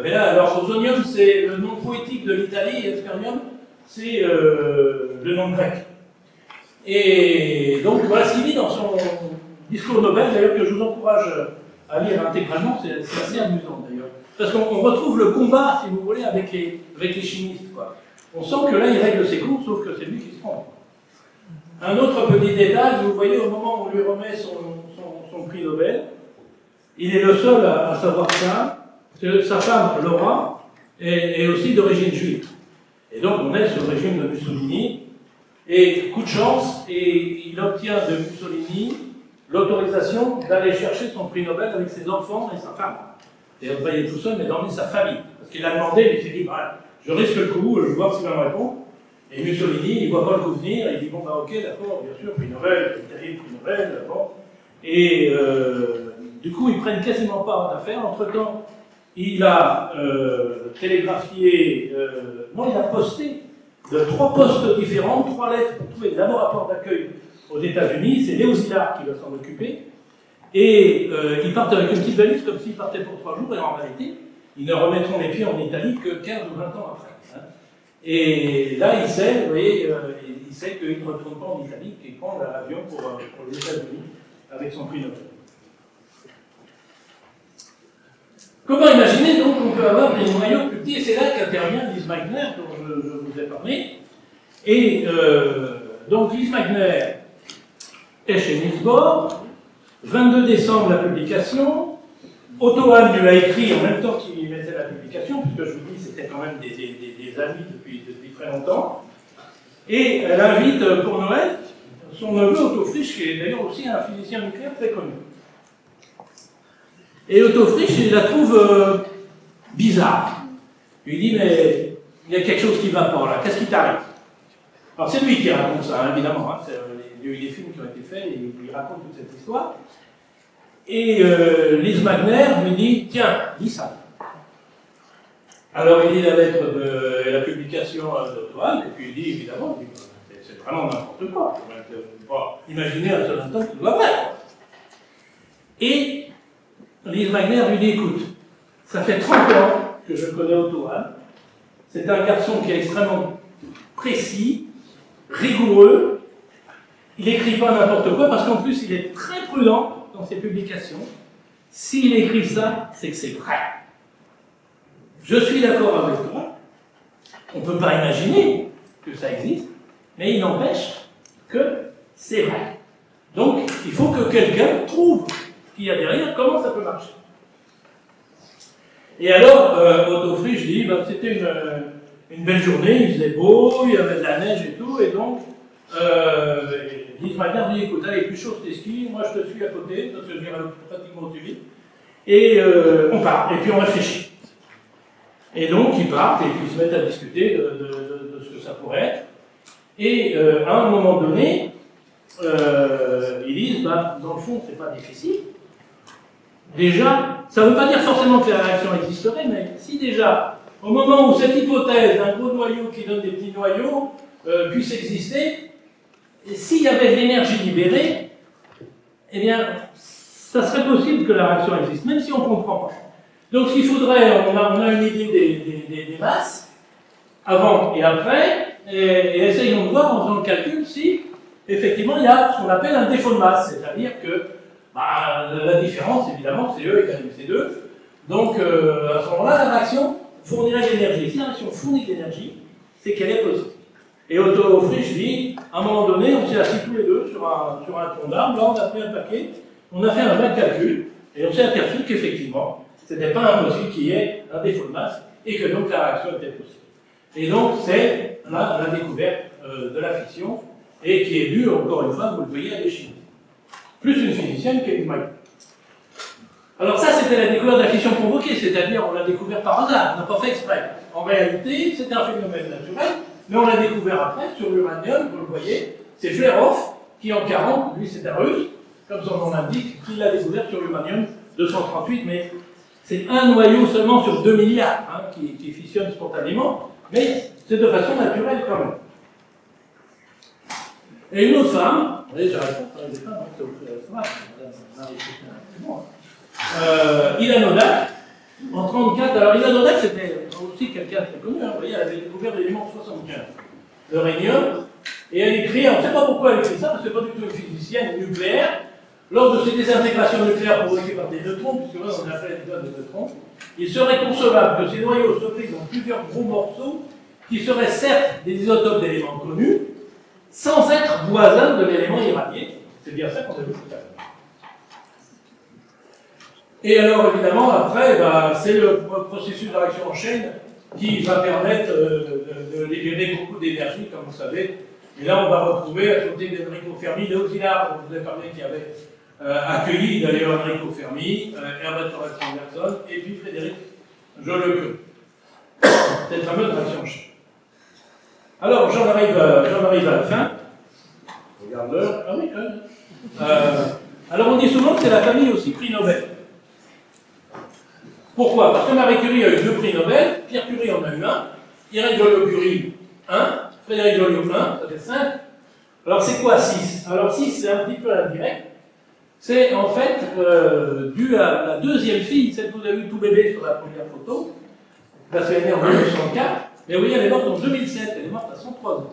Mais là, alors, osonium, c'est le nom poétique de l'Italie, et smérium, c'est le nom grec. Et donc, voilà ce qu'il dit dans son discours Nobel, d'ailleurs, que je vous encourage à lire intégralement, c'est assez amusant, d'ailleurs. Parce qu'on retrouve le combat, si vous voulez, avec les chimistes. Quoi. On sent que là, il règle ses comptes, sauf que c'est lui qui se prend. Un autre petit détail, vous voyez, au moment où on lui remet son prix Nobel, il est le seul à savoir ça, que sa femme, Laura, est aussi d'origine juive. Et donc, on est sous le régime de Mussolini, et coup de chance, et il obtient de Mussolini l'autorisation d'aller chercher son prix Nobel avec ses enfants et sa femme. Et pas y est tout seul, mais d'emmener sa famille. Parce qu'il a demandé, il s'est dit, voilà, je risque le coup, je vais voir s'il va me répondre. Et Mussolini, il ne voit pas le coup venir, il dit, bon, bah ok, d'accord, bien sûr, prix Nobel, l'Italie, prix Nobel, bon. Et du coup, ils prennent quasiment pas d'affaires. Entre-temps, il a télégraphié, non, il a posté de 3 postes différents, 3 lettres pour trouver des laboratoires d'accueil aux États-Unis. C'est Léo Szilard qui va s'en occuper. Et ils partent avec une petite valise comme s'ils partaient pour 3 jours, et en réalité, ils ne remettront les pieds en Italie que 15 ou 20 ans après. Hein. Et là, il sait, vous voyez, il sait qu'il ne retourne pas en Italie, qu'il prend l'avion pour les États-Unis avec son prix Nobel. Comment imaginer donc qu'on peut avoir des noyaux plus petits? Et c'est là qu'intervient Lise Meitner, dont je vous ai parlé. Et donc Lise Meitner est chez Niels Bohr. 22 décembre, la publication. Otto Hahn lui a écrit en même temps qu'il mettait la publication, puisque je vous dis, c'était quand même des amis depuis très longtemps. Et elle invite pour Noël son neveu Otto Frisch, qui est d'ailleurs aussi un physicien nucléaire très connu. Et Otto Frisch, il la trouve bizarre. Il lui dit, mais il y a quelque chose qui ne va pas là, qu'est-ce qui t'arrive? Alors c'est lui qui raconte ça, hein, évidemment. Hein, il y a eu des films qui ont été faits et il raconte toute cette histoire. Et Lise Meitner lui dit, tiens, lis ça. Alors il lit la lettre de la publication d'Otto Hahn, et puis il dit, évidemment, c'est vraiment n'importe quoi. Imaginez un seul instant qu'il doit faire. Et Lise Meitner lui dit, écoute, ça fait 30 ans que je connais Otto Hahn. C'est un garçon qui est extrêmement précis, rigoureux. Il n'écrit pas n'importe quoi, parce qu'en plus, il est très prudent dans ses publications. S'il écrit ça, c'est que c'est vrai. Je suis d'accord avec toi. On ne peut pas imaginer que ça existe, mais il n'empêche que c'est vrai. Donc, il faut que quelqu'un trouve ce qu'il y a derrière, comment ça peut marcher. Et alors, Otto Frisch dit, ben, c'était une belle journée, il faisait beau, il y avait de la neige et tout, et donc, Lise Meitner dit, écoute, allez, plus chaud tes skis, moi je te suis à côté, parce que je dirais pratiquement au vite, et on part, et puis on réfléchit. Et donc, ils partent et puis ils se mettent à discuter de ce que ça pourrait être. Et à un moment donné, ils disent, bah, dans le fond, c'est pas difficile. Déjà, ça ne veut pas dire forcément que la réaction existerait, mais si déjà, au moment où cette hypothèse d'un gros noyau qui donne des petits noyaux puisse exister, et s'il y avait de l'énergie libérée, eh bien, ça serait possible que la réaction existe, même si on ne comprend pas. Donc, ce qu'il faudrait, on a une idée des masses, avant et après, et essayons de voir en faisant le calcul si, effectivement, il y a ce qu'on appelle un défaut de masse, c'est-à-dire que bah, la différence, évidemment, c'est E égale MC2. Donc, à ce moment-là, la réaction fournirait de l'énergie. Si la réaction fournit de l'énergie, c'est qu'elle est possible. Et Otto Frisch dit, à un moment donné, on s'est assis tous les deux sur un tronc d'arbre, là, on a pris un paquet, on a fait un vrai calcul, et on s'est aperçu qu'effectivement, ce n'était pas impossible qu'il y ait un défaut de masse, et que donc la réaction était possible. Et donc, c'est là la découverte de la fission, et qui est due, encore une fois, vous le voyez, à des chimistes. Plus une physicienne qu'une Maillot. Alors ça, c'était la découverte de la fission provoquée, c'est-à-dire on l'a découvert par hasard, on n'a pas fait exprès. En réalité, c'est un phénomène naturel, mais on l'a découvert après sur l'uranium, vous le voyez, c'est Flerov qui en 40, lui c'est un russe, comme son nom l'indique, qui l'a découvert sur l'uranium 238, mais c'est un noyau seulement sur 2 milliards hein, qui fissionne spontanément, mais c'est de façon naturelle quand même. Et une autre femme, vous voyez, j'arrête pas de parler des femmes, hein, Ilana Nodak, en 1934. Alors Ilana Nodak, c'était aussi quelqu'un de très connu, hein, vous voyez, elle avait découvert l'élément 75, le rhénium, et elle écrit, on ne sait pas pourquoi elle écrit ça, parce que c'est pas du tout une physicienne nucléaire, lors de ces désintégrations nucléaires provoquées par des neutrons, puisque là on appelle les de neutrons, il serait concevable que ces noyaux se plient dans plusieurs gros morceaux, qui seraient certes des isotopes d'éléments connus, sans être voisins de l'élément irradié. C'est bien ça qu'on a vu tout à l'heure. Et alors, évidemment, après, bah, c'est le processus de réaction en chaîne qui va permettre de libérer beaucoup d'énergie, comme vous savez. Et là, on va retrouver, à côté d'Enrico Fermi, Léo Szilard, dont je vous ai parlé, qui avait accueilli d'ailleurs Enrico Fermi, Herbert Anderson, et puis Frédéric Joliot-Curie. Cette fameuse réaction en chaîne. Alors, j'en arrive à la fin. Regarde l'heure. Ah oui, quand même. Alors, on dit souvent que c'est la famille aussi prix Nobel. Pourquoi? Parce que Marie Curie a eu 2 prix Nobel, Pierre Curie en a eu 1, Irène Joliot-Curie 1, Frédéric Joliot 1, ça fait 5. Alors, c'est quoi 6? Alors, 6, c'est un petit peu indirect. C'est en fait dû à la deuxième fille, celle que vous avez vu tout bébé sur la première photo. Là, c'est née en 1904. Mais oui, elle est morte en 2007, elle est morte à 103 ans,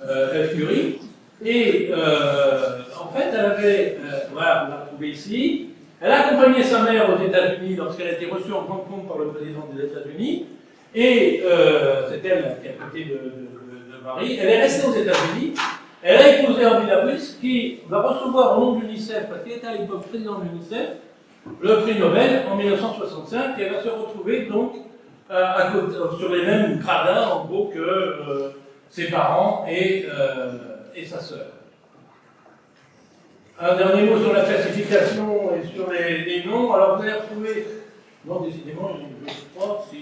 F. Curie. Et en fait, elle avait, voilà, on l'a retrouvée ici, elle a accompagné sa mère aux États-Unis lorsqu'elle a été reçue en grande pompe par le président des États-Unis. Et c'est elle qui est à côté de Marie. Elle est restée aux États-Unis. Elle a épousé Henri Labus, qui va recevoir au nom de l'UNICEF, parce qu'il était à l'époque président de l'UNICEF, le prix Nobel en 1965. Et elle va se retrouver donc à côté, sur les mêmes gradins, en gros, que ses parents et sa sœur. Un dernier mot sur la classification et sur les noms. Alors, vous allez retrouver, non, décidément, je ne sais pas si.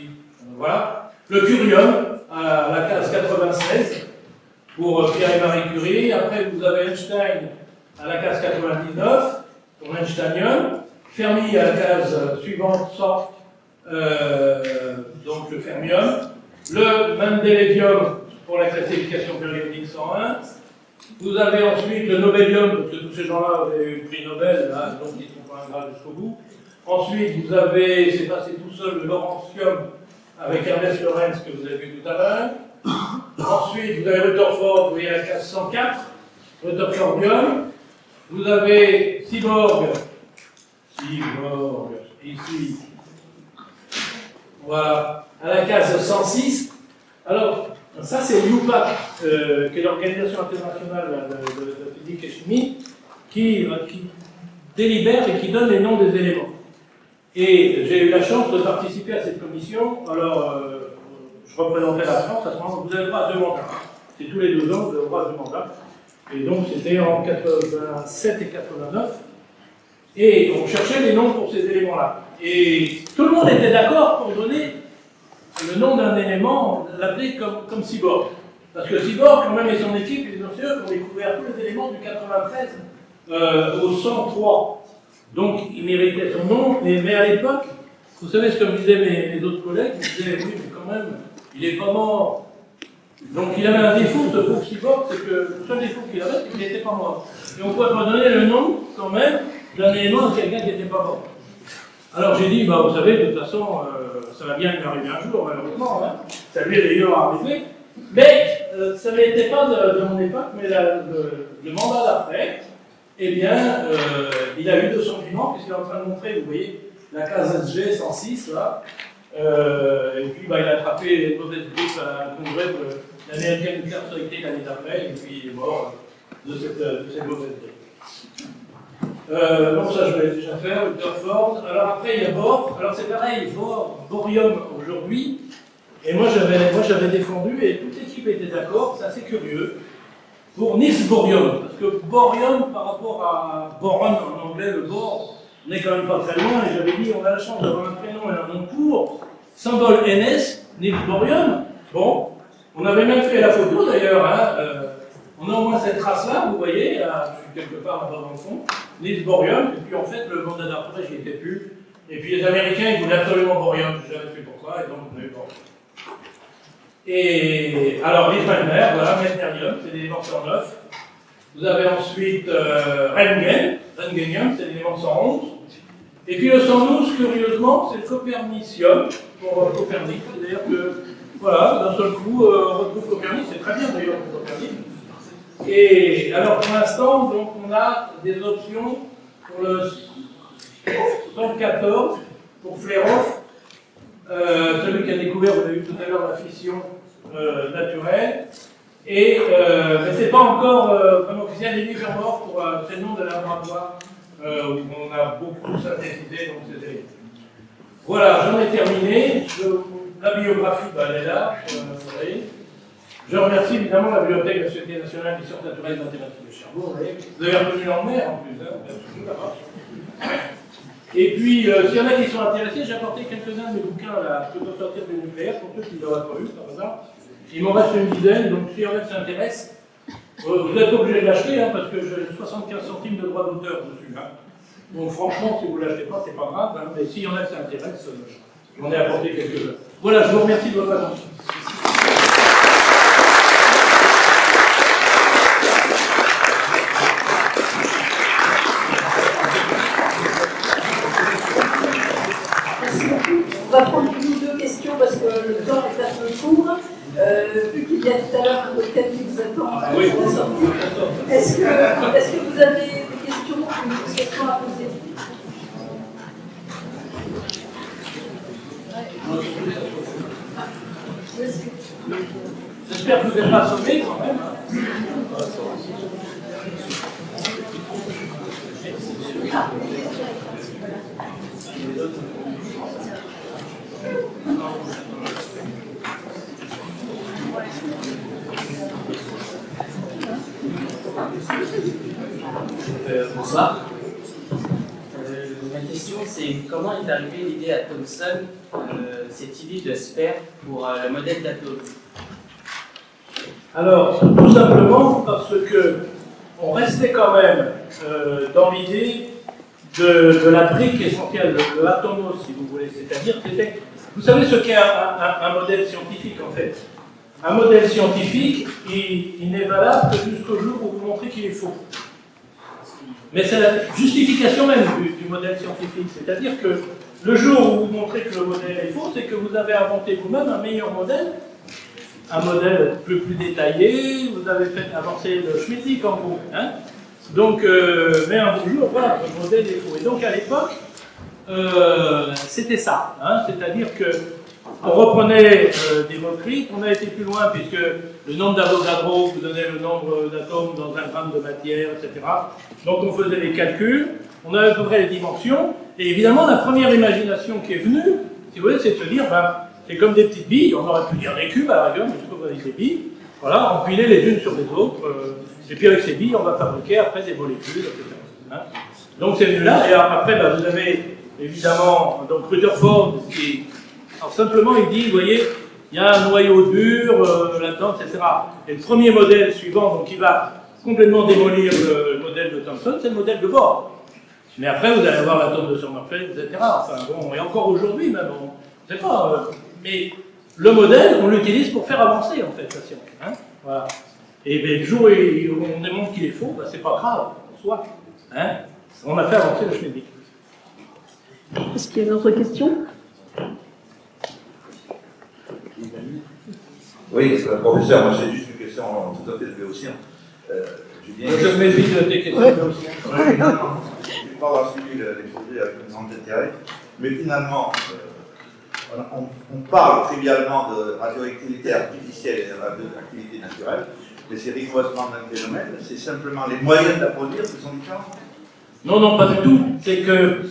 Voilà. Le curium, à la case 96, pour Pierre et Marie Curie. Après, vous avez Einstein à la case 99, pour l'Einsteinium. Fermi à la case suivante, 100. Donc le fermium, le Mendelevium pour la classification périodique 101. Vous avez ensuite le Nobelium, parce que tous ces gens-là avaient eu le prix Nobel, là, donc ils ne sont pas ingrats jusqu'au bout. Ensuite, vous avez, c'est passé tout seul, le Laurentium avec Ernest Lorentz que vous avez vu tout à l'heure. Ensuite, vous avez Rutherford, vous voyez la case 104, Rutherfordium. Vous avez Cyborg, ici. Voilà, à la case 106. Alors, ça c'est l'UPAC, qui est l'Organisation internationale de physique et chimie, qui délibère et qui donne les noms des éléments. Et j'ai eu la chance de participer à cette commission. Alors, je représentais la France à ce moment-là. Vous avez le droit à 2 mandats. C'est tous les 2 ans, vous avez le droit à 2 mandats. Et donc, c'était en 87 et 89. Et on cherchait les noms pour ces éléments-là. Et tout le monde était d'accord pour donner le nom d'un élément, l'appeler comme Cyborg. Parce que Cyborg, quand même, et son équipe, les enseignants ont découvert tous les éléments du 93 au 103. Donc, il méritait son nom, mais à l'époque, vous savez ce que me disaient mes autres collègues, ils disaient, oui, mais quand même, il n'est pas mort. Donc, il avait un défaut, ce pauvre Cyborg, c'est que le seul défaut qu'il avait, c'est qu'il n'était pas mort. Et on pourrait pas donner le nom, quand même, d'un élément à quelqu'un qui n'était pas mort. Alors, j'ai dit, bah, vous savez, de toute façon, ça va bien lui arriver un jour, malheureusement, hein. Ça lui est d'ailleurs arrivé. Mais ça n'était pas de mon époque, mais le mandat d'après, eh bien, il a eu de son piment, puisqu'il est en train de montrer, vous voyez, la case SG 106, là. Et puis, bah, il a attrapé une mauvaise grippe à un congrès de l'American Nuclear Society l'année d'après, et puis il est mort de cette mauvaise grippe. Donc ça, je vais déjà faire, Rutherford. Alors après, il y a Bohr. Alors c'est pareil, Bohrium aujourd'hui. Et moi, j'avais défendu, et toute l'équipe était d'accord, c'est assez curieux, pour Niels Bohrium. Parce que Bohrium, par rapport à boron en anglais, le Bohr, on n'est quand même pas très loin. Et j'avais dit, on a la chance d'avoir un prénom et un nom court. Symbole NS, Niels Bohrium. Bon, on avait même fait la photo d'ailleurs. Hein, on a au moins cette trace-là, vous voyez, là, je suis quelque part là-bas dans le fond. Niels Bohrium, et puis en fait, le mandat d'après, j'y étais plus. Et puis les Américains, ils voulaient absolument Bohrium, je n'avais fait pourquoi, et donc on a eu Bohrium. Et alors, les Meitner, voilà, Meitnerium, c'est l'élément 109. Vous avez ensuite Röntgenium, c'est l'élément 111. Et puis le 112, curieusement, c'est le Copernicium, pour Copernic. C'est-à-dire que, voilà, d'un seul coup, on retrouve Copernic, c'est très bien d'ailleurs pour Copernic. Et alors pour l'instant, donc on a des options pour le 114, pour Flerov, celui qui a découvert, vous avez vu tout à l'heure, la fission naturelle. Et mais c'est pas encore vraiment officiel, il est mort pour c'est le nom de laboratoire où on a beaucoup synthétisé donc ces éléments. Voilà, j'en ai terminé. La biographie, bah, elle est là, vous voyez. Je remercie évidemment la Bibliothèque de la Société nationale des sciences naturelles et mathématiques de Cherbourg. Vous avez reconnu l'emmener en plus, hein, et puis, s'il y en a qui sont intéressés, j'ai apporté quelques-uns de mes bouquins là, que peuvent sortir du nucléaire, pour ceux qui ne l'auraient pas eu, par hasard. Il m'en reste une dizaine, donc s'il y en a qui s'intéressent, vous n'êtes pas obligé de l'acheter, hein, parce que j'ai 75 centimes de droits d'auteur dessus. Hein. Donc franchement, si vous ne l'achetez pas, c'est pas grave, hein, mais s'il y en a qui s'intéressent, j'en ai apporté quelques-uns. Voilà, je vous remercie de votre attention. On va prendre une ou deux questions parce que le temps est un peu court. Vu qu'il y a tout à l'heure un hôtel qui vous attend à la sortie, est-ce que vous avez des questions ou des questions à poser? J'espère que vous n'êtes pas assommés quand même. Bonsoir. Ma question c'est comment est arrivée l'idée à Thomson, cette idée de sphère pour le modèle d'atome? Alors, tout simplement parce que on restait quand même dans l'idée de la brique essentielle, de l'atomos, si vous voulez. C'est-à-dire que c'était... Vous savez ce qu'est un modèle scientifique, en fait. Un modèle scientifique, il n'est valable que jusqu'au jour où vous montrez qu'il est faux. Mais c'est la justification même du modèle scientifique. C'est-à-dire que le jour où vous montrez que le modèle est faux, c'est que vous avez inventé vous-même un meilleur modèle, un modèle plus détaillé, vous avez fait avancer le Schmidt en gros. Hein. Donc, mais un beau jour, voilà, le modèle est faux. Et donc à l'époque, c'était ça. Hein, c'est-à-dire que on reprenait des mots-clés, on a été plus loin puisque le nombre d'Avogadro vous donnait le nombre d'atomes dans un gramme de matière, etc. Donc on faisait les calculs, on avait à peu près les dimensions, et évidemment la première imagination qui est venue, si vous voulez, c'est de se dire, ben, c'est comme des petites billes, on aurait pu dire des cubes à la rigueur, mais je trouve avec des billes, voilà, empilées les unes sur les autres, et puis avec ces billes, on va fabriquer après des molécules, etc. Hein. Donc c'est venu là, et après, ben, vous avez évidemment donc Rutherford Alors simplement, il dit, vous voyez, il y a un noyau dur là-dedans, etc. Et le premier modèle suivant, donc il va complètement démolir le modèle de Thomson, c'est le modèle de Bohr. Mais après, vous allez avoir l'atome de Sommerfeld, etc. Enfin bon, et encore aujourd'hui même, on ne sait pas. Mais le modèle, on l'utilise pour faire avancer en fait la science. Hein, voilà. Et bien, le jour où on démontre qu'il est faux, ben, c'est pas grave, en soi. Hein, on a fait avancer le schmilblick. Est-ce qu'il y a une autre question? Oui, professeur, moi j'ai juste une question tout à fait béotien. Je me méfie de tes questions béotiennes. Oui, non, je ne vais pas avoir suivi l'exposé avec un grand intérêt, mais finalement, on parle trivialement de radioactivité artificielle et de radioactivité naturelle, mais c'est rigoureusement le même phénomène, c'est simplement les moyens de la produire qui sont différents. Non, non, pas du tout. C'est que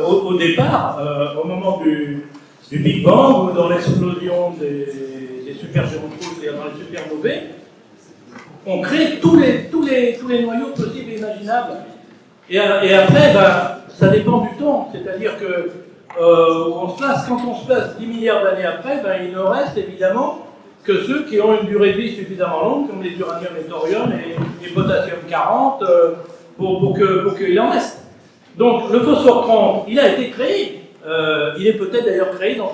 au départ, au moment du Big Bang, ou dans l'explosion des supergéantrouilles, c'est-à-dire dans les supernovae, on crée tous les noyaux possibles et imaginables. Et après, ben, ça dépend du temps. C'est-à-dire que quand on se place 10 milliards d'années après, ben, il ne reste évidemment que ceux qui ont une durée de vie suffisamment longue, comme les uranium et thorium et potassium 40, pour qu'il en reste. Donc le phosphore 30, il a été créé. Il est peut-être d'ailleurs créé dans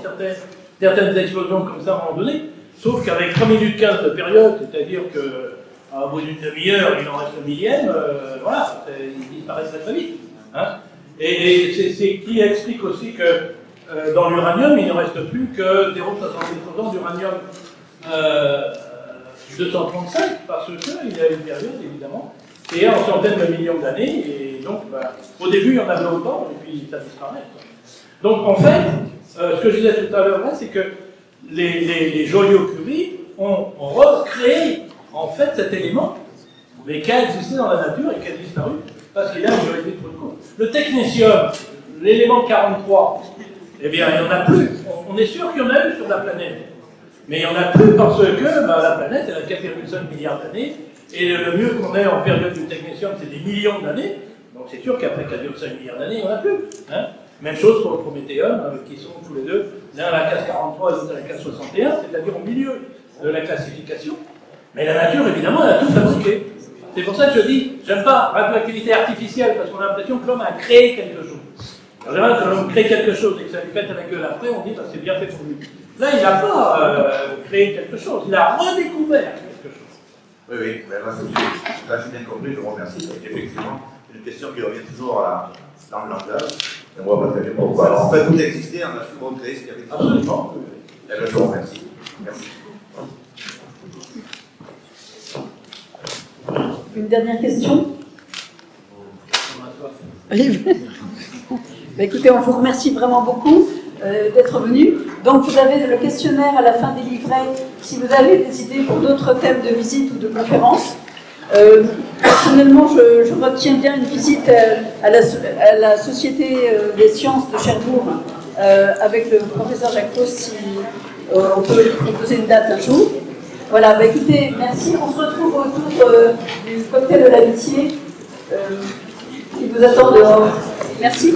certaines explosions comme ça à un moment donné, sauf qu'avec 3 minutes 15 de période, c'est-à-dire qu'à bout d'une demi-heure, il en reste le millième, voilà, il disparaît très vite. Hein. Et c'est ce qui explique aussi que dans l'uranium, il ne reste plus que 0,70% d'uranium 235, parce qu'il y a une période, évidemment, et en centaines de millions d'années, et donc, bah, au début, il y en avait autant, et puis ça disparaît. Donc, en fait, ce que je disais tout à l'heure, c'est que les Joliot-Curie ont recréé, en fait, cet élément, mais qui a existé dans la nature et qui a disparu, parce qu'il a une durée de vie trop courte. Le technétium, l'élément 43, eh bien, il n'y en a plus. On est sûr qu'il y en a eu sur la planète. Mais il n'y en a plus parce que la planète, elle a 4,5 milliards d'années, et le mieux qu'on ait en période du technétium, c'est des millions d'années. Donc c'est sûr qu'après 4,5 milliards d'années, il n'y en a plus. Hein. Même chose pour le prométhéum, qui sont tous les deux, l'un à la classe 43 et l'autre à la classe 61, c'est-à-dire au milieu de la classification. Mais la nature, évidemment, elle a tout fabriqué. C'est pour ça que je dis, j'aime pas radioactivité artificielle, parce qu'on a l'impression que l'homme a créé quelque chose. En général, quand l'homme crée quelque chose et que ça lui pète à la gueule après, on dit, bah, c'est bien fait pour lui. Là, il n'a pas créé quelque chose, il a redécouvert quelque chose. Oui, oui, ben là j'ai bien compris, je vous remercie, parce qu'effectivement, c'est une question qui revient toujours dans le langage, et on voit pas très bien pourquoi. En fait, tout existait, on a toujours créé ce qu'il y avait. Absolument. Eh bien, je vous remercie. Merci. Une dernière question? Bah, écoutez, on vous remercie vraiment beaucoup d'être venu. Donc vous avez le questionnaire à la fin des livrets si vous avez des idées pour d'autres thèmes de visite ou de conférences. Personnellement, je retiens bien une visite à la Société des sciences de Cherbourg avec le professeur Jacques Faust, si on peut lui proposer une date un jour. Voilà, bah écoutez, merci. On se retrouve autour du cocktail de l'amitié qui vous attend dehors. Merci.